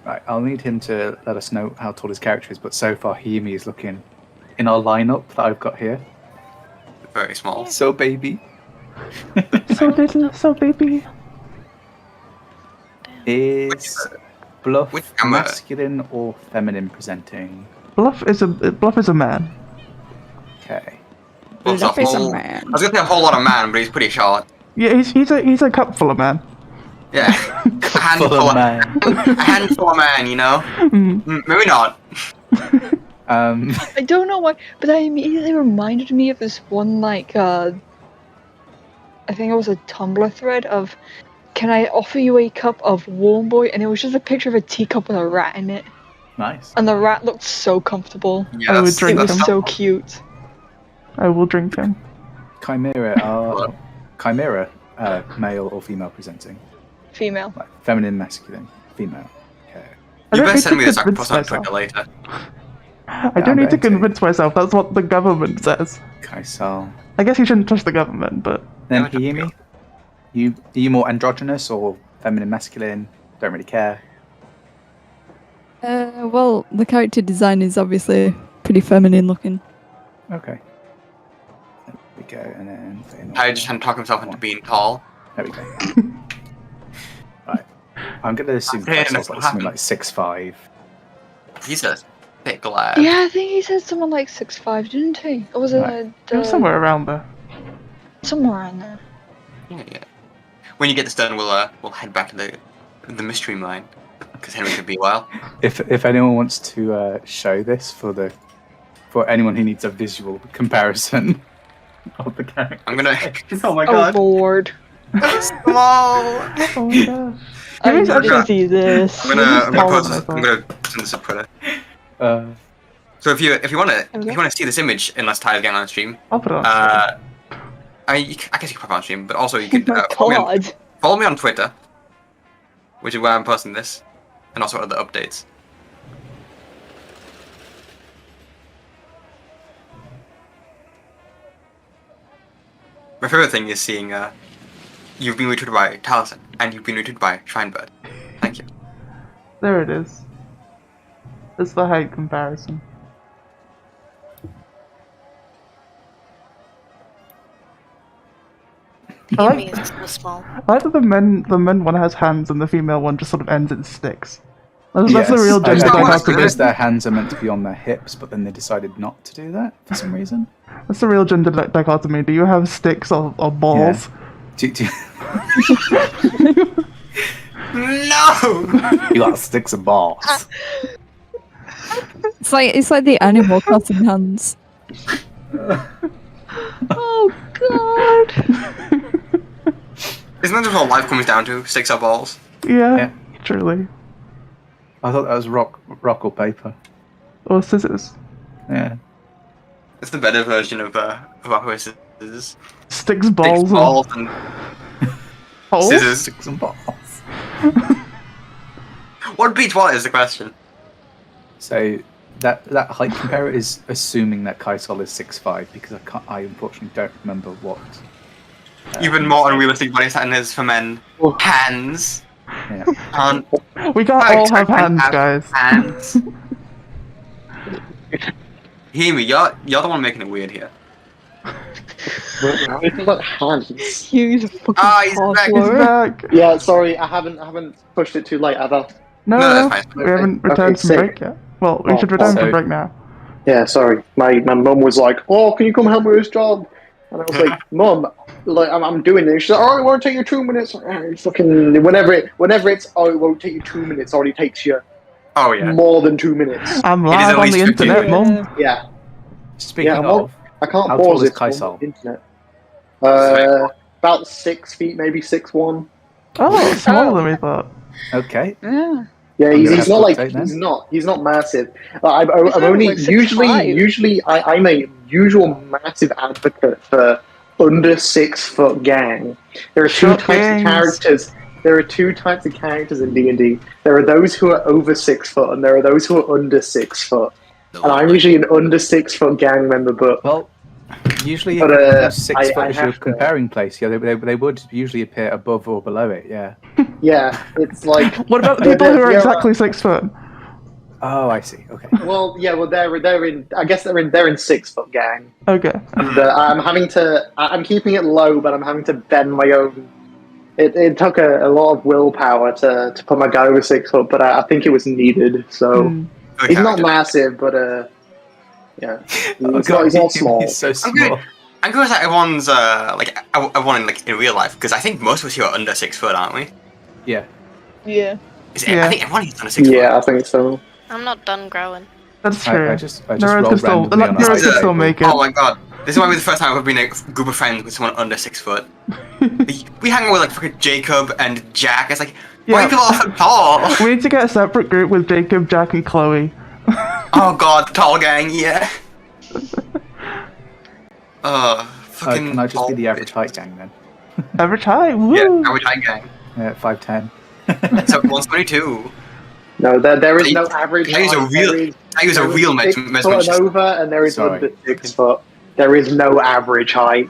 Right, I'll need him to let us know how tall his character is, but so far Hiyimi is looking in our lineup that I've got here. Very small. So baby. So little, so baby. Is Bluff Which camera? masculine or feminine presenting? Bluff is a man. Okay. Well, it's Bluff is a whole- man. I was gonna say a whole lot of man, but he's pretty short. Yeah, he's a cup full of man. Yeah. handful of man. A handful of man, you know? Maybe not. I don't know why, but that immediately reminded me of this one, like, I think it was a Tumblr thread of, can I offer you a cup of warm boy? And it was just a picture of a teacup with a rat in it. Nice. And the rat looked so comfortable. Yeah, I would that's- drink It was him. so cute. I will drink him. Chimera, male or female presenting? Female. Like feminine, masculine, female. Okay. I You don't better need send to me this. I can convince post on myself. Twitter later. I don't need to bet. convince myself. That's what the government says. Kaisal. I guess you shouldn't trust the government, but Then Yeah, Hiyimi? Are you more androgynous or feminine, masculine? Don't really care. Well, the character design is obviously pretty feminine looking. Okay. There we go, and then Fëanora. I just had to talk himself into being tall. There we go. Right. I'm gonna assume Okay, Kaisal's that's like what something happened. like 6'5". He's a thick lad. Yeah, I think he said someone like 6'5", didn't he? Or was it Right. somewhere around there. somewhere around there? Yeah. When you get this done, we'll head back to the mystery mine because Henry could be a while. If anyone wants to show this for anyone who needs a visual comparison of the character. I'm gonna. Oh my Oh lord. Small. Oh my gosh. I He's need actually- to see this. I'm gonna Smaller post than I this. I'm thought. gonna send this to Twitter. Uh, So if you wanna Okay. see this image in Let's Tie again on stream, I'll put it on. I guess you can put it on stream, but also you could Oh my god. follow me on Twitter, which is where I'm posting this, and also other updates. My favorite thing is seeing you've been retweeted by Taliesin and you've been retweeted by Shrinebird. Thank you. There it is. It's the height comparison. I like, Hiyimi is so small. I like that the men one has hands and the female one just sort of ends in sticks. That's the yes, real I gender know, I that's dichotomy. suppose their hands are meant to be on their hips, but then they decided not to do that for some reason. That's the real gender dichotomy. Do you have sticks or balls? Do, No! you got sticks and balls. It's like the Animal Crossing hands. Oh god. Isn't that just what life comes down to? Sticks or balls? Yeah, truly. I thought that was rock or paper. Or scissors. Yeah. It's the better version of rock paper scissors. Sticks, balls, Sticks, balls, and holes? scissors. Sticks and balls. What beats what is the question? So that height comparator is assuming that Kaisal is 6'5", because I unfortunately don't remember what. Even more unrealistic body standards for men. Hands. Yeah. Can't We can't I all have expect men hands, to have guys. Hands. Hiyimi, you're the one making it weird here. Anything about hands? Use a fucking Ah, he's back. He's password. back. Yeah, sorry, I haven't pushed it too late, have I? No, No, no, that's fine. we haven't Okay, returned from sick. break yet. Well, we Oh, should return so- from break now. Yeah, sorry. My mum was like, "Oh, can you come help me with this job?" And I was like, "Mum, like I'm doing this." She's like, "Oh, it won't take you 2 minutes." Fucking whenever it's oh, it won't take you 2 minutes. Already takes you Oh yeah. more than 2 minutes. I'm It is live at on least the 15 internet, minutes. mum. Yeah, Speaking Yeah, of, I can't How pause tall is it on Kaisal? the internet. About 6 feet, maybe 6'1". Oh, smaller than we thought. okay. Yeah. Yeah, I'm gonna he's have not to like update then. he's not massive. I'm only like 6'5". usually I'm a usual massive advocate for under 6 foot gang. There are two Short types gangs. of characters. There are two types of characters in D&D. There are those who are over 6 foot, and there are those who are under 6 foot. And I'm usually an under 6 foot gang member, but Well, usually But, if I- 6 foot I is your have to- comparing place, yeah, they would usually appear above or below it. Yeah. yeah, it's like What about the Yeah, people who are yeah, exactly 6 foot? Oh, I see. Okay. well, they're in. I guess they're in 6 foot gang. Okay. And I'm keeping it low, but I'm having to bend my own. It took a lot of willpower to put my guy over 6 foot, but I think it was needed. So Hmm. he's not massive, but yeah, he's not small. He's so small. I'm curious that everyone's everyone in real life because I think most of us here are under 6 foot, aren't we? Yeah. Yeah. I think everyone is on a 6 foot. Yeah, I think so. I'm not done growing. That's true. I just Narose rolled could still, randomly on a Narose high could still table. make it. Oh my god. This is why we're the first time I've ever been in a group of friends with someone under 6 foot. We hang out with like fucking Jacob and Jack. It's like, why are people all so tall? We need to get a separate group with Jacob, Jack, and Chloe. Oh god, the tall gang, yeah. Fucking. Can I just be tall the average bitch. height gang then? Average height, woo! Yeah, average height gang. Yeah, 5'10". So 122. No, there is no Can average. I use a height. real? There is- I use a there is real 6 foot and measurement. over, and there is Sorry. under 6 foot. There is no average height.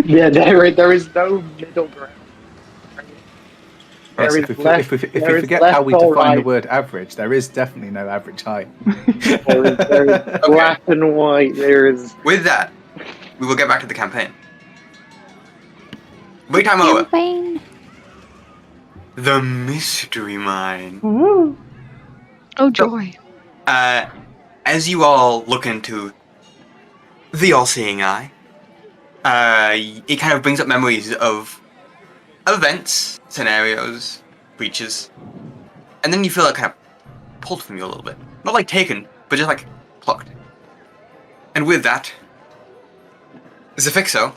Yeah, there is no middle ground. Yes, There if is we, left- if we there is forget left how we or define the right. word average, there is definitely no average height. There is black and white. There is. With that, we will get back to the campaign. Wait time over. Campaign. The mystery mine. Woo! Oh joy. As you all look into the all-seeing eye, it kind of brings up memories of events, scenarios, creatures, and then you feel it kind of pulled from you a little bit. Not like taken, but just like plucked. And with that, Zafixo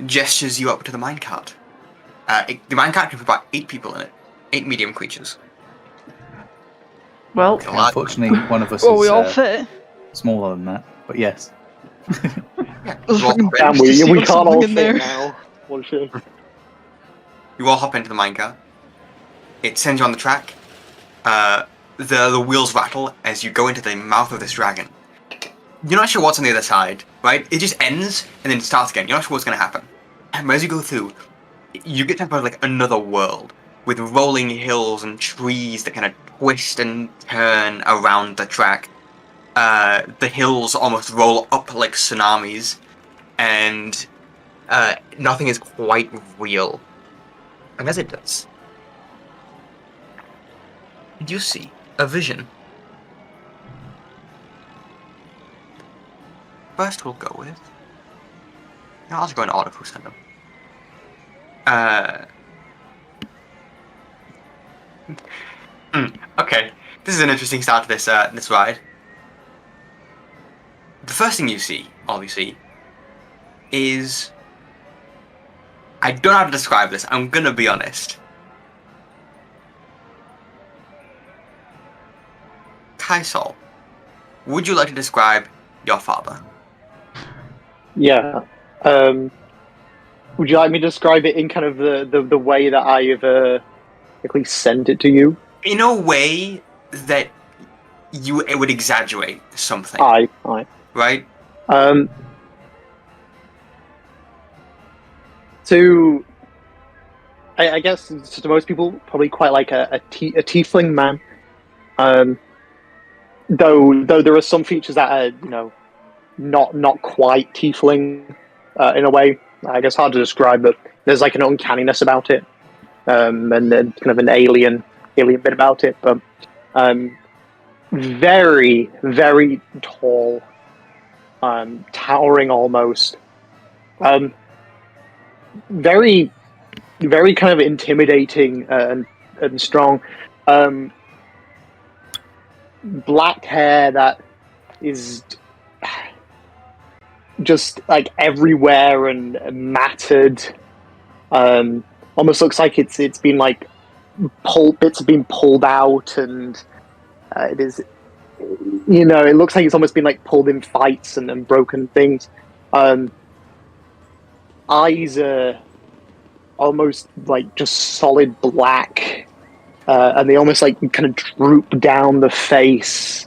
gestures you up to the minecart. The minecart can fit about 8 people in it. 8 medium creatures. Well, A lot. Unfortunately, one of us Well, is we all fit. smaller than that, but yes. Yeah, Those you all fucking hop in. Damn, Just see we what's can't all something in fit there. now. What a shame. You all hop into the minecart. It sends you on the track. The wheels rattle as you go into the mouth of this dragon. You're not sure what's on the other side, right? It just ends and then starts again. You're not sure what's going to happen. And as you go through, you get to like another world with rolling hills and trees that kind of twist and turn around the track. The hills almost roll up like tsunamis, and nothing is quite real. And as it does, you see a vision. First, we'll go with. I'll just go in order who sent them. Okay, this is an interesting start to this ride. The first thing you see, obviously, is I don't know how to describe this. I'm gonna be honest. Kaisol, would you like to describe your father? Yeah. Would you like me to describe it in kind of the way that I've at least sent it to you? In a way that it would exaggerate something, Aye. right? To I guess to most people, probably quite like a tiefling man. Though there are some features that are not quite tiefling in a way. I guess hard to describe, but there's like an uncanniness about it, and then kind of an alien bit about it. But very, very tall, towering almost. Very, very kind of intimidating and strong. Black hair that is just like everywhere and matted. Almost looks like it's been like bits have been pulled out, and it is, it looks like it's almost been like pulled in fights and broken things. Eyes are almost like just solid black, and they almost like kind of droop down the face,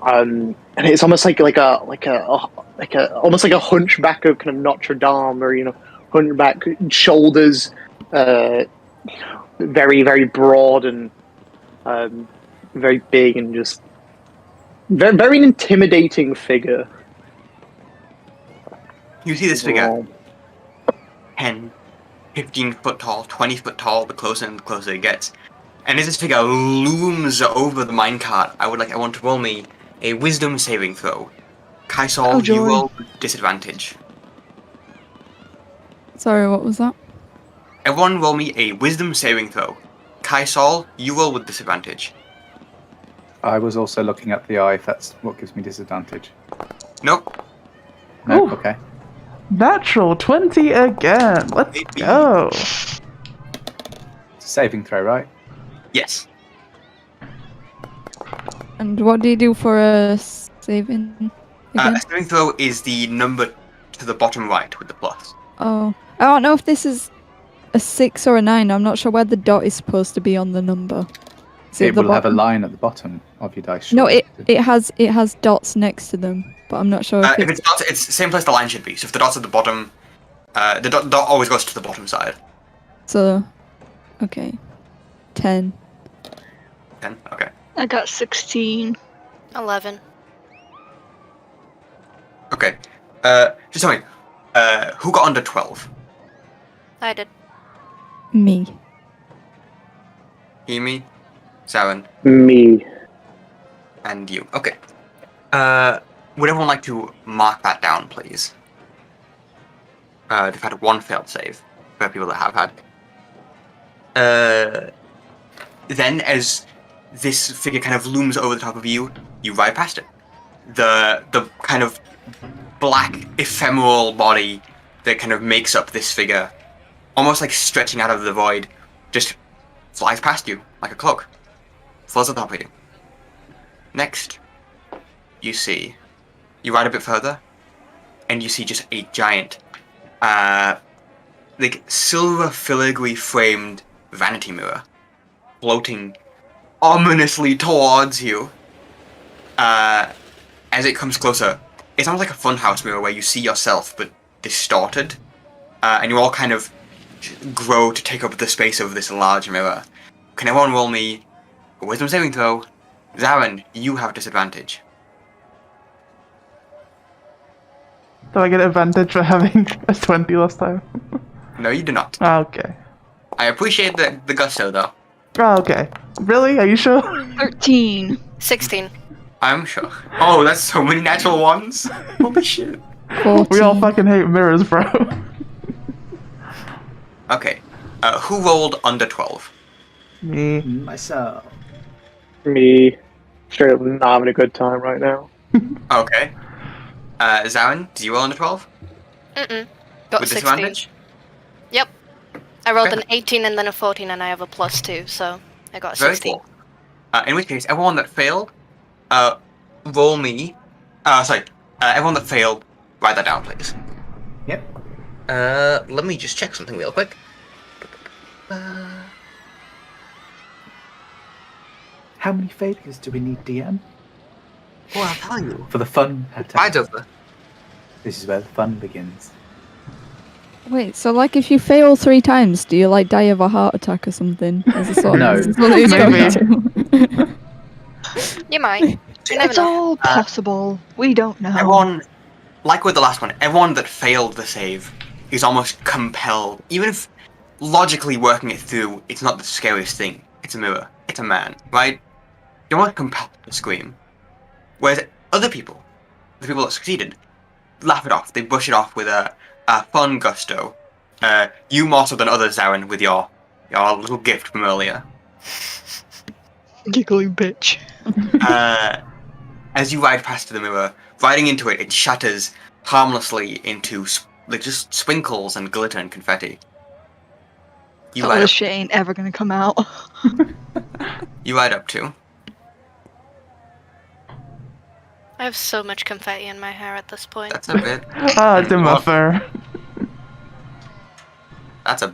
and it's almost like almost like a hunchback of kind of Notre Dame, or hunchback shoulders, very, very broad and very big, and just very, very intimidating figure. You see this figure 10, 15 foot tall, 20 foot tall, the closer and the closer it gets. And as this figure looms over the minecart, I want to roll me a wisdom saving throw. Kaisol, you roll with disadvantage. Sorry, what was that? Everyone roll me a wisdom saving throw. Tysol, you roll with disadvantage. I was also looking at the eye, if that's what gives me disadvantage. Nope. No? Ooh. Okay. Natural 20 again. Let's Maybe. go. It's a saving throw, right? Yes. And what do you do for a saving again? A saving throw is the number to the bottom right with the plus. Oh, I don't know if this is a 6 or a 9. I'm not sure where the dot is supposed to be on the number. Is It the will have a bottom? line at the bottom of your dice. No, surely. it has dots next to them, but I'm not sure if If it's dots, it's the same place the line should be. So if the dot's at the bottom, the dot always goes to the bottom side. so. Okay, 10. 10? Okay. I got 16. 11. Okay. Just tell me, who got under 12? I did. Me. Hiyimi, Zaren, Me. and you. Okay. Would everyone like to mark that down, please? They've had one failed save for people that have had. Then, as this figure kind of looms over the top of you, you ride past it. The kind of black ephemeral body that kind of makes up this figure, almost like stretching out of the void, just flies past you like a cloak. Floats on top of you. Next, you ride a bit further, and you see just a giant, like silver filigree framed vanity mirror floating ominously towards you. As it comes closer, it's almost like a funhouse mirror where you see yourself but distorted, and you all kind of grow to take up the space of this large mirror. Can everyone roll me a wisdom saving throw? Zaren, you have disadvantage. Do I get advantage for having a 20 last time? No, you do not. Okay. I appreciate the gusto, though. Okay. Really? Are you sure? 13. 16. I'm sure. Oh, that's so many natural ones. Holy shit. 14. We all fucking hate mirrors, bro. Okay. Who rolled under 12? Me. Myself. Me. Straight up not having a good time right now. Okay. Zaren, did you roll under 12? Mm-mm. Got With 16. disadvantage? Yep. I rolled Okay. an 18 and then a 14, and I have a +2, so I got a Very 16. cool. In which case, everyone that failed, roll me. Everyone that failed, write that down, please. Yep. Let me just check something real quick. How many failures do we need, DM? Well, I'll tell you. For the fun attack. Ride's over. This is where the fun begins. Wait, so like if you fail 3 times, do you like die of a heart attack or something? Is this what, No. is this what it's going Maybe. to? You might. You never It's know. all possible. We don't know. Everyone, like with the last one, everyone that failed the save is almost compelled, even if logically working it through, it's not the scariest thing. It's a mirror. It's a man, right? You're almost compelled to scream. Whereas other people, the people that succeeded, laugh it off. They brush it off with a fun gusto. You more so than others, Zaren, with your little gift from earlier. Giggling bitch. As you ride past the mirror, riding into it, it shatters harmlessly into like just sprinkles and glitter and confetti. You Oh, ride this up, shit ain't ever gonna come out. you ride up to. I have so much confetti in my hair at this point. That's a bit. Ah, it's in my fur. That's a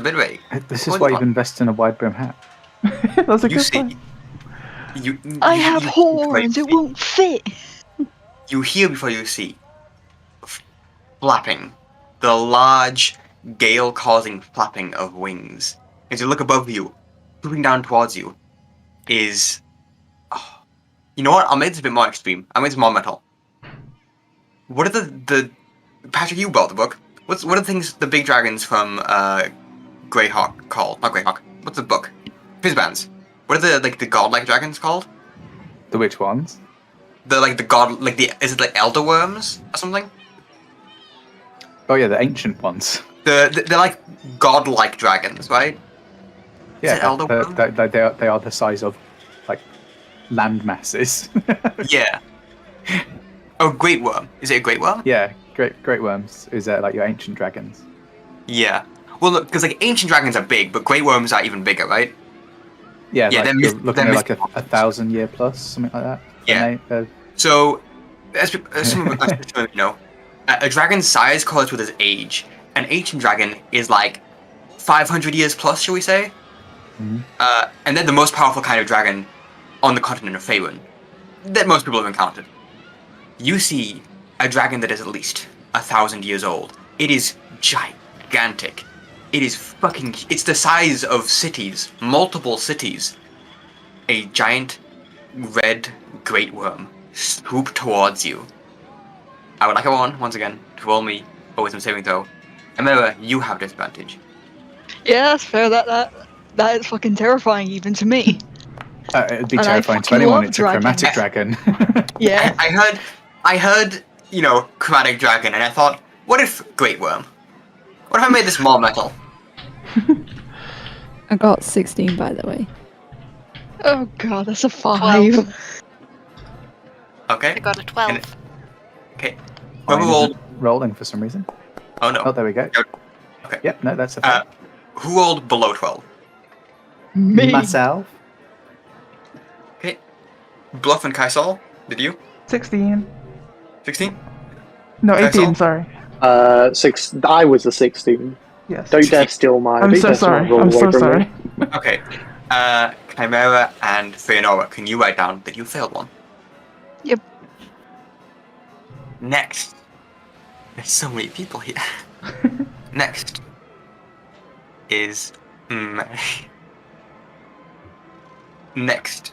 bit vague. This is why you've invested in a wide brim hat. That's a You good see, point. I have you horns, it won't fit. You hear before you see. Flapping, the large gale-causing flapping of wings. As you look above you, swooping down towards you, is. Oh, you know what? I'll make this a bit more extreme. I'll make this more metal. What are the Patrick? You bought the book. What are the things? The big dragons from Greyhawk called? Not Greyhawk. What's the book? Fizzbands. What are the godlike dragons called? The which ones? Is it like elder worms or something? Oh yeah, the ancient ones. They're like godlike dragons, right? Yeah, elder worm? they are the size of like land masses. Yeah. Oh, great worm. Is it a great worm? Yeah, great worms is like your ancient dragons. Yeah. Well, look, because like ancient dragons are big, but great worms are even bigger, right? Yeah, Yeah, like they're you're mis- looking they're at like a mis- 1,000-year plus, something like that. Yeah. So, as some of us know, a dragon's size correlates with its age. An ancient dragon is like 500 years plus, shall we say? Mhm. And they're the most powerful kind of dragon on the continent of Faerun that most people have encountered. You see a dragon that is at least 1,000 years old. It is gigantic. It is fucking. It's the size of cities, multiple cities. A giant red great worm swoop towards you. I would like everyone, once again, to roll me a wisdom saving throw. And remember, you have disadvantage. Yeah, that's fair. That is fucking terrifying even to me. It'd be And I terrifying to fucking anyone. love It's a chromatic dragons. dragon. Yeah. I heard, chromatic dragon, and I thought, what if great worm? What if I made this more metal? I got 16, by the way. Oh god, that's a 5. Okay. I got a 12. Okay. Mine Whoever isn't rolled. rolling for some reason. Oh no. Oh, there we go. Okay. Yep, no, that's a fair. Who rolled below 12? Me. Myself. Okay. Bluff and Kaisal, did you? 16. 16? No, Okay, 18, so- sorry. I was a 16. Yes. Don't dare steal mine. I'm Don't so dare steal my sorry. roll I'm away so from me. sorry. Okay. Chimera and Fëanora, can you write down that you failed one? Yep. Next. There's so many people here. Next is next.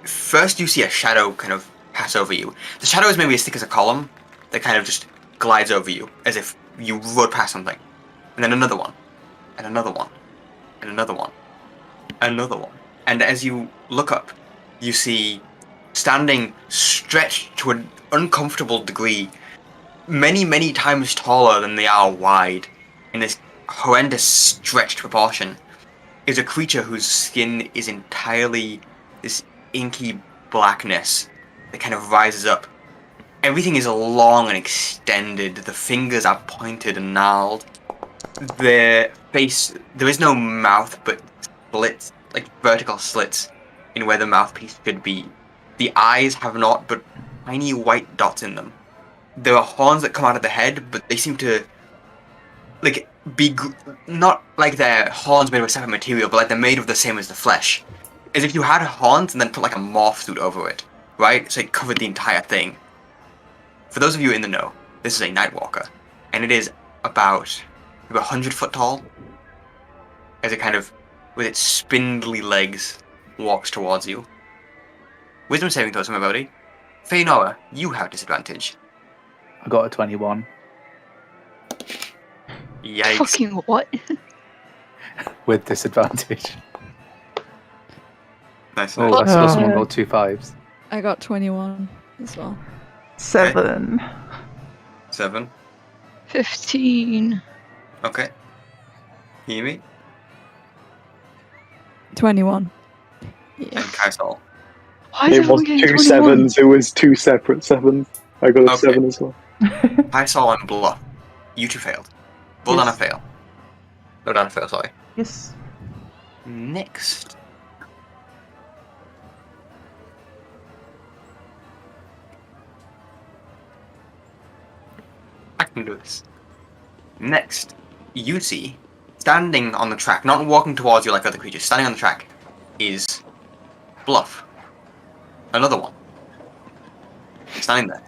First, you see a shadow kind of pass over you. The shadow is maybe as thick as a column that kind of just glides over you, as if you rode past something. And then another one, and another one, and another one, another one. And as you look up, you see, standing stretched to an uncomfortable degree, many, many times taller than they are wide, in this horrendous stretched proportion, is a creature whose skin is entirely this inky blackness that kind of rises up. Everything is long and extended, the fingers are pointed and gnarled. Their face, there is no mouth, but slits, like vertical slits, in where the mouthpiece should be. The eyes have not, but tiny white dots in them. There are horns that come out of the head, but they seem to, like, not like they're horns made of a separate material, but like they're made of the same as the flesh. As if you had horns and then put like a morph suit over it, right? So it covered the entire thing. For those of you in the know, this is a Nightwalker, and it is about 100 foot tall, as it kind of, with its spindly legs, walks towards you. Wisdom saving throws from everybody. Fëanora, you have disadvantage. I got a 21 Yikes. Fucking what? with disadvantage. Nice. Oh, nice. I saw Oh. someone roll 2 5s. I got 21 as well. 7. 7. 15. Okay. Hiyimi 21. and Yeah. Kaisal. Why is It everyone was getting 2 21? 7s. It was 2 separate 7s. I got a Okay. 7 as well. Kaisal and Bluff. You two failed. Roll down a Yes. fail. Roll down a fail, sorry. Yes. Next. I can do this. Next, you see, standing on the track, not walking towards you like other creatures, standing on the track, is Bluff. Another one. Standing there.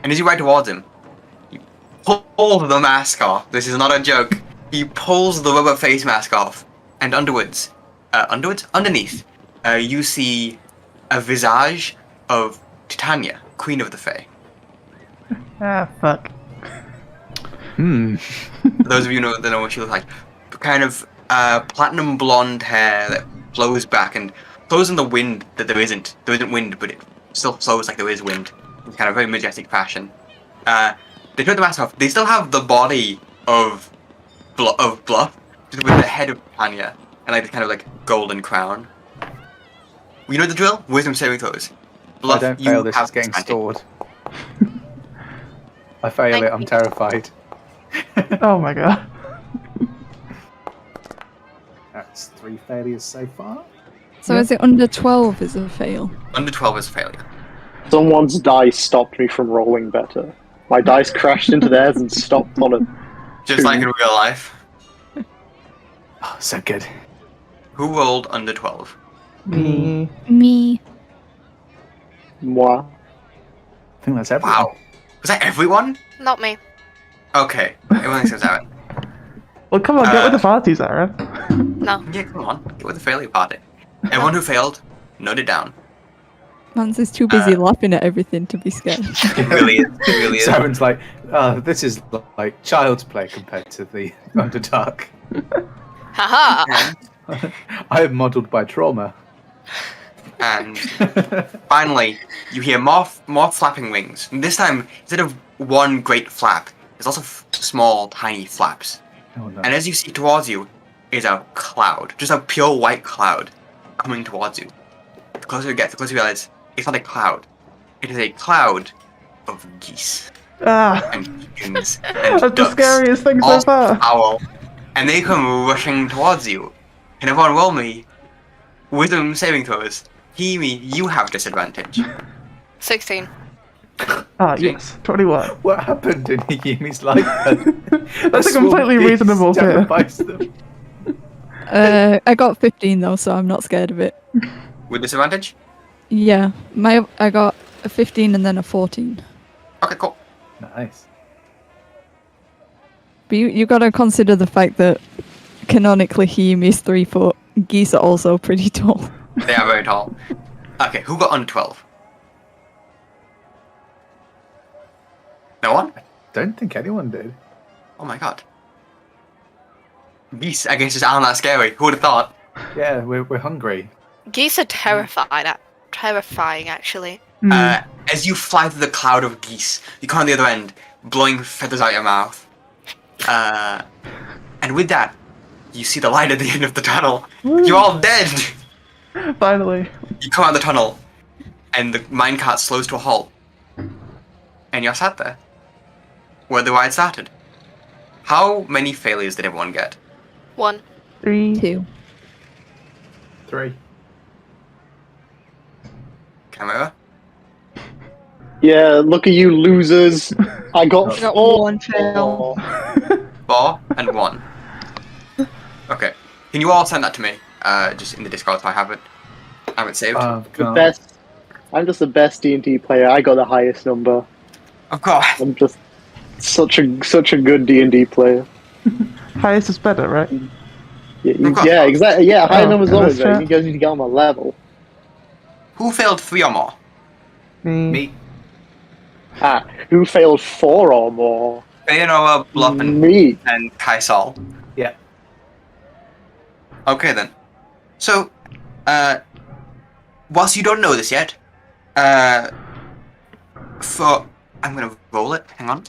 And as you ride towards him, you pull the mask off. This is not a joke. He pulls the rubber face mask off, and underneath, you see a visage of Titania, Queen of the Fae. Ah, fuck. Hmm. For those of you that know what she looks like, kind of platinum blonde hair that flows back and flows in the wind that there isn't. There isn't wind, but it still flows like there is wind. It's kind of very majestic fashion. They took the mask off. They still have the body of Bluff, just with the head of Titania, and like the kind of like golden crown. You know the drill? Wisdom saving throws. Bluff, I don't you fail this, have it's getting disadvantage. stored. I fail Thank it, I'm you. terrified. Oh my god. That's 3 failures so far. So Yeah. is it under 12 is a fail? Under 12 is a failure. Someone's dice stopped me from rolling better. My dice crashed into theirs and stopped on it. Just like in real life. Oh, so good. Who rolled under 12? Me. Me. Moi. I think that's everyone. Wow. Was that everyone? Not me. Okay. Everyone except Zaren. Well, come on, get with the party, Zaren. No. Yeah, come on. Get with the failure party. Everyone who failed, note it down. Mans is too busy laughing at everything to be scared. It really is. It really is. Zaren's like, this is like child's play compared to the Underdark. Haha! Yeah. I am modelled by trauma. And finally, you hear more flapping wings. And this time, instead of one great flap, there's also small, tiny flaps. Oh no. And as you see towards you, is a cloud, just a pure white cloud, coming towards you. The closer you get, the closer you realize it's not a cloud. It is a cloud of geese Ah, and chickens and that's the ducks, scariest thing so all far. owl, and they come rushing towards you. And everyone roll me wisdom saving throws. Hiyimi, you have disadvantage. 16. Ah, yes, 21. What happened in Hiyimi's life? That's a completely reasonable fear. Them. I got 15 though, so I'm not scared of it. With disadvantage? Yeah, I got a 15 and then a 14. Okay, cool. Nice. But you gotta consider the fact that canonically Hiyimi is 3 foot. Geese are also pretty tall. They are very tall. Okay, who got under 12? No one? Don't think anyone did. Oh my god. Geese, I guess, just aren't that scary. Who would have thought? Yeah, we're hungry. Geese are terrifying, actually. Hmm. As you fly through the cloud of geese, you come on the other end, blowing feathers out your mouth. And with that, you see the light at the end of the tunnel. You're all dead! Finally. You come out of the tunnel, and the minecart slows to a halt. And you're sat there, where the ride started. How many failures did everyone get? 1. 3. 2. 3. Chimera? Yeah, look at you losers. I got I got 4. 1 fail. 4 and 1. Okay. Can you all send that to me? Just in the Discord so I have it. I have it saved. Oh, The God. best. I'm just the best D&D player. I got the highest number. Of course. I'm just such a good D&D player. Highest is better, right? Yeah, exactly. Yeah, high Oh, numbers yeah, always that's better. fair. You guys need to get on my level. Who failed 3 or more? Me. Who failed 4 or more? Fëanora, Bluff, Me. and Kaisal. Yeah. Okay then. So, whilst you don't know this yet, I'm gonna roll it. Hang on.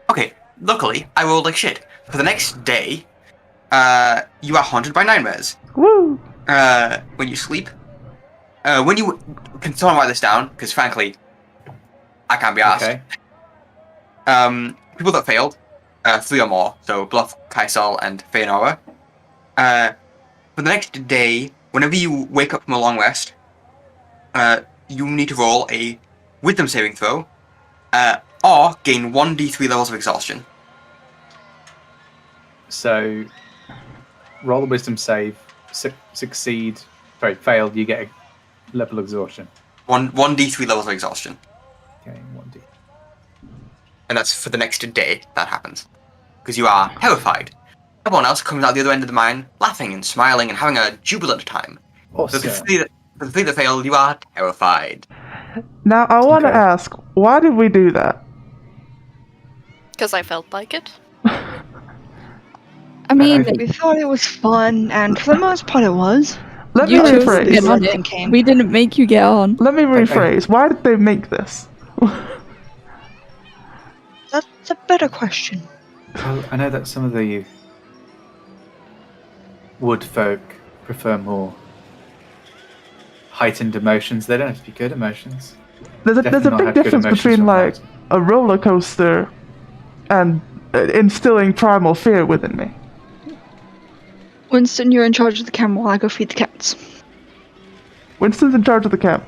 Okay. Luckily, I rolled like shit. For the next day, you are haunted by nightmares. Woo! When you sleep. When you can someone write this down? Because frankly, I can't be asked. Okay. People that failed, 3 or more. So Bluff, Kaisal, and Fëanora. For the next day, whenever you wake up from a long rest, you need to roll a wisdom saving throw, or gain 1d3 levels of exhaustion. So, roll the wisdom save, succeed, fail, you get a level of exhaustion. 1d3 levels of exhaustion. Okay, 1d. And that's for the next day that happens. Because you are terrified. Everyone else comes out the other end of the mine, laughing and smiling and having a jubilant time. Awesome. For the 3 that failed, you are terrified. Now, I want to Okay. ask, why did we do that? Because I felt like it. I mean, We thought it was fun, and for the most part it was. Let me you chose to rephrase. get on Something it. came. We didn't make you get on. Let me rephrase. Why did they make this? That's a better question. Well, I know that some of the wood folk prefer more heightened emotions. They don't have to be good emotions. There's a Definitely not big have good difference emotions between from like that. a roller coaster and instilling primal fear within me. Winston, you're in charge of the camera while I go feed the cats. Winston's in charge of the camp.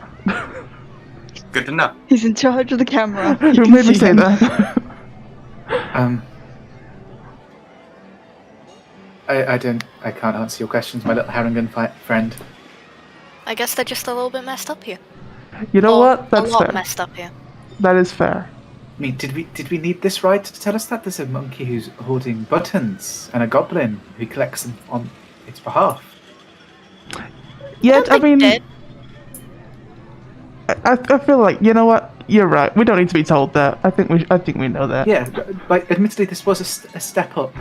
Good to know. He's in charge of the camera. You Who can made me see say him. that? I can't answer your questions, my little Harangan friend. I guess they're just a little bit messed up here. You know Or what? That's a lot fair. messed up here. That is fair. I mean, did we need this right to tell us that there's a monkey who's hoarding buttons and a goblin who collects them on its behalf? Yet, I mean, Did. I feel like, you know what? You're right. We don't need to be told that. I think we know that. Yeah, but admittedly, this was a step up.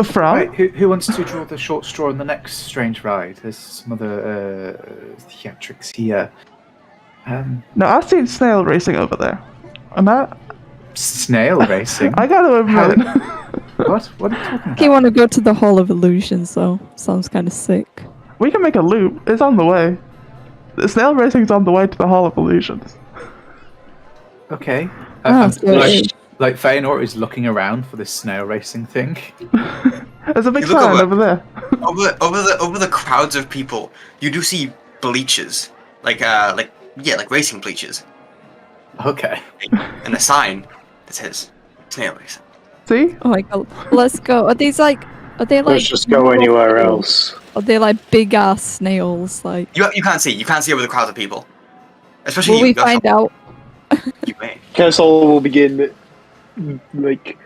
From? Right, who wants to draw the short straw in the next strange ride? There's some other theatrics here. No, I've seen snail racing over there. And that, Snail racing? I gotta admit. What? What are you talking You about? want to go to the Hall of Illusions, though? Sounds kind of sick. We can make a loop. It's on the way. The snail racing's on the way to the Hall of Illusions. Okay. So it is. Like Fëanora is looking around for this snail racing thing. There's a big You look sign over- over there. Over the crowds of people, you do see bleachers, like racing bleachers, Okay. and a sign that says snail racing. See? Oh my god, let's go. Are they like Let's just go anywhere else. Are they like big ass snails? Like, You can't see over the crowds of people, especially will you. we find out? You may. Kersol will begin, like,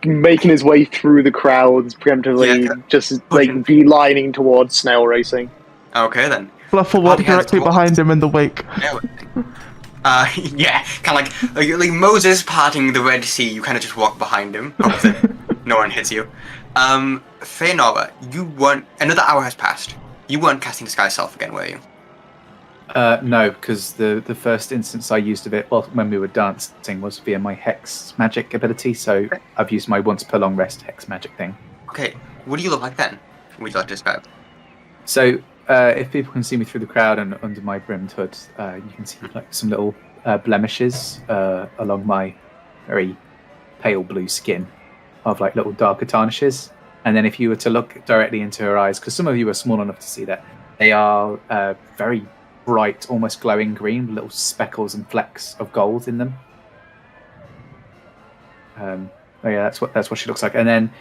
making his way through the crowds preemptively, Yeah, just like beelining towards snail racing. Okay then. Bluff will walk Party has directly towards- behind him in the wake. Snail racing. Yeah, kind of like Moses parting the Red Sea. You kind of just walk behind him, hope that no one hits you. Fëanora, you weren't. Another hour has passed. You weren't casting Disguise Self again, were you? No, because the first instance I used of it, well, when we were dancing, was via my Hex magic ability, so I've used my once per long rest Hex magic thing. Okay, what do you look like then? Would you like to describe? So, if people can see me through the crowd and under my brimmed hood, you can see like some little blemishes along my very pale blue skin of like little darker tarnishes. And then if you were to look directly into her eyes, because some of you are small enough to see that, they are very bright, almost glowing green, with little speckles and flecks of gold in them. Oh yeah, that's what she looks like. And then,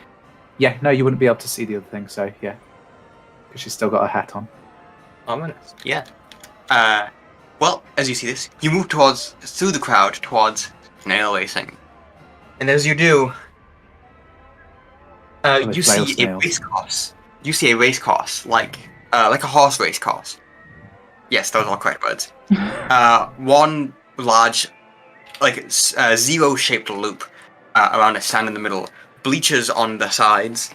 yeah, no, you wouldn't be able to see the other thing. So yeah, because she's still got a hat on. Ominous. Yeah. Well, as you see this, you move through the crowd towards snail racing, and as you do, you flail see a snails. race course. You see a race course, like a horse race course. Yes, those are correct words. One large, zero-shaped loop around a stand in the middle, bleachers on the sides,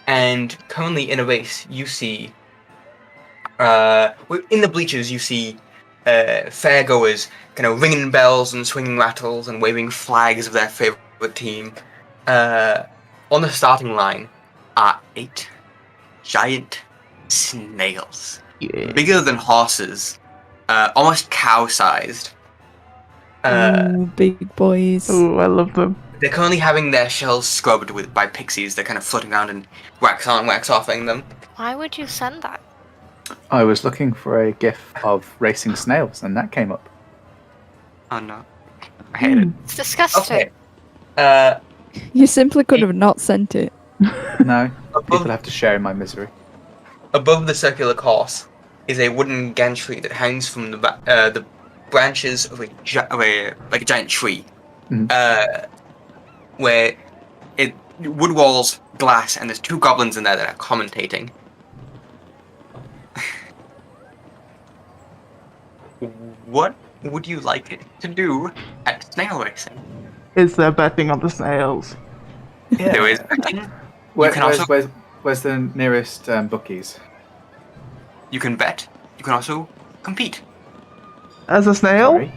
and currently in a race, you see. In the bleachers, you see fairgoers kind of ringing bells and swinging rattles and waving flags of their favorite team. On the starting line are 8 giant snails, bigger than horses, almost cow-sized. Ooh, big boys. Ooh, I love them. They're currently having their shells scrubbed by pixies. They're kind of floating around and wax on, wax offing them. Why would you send that? I was looking for a gif of racing snails, and that came up. Oh no, I hate it. It's disgusting. Okay. You simply could have not sent it. No, people have to share in my misery. Above the circular course is a wooden gantry that hangs from the branches of a giant tree, where wood walls, glass, and there's 2 goblins in there that are commentating. What would you like to do at snail racing? Is there betting on the snails? Yeah. There is betting. Where's the nearest bookies? You can bet. You can also compete. As a snail? Sorry.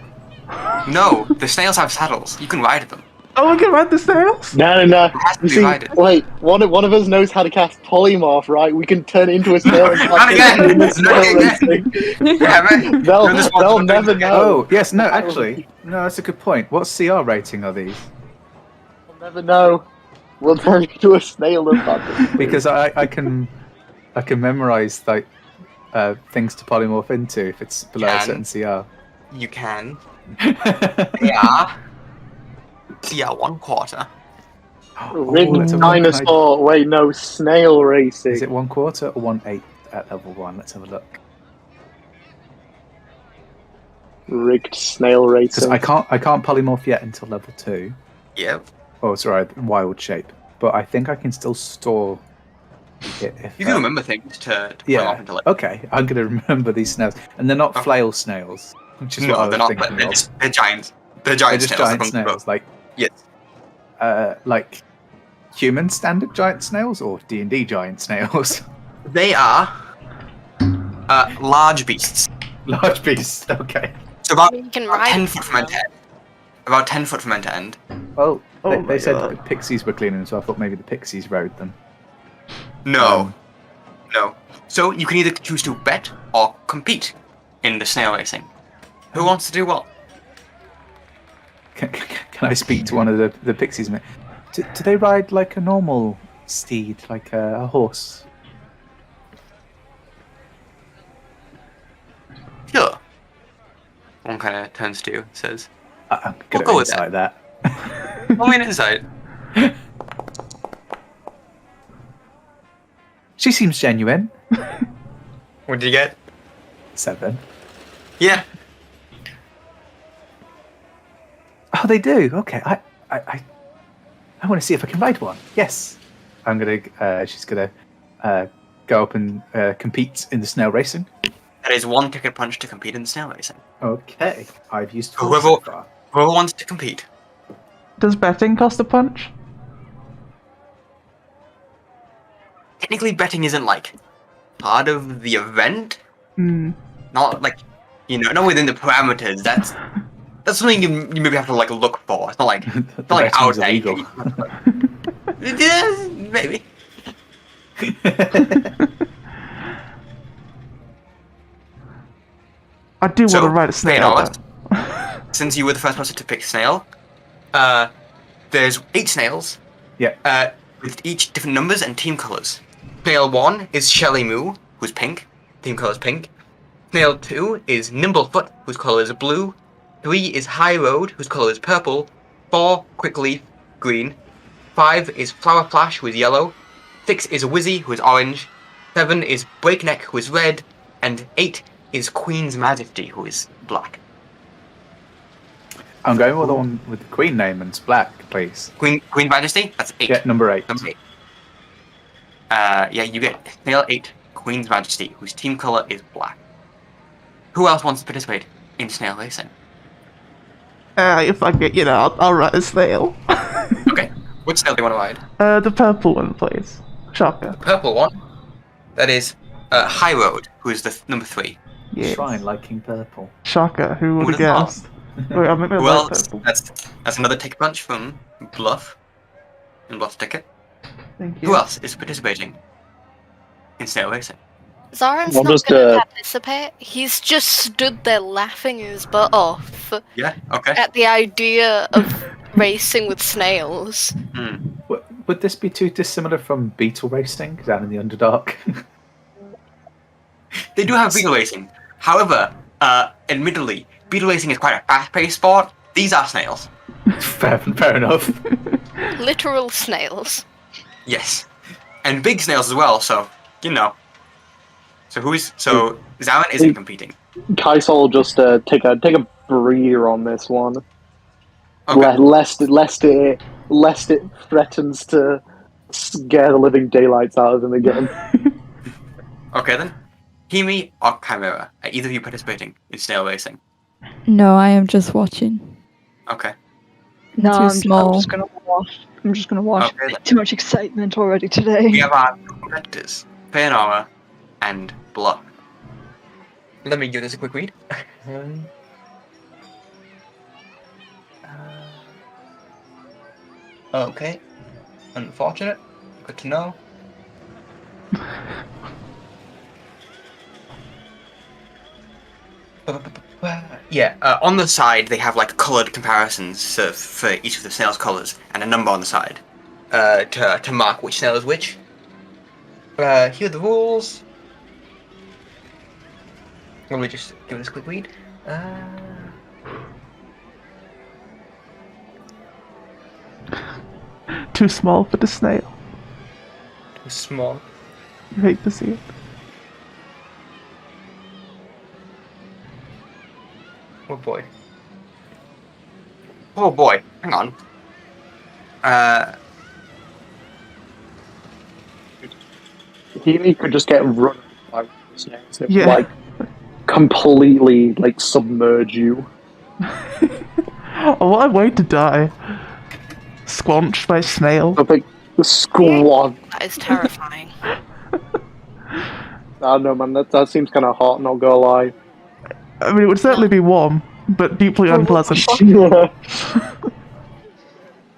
No, the snails have saddles. You can ride them. Oh, we can ride the snails? No. has to You be see, ridden. wait, one of us knows how to cast polymorph, right? We can turn it into a snail and Not again! participate in the Not snail again! racing. Yeah, right. They'll You're the sponsor they'll of never doing know. Oh, yes, no, actually. No, that's a good point. What CR rating are these? They'll never know. We'll turn it into a snail and participate. Because I can memorize like things to polymorph into if it's below a certain CR. You can. Yeah. Yeah, 1/4. Rigged let's have a look. dinosaur. Wait, no, snail racing. Is it 1/4 or 1/8 at level 1? Let's have a look. Rigged snail Because racing. I can't polymorph yet until level 2. Yep. Oh, sorry, wild shape. But I think I can still store it if You can remember things to put yeah. off into like. Okay, I'm gonna remember these snails, and they're not Okay. flail snails, which is what I No, was they're not. thinking They're of. just they're giant. They're They're giant just snails. giant that come snails, through. like Yes. like human standard giant snails or D&D giant snails. They are large beasts. Large beasts. Okay. So about You can 10 ride foot from end to end. About 10 foot from end to end. Well, Oh they my said God. the pixies were cleaning them, so I thought maybe the pixies rode them. No. No. So you can either choose to bet or compete in the snail racing. Who wants to do what? Can I speak to one of the pixies? Do they ride like a normal steed, like a horse? Sure. One kind of turns to you and says, I'm We'll gonna go with insight that. "Roll me an insight." She seems genuine. What did you get? 7. Yeah. Oh, they do. Okay, I want to see if I can ride one. Yes, I'm gonna. She's gonna go up and compete in the snail racing. That is one ticket punch to compete in the snail racing. Okay, I've used 4 Whoever- so far. Whoever wants to compete. Does betting cost a punch? Technically, betting isn't like part of the event. Hmm. Not like, not within the parameters. That's something you maybe have to like look for. It's not like The not like out betting's there. illegal. Yeah, maybe. I do want So, to ride a snail. Fëanora, though. since you were the first person to pick snail, there's 8 snails. Yeah. With each different numbers and team colors. Snail 1 is Shelly Moo, who's pink. Team color is pink. Snail 2 is Nimblefoot, whose color is blue. 3 is High Road, whose color is purple. 4, Quickleaf, green. 5 is Flower Flash, who is yellow. 6 is Wizzy, who is orange. 7 is Breakneck, who is red. And 8 is Queen's Majesty, who is black. I'm going with the one with the queen name and it's black, please. Queen Majesty? That's 8. Yeah, number 8. Number 8. Yeah, you get Snail 8, Queen's Majesty, whose team color is black. Who else wants to participate in snail racing? If I get, I'll ride a snail. Okay, which snail do you want to ride? The purple one, please. Shocker. Purple one. That is High Road, who is the number 3. Yes. Shrine liking purple. Shocker. Who would Who have would've thought? guessed? Wait, I meant Who like else? purple. That's another ticket punch from Bluff. And Bluff's ticket. Thank you. Who else is participating in snail racing? Zaren's Well, not just, going to participate. He's just stood there laughing his butt off Yeah, okay. at the idea of racing with snails. Would this be too dissimilar from beetle racing down in the Underdark? They do have beetle racing. However, admittedly, beetle racing is quite a fast-paced sport. These are snails. fair enough. Literal snails. Yes. And big snails as well, so, So Zaren isn't competing. Kaisel will just take a breather on this one, Okay. lest it threatens to scare the living daylights out of him again. Okay then. Hiyimi or Chimera? Are either of you participating in snail racing? No, I am just watching. Okay. No, Too I'm small. just gonna watch. I'm just gonna watch. Okay, then. Too much excitement already today. We have our competitors, Fëanora and Bluff. Let me give this a quick read. Okay. Unfortunate. Good to know. Yeah, on the side they have like coloured comparisons for each of the snails' colours and a number on the side to mark which snail is which. Here are the rules. Let me just give this a quick read. Too small for the snail. Too small. You hate to see it. Oh boy. Oh boy. Hang on. Hiyimi could just get run by the snails. It would, Yeah. like, completely, like, submerge you. Oh, what a way to die. Squanched by a snail. But, like, the squad. That is terrifying. I don't know, man. That seems kind of hot, not gonna lie. I mean, it would certainly be warm, but deeply unpleasant. Yeah.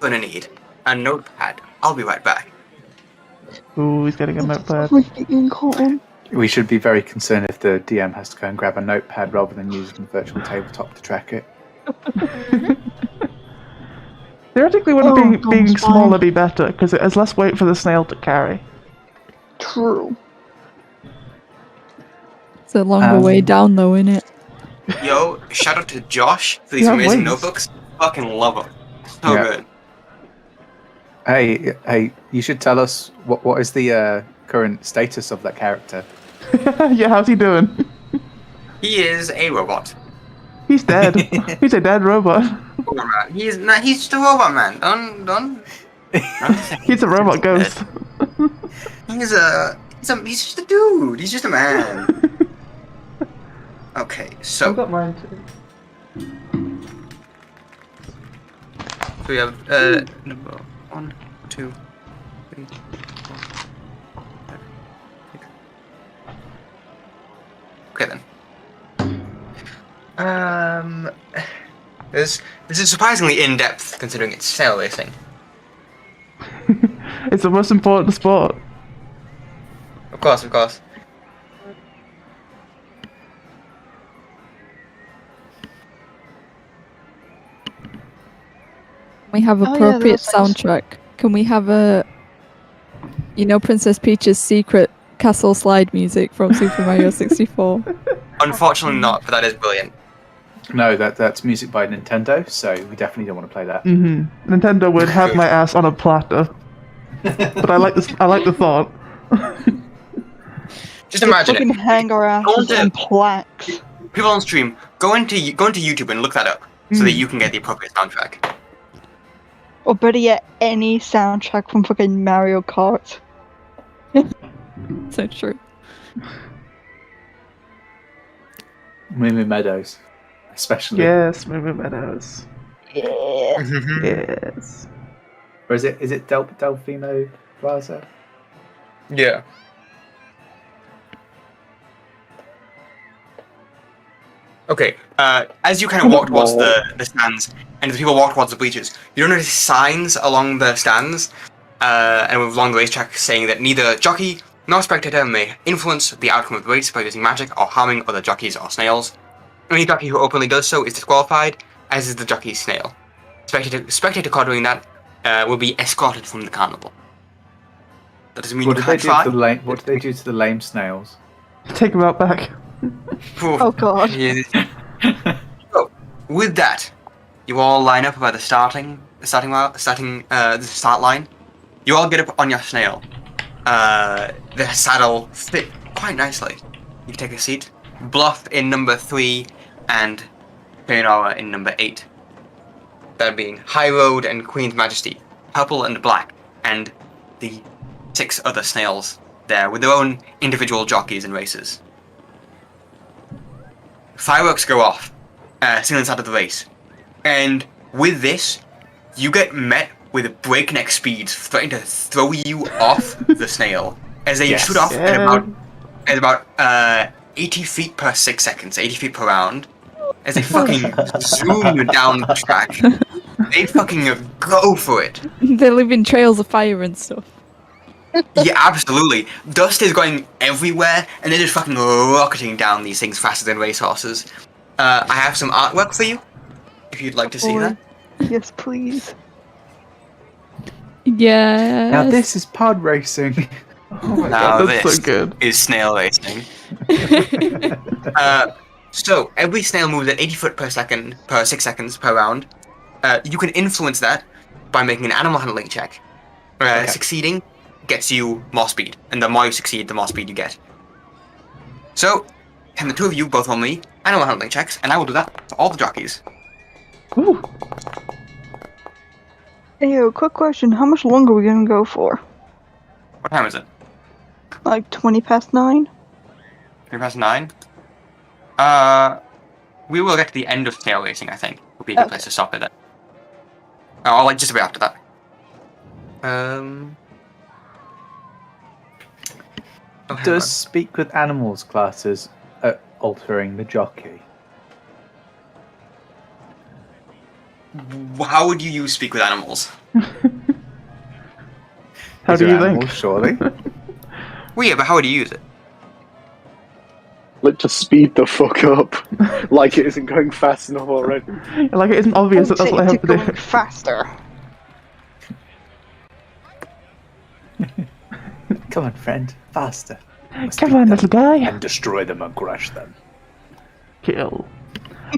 Gonna need a notepad. I'll be right back. Ooh, he's getting a notepad. Freaking cold. We should be very concerned if the DM has to go and grab a notepad rather than using the virtual tabletop to track it. Theoretically, wouldn't Oh, being Tom's smaller fine. be better, because it has less weight for the snail to carry. True. It's a longer way down, though, innit? Yo, shout out to Josh for these Yeah, amazing wings. notebooks. Fucking love them. So Yeah. good. Hey, you should tell us what is the current status of that character. Yeah, how's he doing? He is a robot. He's dead. He's a dead robot. He's just a robot man. Don't. He's a robot ghost. He's just a dude. He's just a man. Okay, so mine too. we have number 1, 2, 3, 4, 5, 6. Okay then. This is surprisingly in depth considering it's snail racing. It's the most important sport. Of course. We have Oh, yeah, appropriate that was nice. soundtrack. Can we have Princess Peach's secret castle slide music from Super Mario 64? Unfortunately not, but that is brilliant. No, that's music by Nintendo, so we definitely don't want to play that. Nintendo would have my ass on a platter. But I like this. I like the thought. Just imagine Fucking it. hang our asses on plaques. People on stream, go into YouTube and look that up so that you can get the appropriate soundtrack. Or better yet, any soundtrack from fucking Mario Kart. So true. Moo Moo Meadows, especially. Yes, Moo Meadows. Yeah. Yes. Or is it Delfino Plaza? Yeah. Okay, as you kind of walk towards the stands, and the people walk towards the bleachers, you don't notice signs along the stands, and along the racetrack saying that neither jockey nor spectator may influence the outcome of the race by using magic or harming other jockeys or snails. Any jockey who openly does so is disqualified, as is the jockey's snail. Spectator caught doing that will be escorted from the carnival. That doesn't mean What you did they can't do try. to the lame? What did they do to the lame snails? Take him out back. Oh god. Yeah. So, with that, you all line up by the start line. You all get up on your snail. The saddle fit quite nicely. You can take a seat. Bluff in number 3 and Fëanora in number 8. That being High Road and Queen's Majesty, purple and black, and the 6 other snails there with their own individual jockeys and races. Fireworks go off, signaling start of the race, and with this, you get met with breakneck speeds, threatening to throw you off the snail as they shoot off at about 80 feet per 6 seconds, 80 feet per round, as they fucking zoom down the track. They fucking go for it. They live in trails of fire and stuff. Yeah, absolutely. Dust is going everywhere, and they're just fucking rocketing down these things faster than racehorses. I have some artwork for you, if you'd like to see that. Yes, please. Yeah. Now this is pod racing. Oh my Now god, that's this so good. is snail racing. So every snail moves at 80 foot per second, per 6 seconds per round. You can influence that by making an animal handling check. Okay. Succeeding gets you more speed, and the more you succeed, the more speed you get. So, can the two of you both roll me animal handling checks, and I will do that for all the jockeys. Ooh. Hey, quick question. How much longer are we gonna go for? What time is it? Like 20 past 9? 3 past 9? We will get to the end of snail racing, I think. Would be a good Okay. place to stop it at. I'll like just a bit after that. Oh, hang Does speak with animals classes altering the jockey? on. How would you use speak with animals? How These do are you animals, think? Surely. Well, yeah, but how would you use it? Let's just speed the fuck up. Like it isn't going fast enough already. Like, it isn't obvious that that's what I have to do. Faster. Come on, friend, faster. Let's Come beat on, them little guy. and destroy them and crush them. Kill.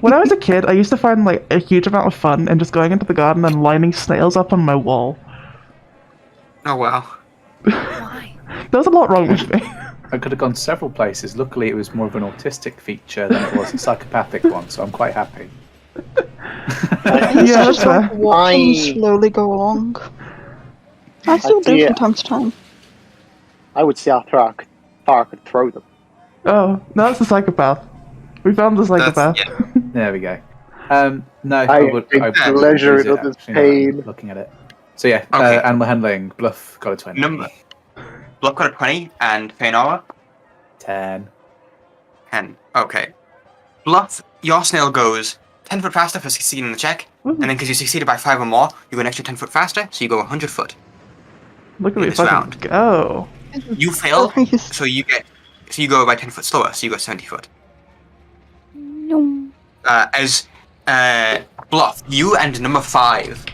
When I was a kid, I used to find like a huge amount of fun in just going into the garden and lining snails up on my wall. Oh, wow. Why? There was a lot wrong with me. I could have gone several places. Luckily, it was more of an autistic feature than it was a psychopathic one, so I'm quite happy. Yeah, that's Just like fair. watch them I- slowly go along. I still do yeah. from time to time. I would see after I could throw them. Oh, no, that's the psychopath. We found the psychopath. Yeah. There we go. No, I take pleasure use in it, others' actually, now that I'm pain. looking at it. So yeah, Okay. animal handling. Bluff got a 20. Number. Bluff got a 20, and Fëanora? 10. 10. Okay. Bluff, your snail goes 10 foot faster for succeeding the check, and then because you succeeded by 5 or more, you go an extra 10 foot faster, so you go 100 foot. Look at me This fucking round. go. You fail, Christ. so you go by 10 foot slower, so you go 70 foot. No. As Bluff, you and number 5,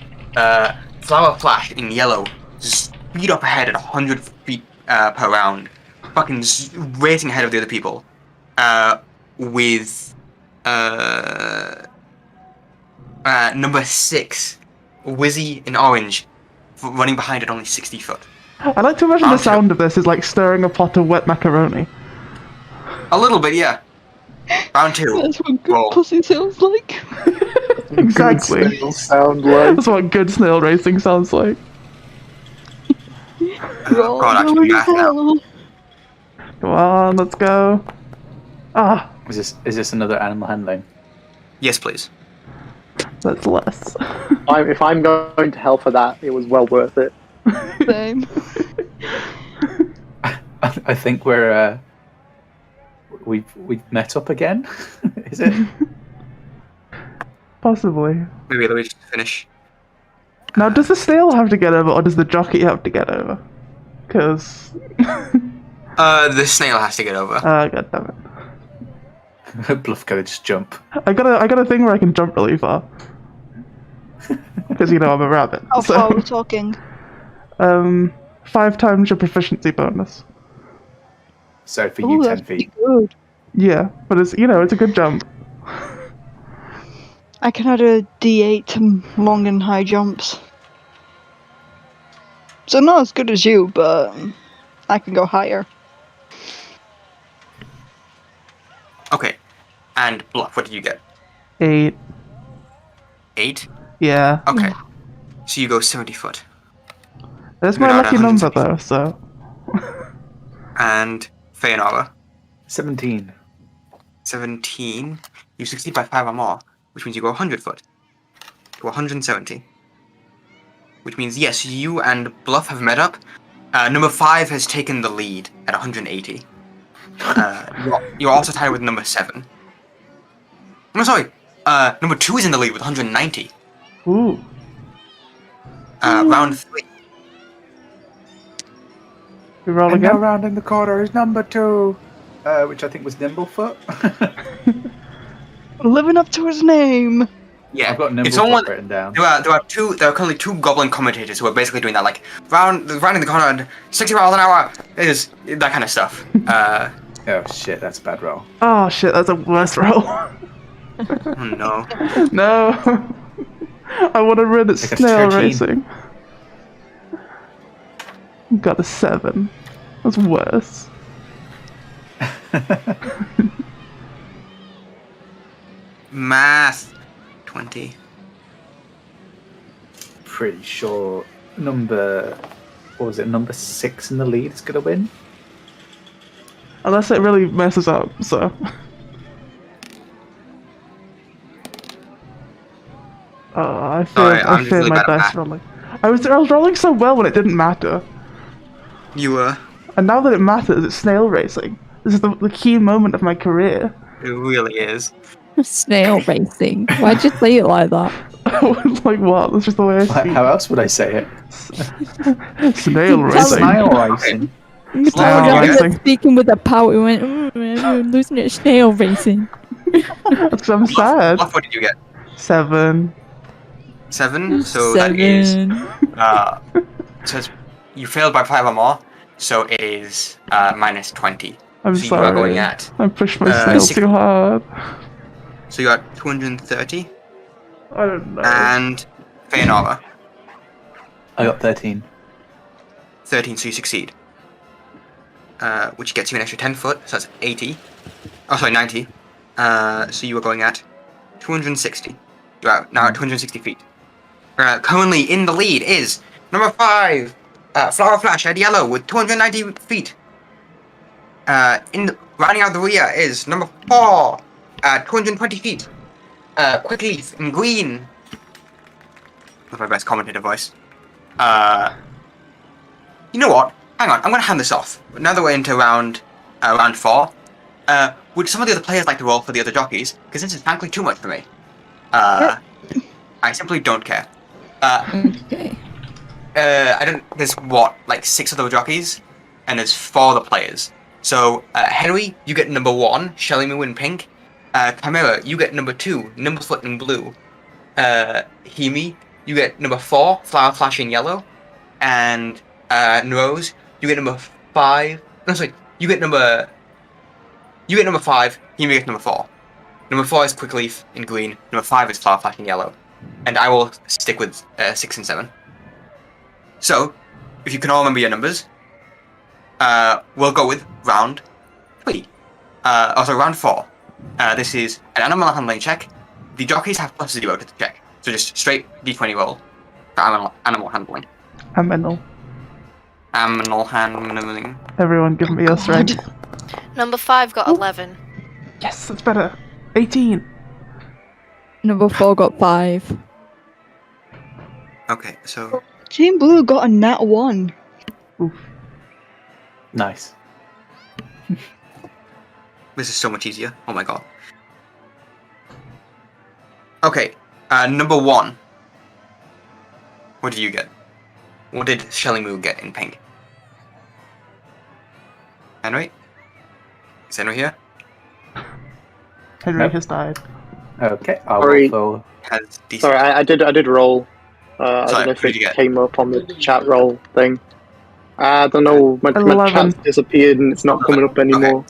Flower Flash in yellow, speed up ahead at 100 feet per round, fucking racing ahead of the other people, with number 6, Wizzy in orange, running behind at only 60 foot. I like to imagine the Round two. sound of this is like stirring a pot of wet macaroni. A little bit, yeah. Round 2. That's what good Roll. pussy sounds like. Exactly. Good snails sound like. That's what good snail racing sounds like. Oh, God, actually, math now. Come on, let's go. Ah, Is this another animal handling? Yes, please. that's less. If I'm going to hell for that, it was well worth it. Same. I think we've met up again. Is it? Possibly. Maybe let me just finish. Now, does the snail have to get over, or does the jockey have to get over? Because... The snail has to get over. God damn it. Bluff gotta just jump. I got a thing where I can jump really far. Because, you know, I'm a rabbit. How so, far are we talking? 5 times your proficiency bonus. So for Ooh, you, 10 that's pretty feet. good. Yeah, but it's, you know, it's a good jump. I can add a D8 to long and high jumps. So not as good as you, but I can go higher. Okay. And Bluff, what did you get? 8. 8? Yeah. Okay. So you go 70 foot. That's You're my not lucky 170 number, though, so... And Fëanora, 17. 17. You succeed by 5 or more, which means you go 100 foot. To 170. Which means, yes, you and Bluff have met up. Number 5 has taken the lead at 180. You're also tied with number 7. No, sorry. Number 2 is in the lead with 190. Ooh. Round 3. We roll And now again. rounding the corner is number 2, which I think was Nimblefoot. Living up to his name. Yeah. I've got If Nimblefoot someone, written down. there are currently 2 goblin commentators who are basically doing that, like rounding the corner at 60 miles an hour is that kind of stuff. Oh shit, that's a bad roll. Oh shit, that's a worse roll. Oh no. No. I want to run at Like a snail 13. racing. Got a 7. That's worse. Math. 20. Pretty sure number 6 in the lead is gonna win. Unless it really messes up, so. Oh, I Sorry, I'm failed, just really my bad at best math. rolling. I was rolling so well when it didn't matter. You were. And now that it matters, it's snail racing. This is the key moment of my career. It really is. Snail racing. Why'd you say it like that? Like what? That's just the way I speak. How else would I say it? Snail Tell racing. Snail racing. You Snail told me racing. that speaking with a pout, we went, I'm losing at snail racing. That's 'cause I'm sad. Bluff, what did you get? 7. 7. So that is. Seven. So you failed by 5 or more. So it is minus 20. I'm So you are going sorry. at. I pushed my Uh, snail six- too hard. So you got 230. I don't know. And Fëanora, I got 13. 13, so you succeed. Which gets you an extra 10 foot, so that's 80. Oh, sorry, 90. So you are going at 260. You're out now at 260 feet. Currently in the lead is number 5, Flower Flash at yellow with 290 feet. Rounding out the rear is number 4 at 220 feet. Quickleaf in green. That's my best commentator voice. You know what? Hang on, I'm gonna hand this off. Now that we're into round 4, would some of the other players like to roll for the other jockeys? Because this is frankly too much for me. I simply don't care. Okay. There's what, like 6 of those jockeys? And there's 4 other players. So, Henry, you get number 1, Shelly Moo in pink. Chimera, you get number 2, Nimblefoot in blue. Hiyimi, you get number 4, Flower Flash in yellow. And, Narose, you get number 5. No, sorry, you get number 5, Hiyimi gets number 4. Number 4 is Quickleaf in green, number 5 is Flower Flash in yellow. And I will stick with 6 and 7. So, if you can all remember your numbers, we'll go with round 3. Round 4. This is an animal handling check. The jockeys have +0 to the check. So just straight d20 roll for animal handling. Aminal. Animal handling. Everyone give me your strength. Number 5 got 11. Yes, that's better. 18. Number 4 got 5. Okay, so Team Blue got a nat 1. Oof. Nice. this is so much easier. Oh my god. Okay, number 1. What did you get? What did Shelly Moo get in pink? Henry? Is Henry here? Henry Nope. has died. Okay, I Sorry. will. Has DC. Sorry, I did roll. I Sorry, don't know if what did you it get? came up on the chat roll thing. I don't know. My 11. chat's disappeared and it's not coming up anymore.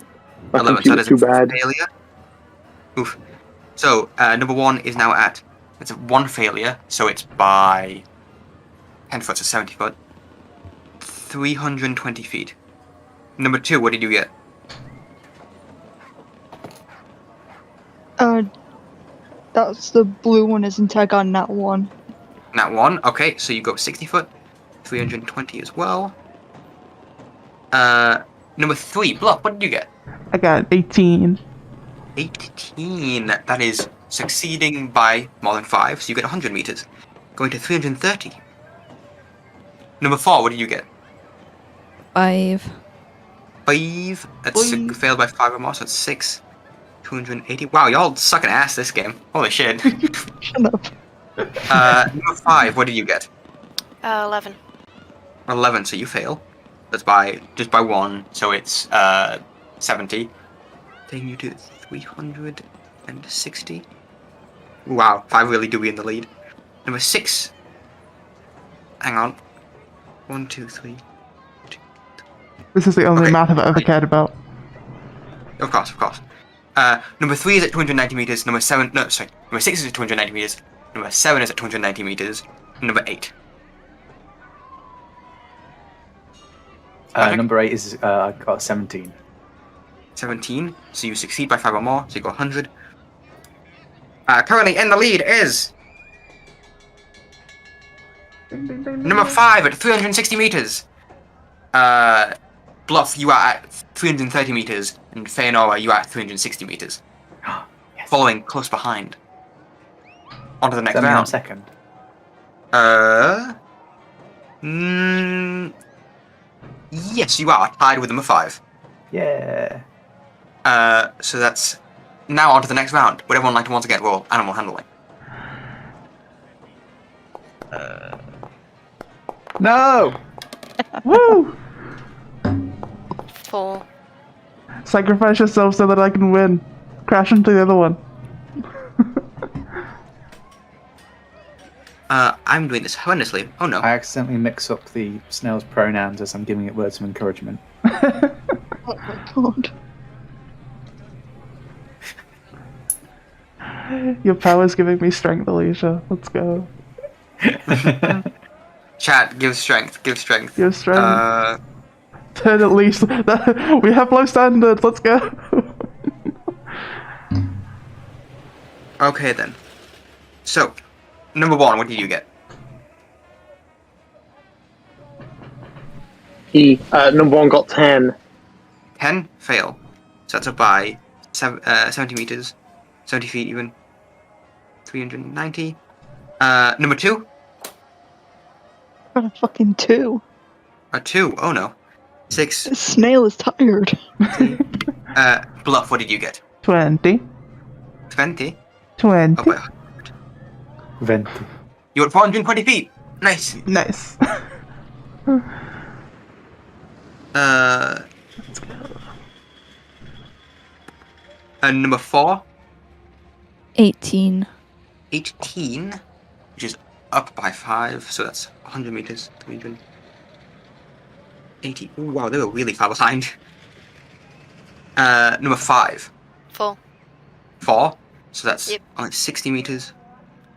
My 11, so that computer's is too a bad. failure. Oof. So, number 1 is now at, it's 1 failure, so it's by 10 foot, so 70 foot. 320 feet. Number 2, what did you get? That's the blue one, isn't it? I got a nat 1. Nat 1, okay, so you go 60 foot. 320 as well. Number 3, Bluff, what did you get? I got 18. 18. That is succeeding by more than 5, so you get 100 meters. Going to 330. Number 4, what did you get? 5. 5. That's failed by 5 or more, so it's 6. 280. Wow, y'all sucking ass this game. Holy shit. Shut up. Number 5, what did you get? 11. 11, so you fail. That's just by 1, so it's 70. Taking you to 360. Wow, 5 really do be in the lead. Number 6. Hang on. 1, 2, 3. This is the only Okay. math I've ever cared about. Of course. Number 3 is at 290 meters. Number 6 is at 290 meters. Number 7 is at 290 meters. And number 8. Patrick? Number 8 is I got 17. 17. So you succeed by 5 or more. So you go 100. Currently in the lead is number 5 at 360 meters. Bluff, you are at 330 meters, and Fëanora, you are at 360 meters. Yes. Following close behind. On to the next Does that mean I'm round. second? Yes, you are tied with number 5. Yeah. So that's now on to the next round. Would everyone like to once again roll animal handling? No! Woo! 4. Sacrifice yourself so that I can win. Crash into the other one. I'm doing this horrendously. Oh no. I accidentally mix up the snail's pronouns as I'm giving it words of encouragement. Oh my god. Your power's giving me strength, Alicia. Let's go. Chat, give strength. Give strength. Give strength. 10 at least. We have low standards. Let's go. Okay then. So, number 1, what did you get? Number 1 got 10. 10? Fail. So that's up by 70 meters. 70 feet even. 390. Number 2? Got a fucking 2. A 2. Oh no. 6. This snail is tired. Bluff, what did you get? 20. 20. 20. Up by Venti. you at 420 feet. Nice. Nice. And number 4, 18. 18, which is up by 5, so that's 100 meters, 380. Ooh, wow, they were really far behind. Number 5, 4. 4, so that's Yep. only 60 meters.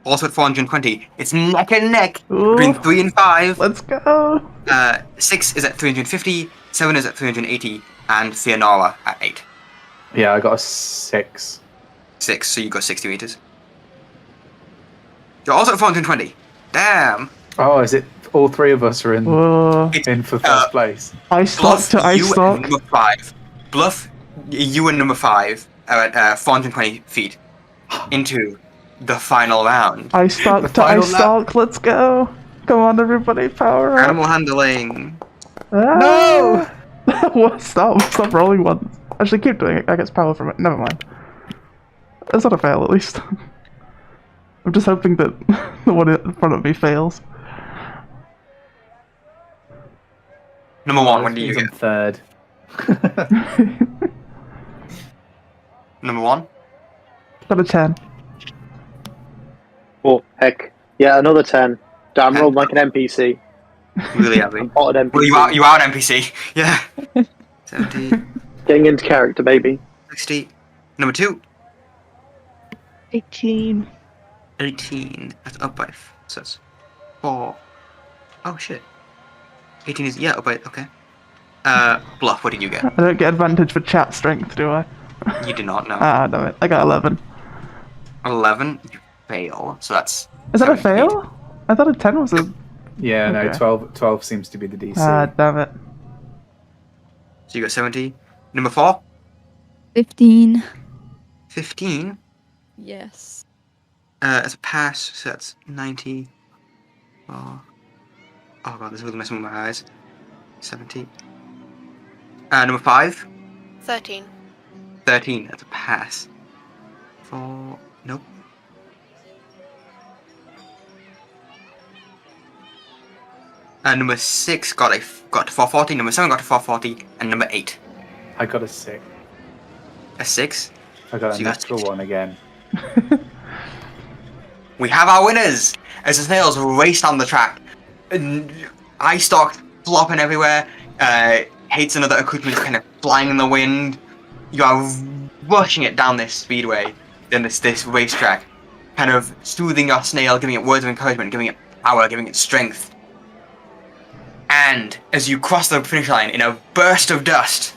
Also at 420. It's neck and neck Ooh. between 3 and 5. Let's go. 6 is at 350, 7 is at 380, and Fëanora at 8. Yeah, I got a 6. 6, so you got 60 meters. You're also at 420. Damn! Oh, is it all 3 of us are in Whoa. in for first place? Ice stock Bluff, to ice you stock. and number 5. Bluff, you and number 5 are at 420 feet into the final round. Ice stock The to final ice lap. stock. Let's go. Come on, everybody. Power up. Animal handling. No! What? Stop rolling ones. Actually, keep doing it. I get power from it. Never mind. That's not a fail, at least. I'm just hoping that the one in front of me fails. Number 1, what do you I'm get? third. Number 1? Got a 10. Oh, heck. Yeah, another 10. Damn, rolled like an NPC. Really happy. Potted NPC. Well, you are an NPC. Yeah. 70, Getting into character, baby. 60. Number 2, 18. 18. That's up by. So that's 4. Oh shit. 18 is up by. Okay. Bluff, what did you get? I don't get advantage for chat strength, do I? You did not know. Ah, damn it. I got 11. 11. You fail. So that's. Is that a 7 feet. fail? I thought a 10 was a... Yeah, no, Okay. 12 seems to be the DC. Ah, damn it. So you got 70. Number 4. 15. 15. Yes. As a pass, so that's 90. Oh god, this is really messing with my eyes. 70. Number 5. 13. 13. That's a pass. 4. Nope. Number 6 got to 440. Number 7 got to 440, and number 8 I got a 6. a 6. I got So a you got natural 1 again. We have our winners as the snails race down the track. Ice stalks flopping everywhere. Hates another accoutrement kind of flying in the wind. You are rushing it down this speedway, then this racetrack, kind of soothing your snail, giving it words of encouragement, giving it power, giving it strength. And as you cross the finish line in a burst of dust,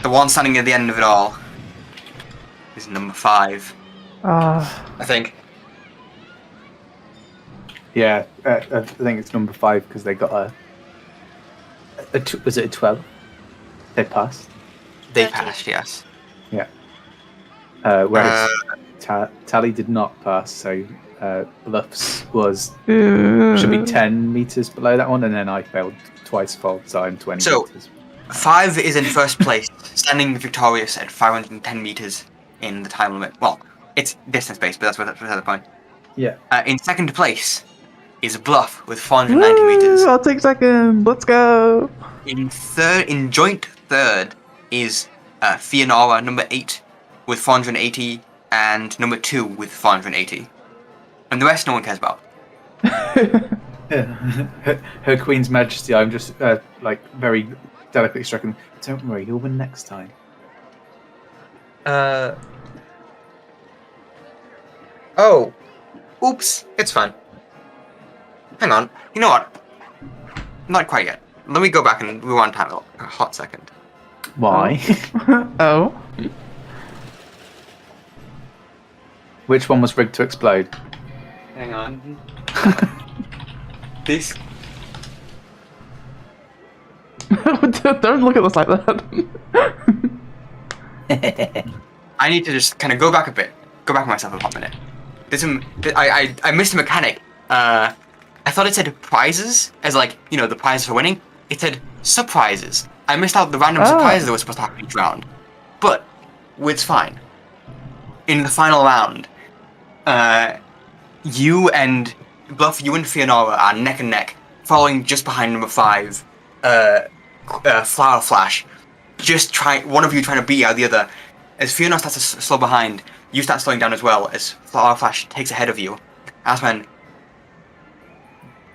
the one standing at the end of it all is number 5. I think. Yeah, I think it's number 5 because they got was it a 12? They passed. They 13. passed, yes. Yeah. Whereas Tally did not pass, so Bluff's should be 10 meters below that one, and then I failed twice for Zaren 20 So- meters. 5 is in first place, standing victorious at 510 meters in the time limit. Well, it's distance based, but that's the point. Yeah. In second place is Bluff with 490 meters. I'll take second. Let's go. In joint third is Fëanora, number 8 with 480, and number 2 with 480. And the rest no one cares about. Her Queen's Majesty, I'm just very delicately stricken. Don't worry, you'll win next time. Oh. Oops. It's fine. Hang on. You know what? Not quite yet. Let me go back and rewind time a hot second. Why? Oh. Which one was rigged to explode? Hang on. This. Don't look at us like that. I need to just kind of go back a bit. Go back myself a hot minute. I missed a mechanic. I thought it said prizes, as like, the prize for winning. It said surprises. I missed out the random surprises that were supposed to happen each round. But, it's fine. In the final round, you and Bluff, you and Fëanora are neck and neck, following just behind number 5, Flower Flash. One of you trying to beat out the other. As Fëanora starts to slow behind, you start slowing down as well, as Flower Flash takes ahead of you. That's when...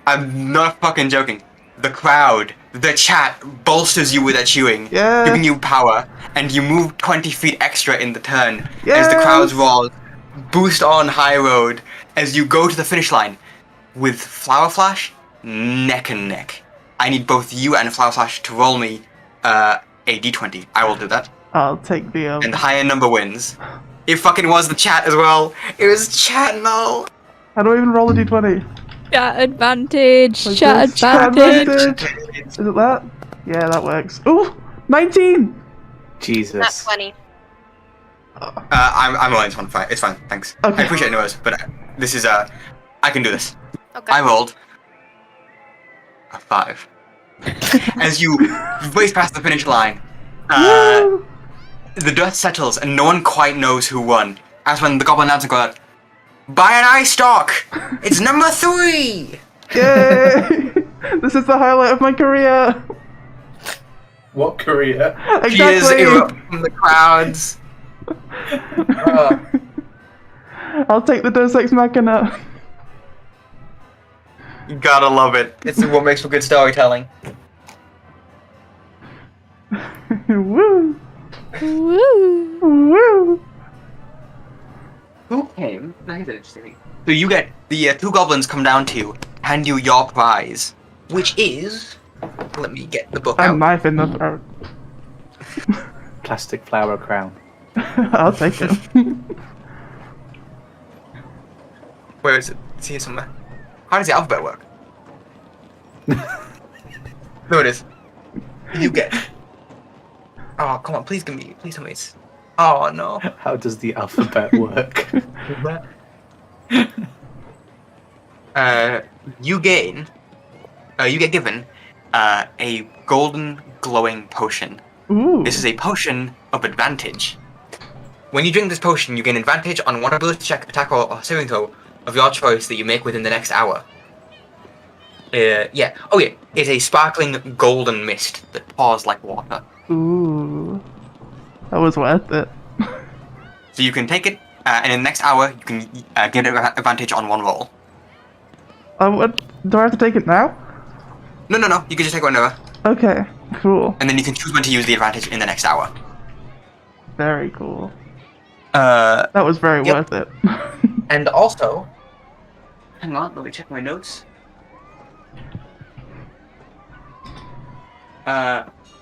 I'm not fucking joking. The crowd, the chat, bolsters you with their cheering, Yeah. giving you power, and you move 20 feet extra in the turn as the Yes. crowd's roars boost on high road as you go to the finish line with Flower Flash neck and neck. I need both you and Flower Flash to roll me a d20. I will do that. I'll take the And the higher number wins. It fucking was the chat as well. It was chat, no. How do I even roll a d20? Chat advantage. Like Chat this? Chat advantage. Is it that? Yeah, that works. Ooh, 19. Not Jesus. 20. I'm rolling this one. Fine. It's fine. Thanks. Okay. I appreciate Noah's, but this is I can do this. Okay. I rolled a 5. As you race past the finish line, Woo! the dust settles and no one quite knows who won. That's when the goblin announcer goes, "Buy an ice stock! It's number 3!" Yay! This is the highlight of my career. What career? Cheers Exactly. erupt from the crowds. I'll take the Deus Ex Machina. You gotta love it. It's what makes for good storytelling. Woo! Woo. Woo! Who came? That is interesting. So you get the 2 goblins come down to you, hand you your prize, which is. Let me get the book A out. knife in the throat. Plastic flower crown. I'll take it. Where is it? It's here somewhere. How does the alphabet work? There it is. You get. Oh, come on, please give me. Please tell me it's. Oh no. How does the alphabet work? You gain. You get given a golden glowing potion. Ooh. This is a potion of advantage. When you drink this potion, you gain advantage on one ability check, attack, or saving throw of your choice that you make within the next hour. Yeah. Oh yeah. It's a sparkling golden mist that pours like water. Ooh. That was worth it. So you can take it, and in the next hour you can get an advantage on one roll. What? Do I have to take it now? No. You can just take it whenever, Okay, cool. and then you can choose when to use the advantage in the next hour. Very cool. Yep. That was very worth it. And also, hang on, let me check my notes.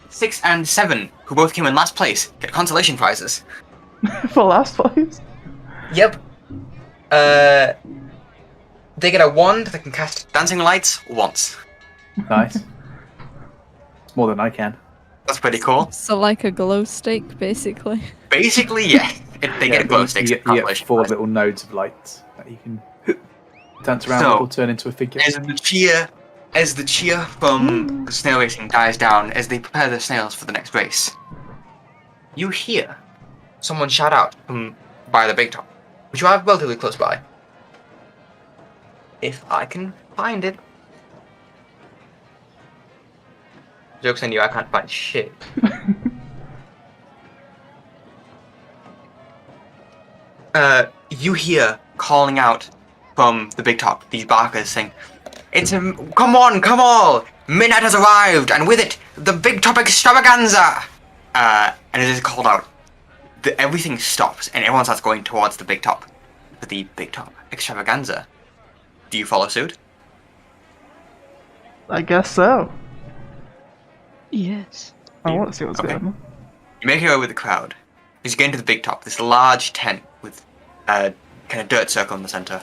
6 and 7, who both came in last place, get consolation prizes. For last place? Yep. They get a wand that can cast dancing lights once. Nice. It's more than I can. That's pretty cool. So like a glow stick, basically. Basically, yeah. They get a glow stick. You get 4 little nodes of lights that you can dance around So, with or turn into a figure. As the cheer from the snail racing dies down, as they prepare the snails for the next race, you hear someone shout out from by the big top, which you are relatively close by. If I can find it. Joke's on you, I can't find shit. You hear calling out from the big top, these barkers saying, come on, come all! Midnight has arrived, and with it, the big top extravaganza! And as it is called out, everything stops, and everyone starts going towards the big top. For the big top extravaganza. Do you follow suit? I guess so. Yes. I want to see what's Okay. going on. You make your way with the crowd. As you get into the big top, this large tent with a kind of dirt circle in the center,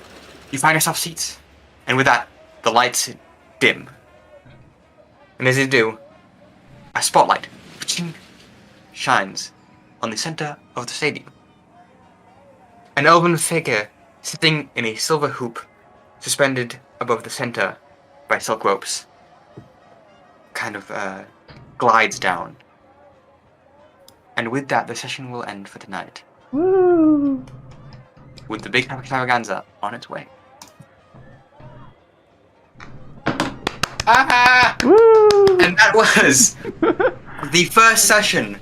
you find yourself seats. And with that, the lights dim. And as they do, a spotlight shines on the center of the stadium. An elven figure sitting in a silver hoop, suspended above the center by silk ropes, kind of glides down. And with that, the session will end for tonight, Woo! with the big extravaganza on its way. Woo! And that was the first session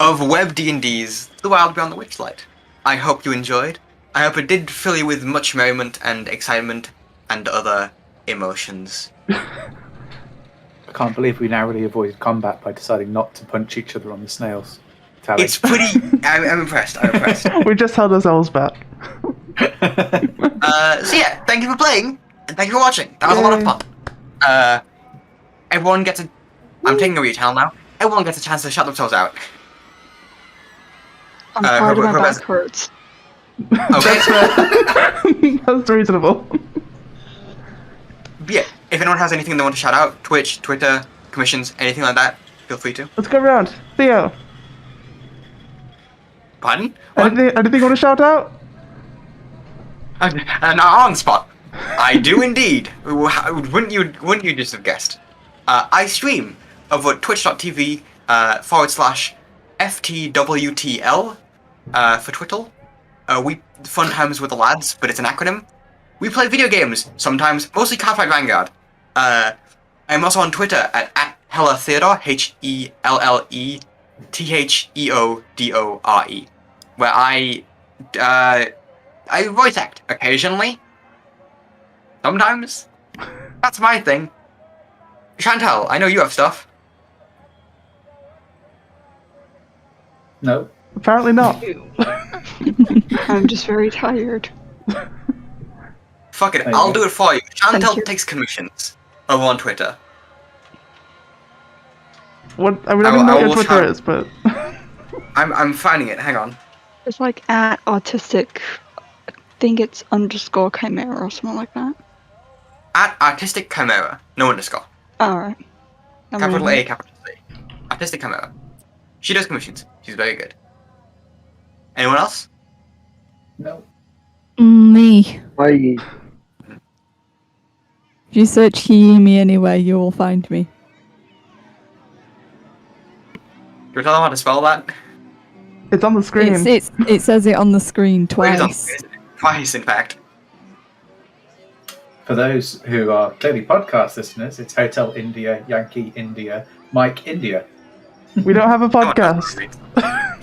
of WebDND's The Wild Beyond the Witchlight. I hope you enjoyed. I hope it did fill you with much merriment and excitement and other emotions. I can't believe we narrowly avoided combat by deciding not to punch each other on the snails. Tally. It's pretty... I'm impressed. We just held ourselves back. So yeah, thank you for playing, and thank you for watching. That was a lot of fun. Everyone gets a... I'm taking over your channel now. Everyone gets a chance to shut themselves out. I'm tired of my who has- back hurts. Okay? That's reasonable. Yeah, if anyone has anything they want to shout out, Twitch, Twitter, commissions, anything like that, feel free to. Let's go around. Theo, Pardon? What? anything you want to shout out? On the spot. I do indeed. Wouldn't you just have guessed? I stream over at twitch.tv /FTWTL for Twitter. We fun times with the lads, but it's an acronym. We play video games sometimes, mostly Carnival Vanguard. I'm also on Twitter at HellaTheodore, HELLETheodore, where I voice act occasionally. Sometimes. That's my thing. Chantelle, I know you have stuff. No. Apparently not. I'm just very tired. Fuck it, There you I'll go. do it for you. Chantelle you. takes commissions over on Twitter. What? I mean, I I will- don't know I what your will Twitter try- is, but I'm finding it, hang on. It's like at autistic. I think it's _ Chimera or something like that. At Artistic Chimera. No underscore. Alright. Capital A, capital C. Artistic Chimera. She does commissions. She's very good. Anyone else? No. Me. I If you search Hiyimi anywhere, you will find me. Do you tell them how to spell that? it's on the screen. It says it on the screen Wait, it's on- twice. Twice, in fact. For those who are clearly podcast listeners, it's Hotel India, Yankee India, Mike India. We don't have a podcast.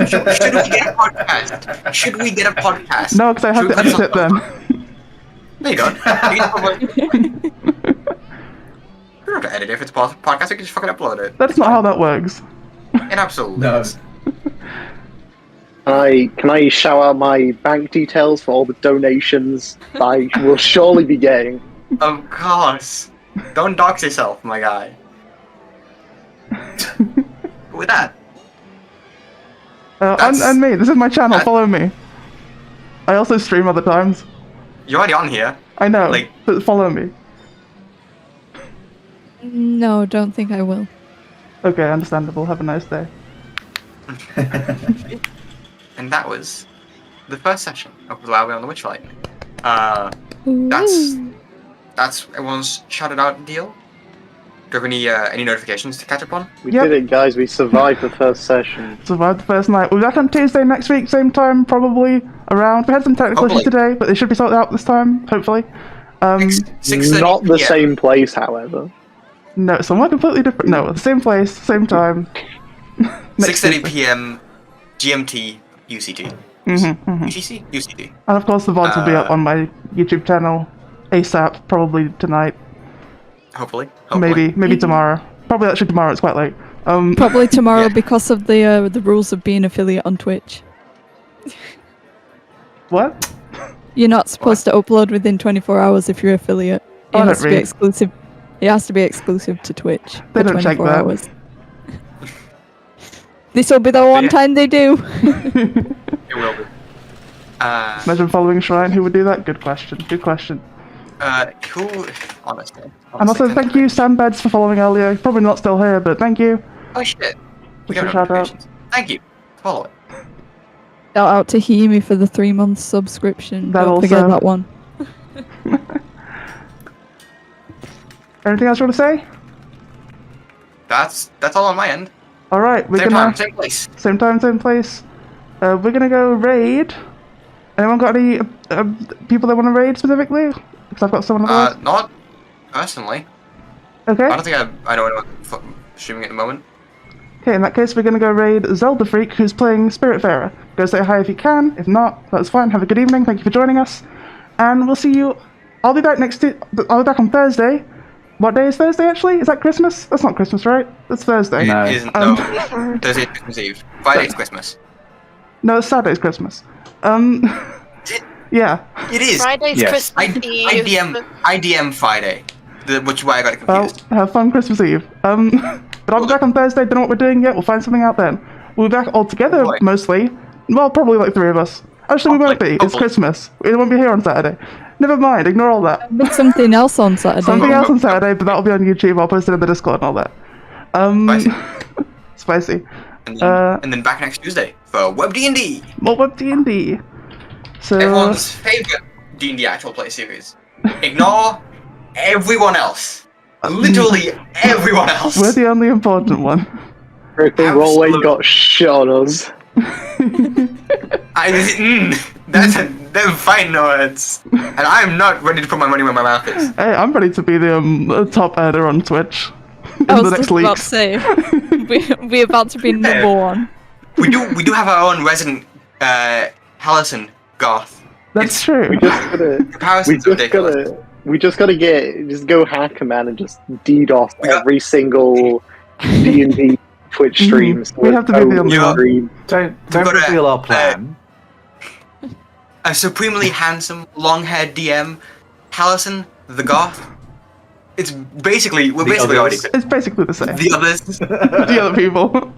Should we get a podcast? Should we get a podcast? No, because I have to edit it then. No, you don't. You can probably... We don't have to edit it if it's a podcast. We can just fucking upload it. That's not how that works. It absolutely No. is. Can I shout out my bank details for all the donations I will surely be getting? Of course. Don't dox yourself, my guy. With that, And me, this is my channel, follow me. I also stream other times. you're already on here. I know, Like- but follow me. No, don't think I will. Okay, understandable. Have a nice day. And that was the first session of Allowing on the Witchlight. Ooh. That's everyone's shouted out deal. Do you have any notifications to catch up on? We Yep. did it, guys. We survived the first session. Survived the first night. We'll be back on Tuesday next week, same time, probably around. We had some technical issues Hopefully. today, but they should be sorted out this time, hopefully. 6:30 Not the PM. same place, however. No, somewhere completely different. No, the same place, same time. 6:30 PM GMT UCT. UTC? UCT. And of course, the VODs will be up on my YouTube channel ASAP, probably tonight. Hopefully. Maybe tomorrow. Probably actually tomorrow. It's quite late. Probably tomorrow Yeah. because of the rules of being affiliate on Twitch. What? You're not supposed to upload within 24 hours if you're affiliate. Oh, It I has don't to be read. exclusive. It has to be exclusive to Twitch They for don't check 24 that. hours. This will be the one yeah. time they do. It will be. Imagine following Shrine. Who would do that? Good question. Good question. Cool. Honestly. And also, thank you, Sandbeds, for following earlier. You're probably not still here, but thank you. Oh shit. We Just got a shout out. notifications. Thank you. Follow it. Shout out to Hiyimi for the 3-month subscription. That Don't forget also. that one. Anything else you want to say? That's all on my end. All right, we're Same gonna time, same place. same time, same place. We're gonna go raid. Anyone got any people they want to raid specifically? Because I've got someone else. Not personally. Okay. I don't think I know anyone streaming at the moment. Okay, in that case, we're gonna go raid Zelda Freak, who's playing Spiritfarer. Go say hi if you can. If not, that's fine. Have a good evening. Thank you for joining us, and we'll see you. I'll be back I'll be back on Thursday. What day is Thursday? Actually, is that Christmas? That's not Christmas, right? That's Thursday. No. It isn't. Um, No. Thursday's Christmas Eve. Friday's Christmas. No, it's Saturday's Christmas. It, Yeah. it is. Friday's Yes. Christmas Eve. I DM Friday. Which is why I got it Well, confused. have fun Christmas Eve. But I'll be back on Thursday. Don't know what we're doing yet. We'll find something out then. We'll be back all together, Boy. mostly. Well, probably like 3 of us. Actually, we won't be. It's Hopefully. Christmas. We won't be here on Saturday. Never mind. Ignore all that. With something else on Saturday. Something else on Saturday, but that'll be on YouTube. I'll post it in the Discord and all that. Spicy. Spicy. And then back next Tuesday for WebDND. More WebDND. So, Everyone's favorite D&D actual play series. Ignore everyone else. Literally everyone else. we're the only important one. Critical Role Absolutely. got shit on us. They're fine words. And I'm not ready to put my money where my mouth is. Hey, I'm ready to be the top earner on Twitch. In I the was next just about to leaks. say, we're about to be number one. We do have our own resident Hallison goth. That's true. We just gotta. Comparisons are ridiculous. We just gotta go hack a man and just DDoS Yeah. every single D&D Twitch streams. We have to be the only one. stream. Don't gotta, reveal our plan. A supremely handsome, long-haired DM, Hallison the goth. We're basically others. already It's basically the same. the others. The other people.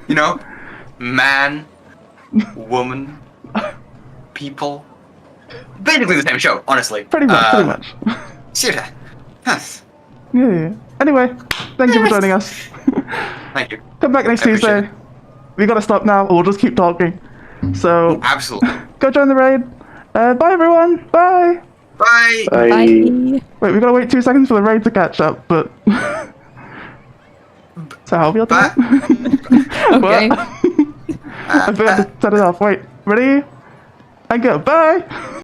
You know, man, woman, people. Basically the same show, honestly. Pretty much. Seriously. Yeah. Anyway, thank you for joining us. Thank you. Come back next I appreciate Tuesday. We gotta stop now, or we'll just keep talking. So, Absolutely. go join the raid. Bye, everyone. Bye. Bye. Bye. Bye. Wait, we gotta wait 2 seconds for the raid to catch up, but. So, how will Bye. Okay. I forgot to set it off. Wait, ready? And go. Bye.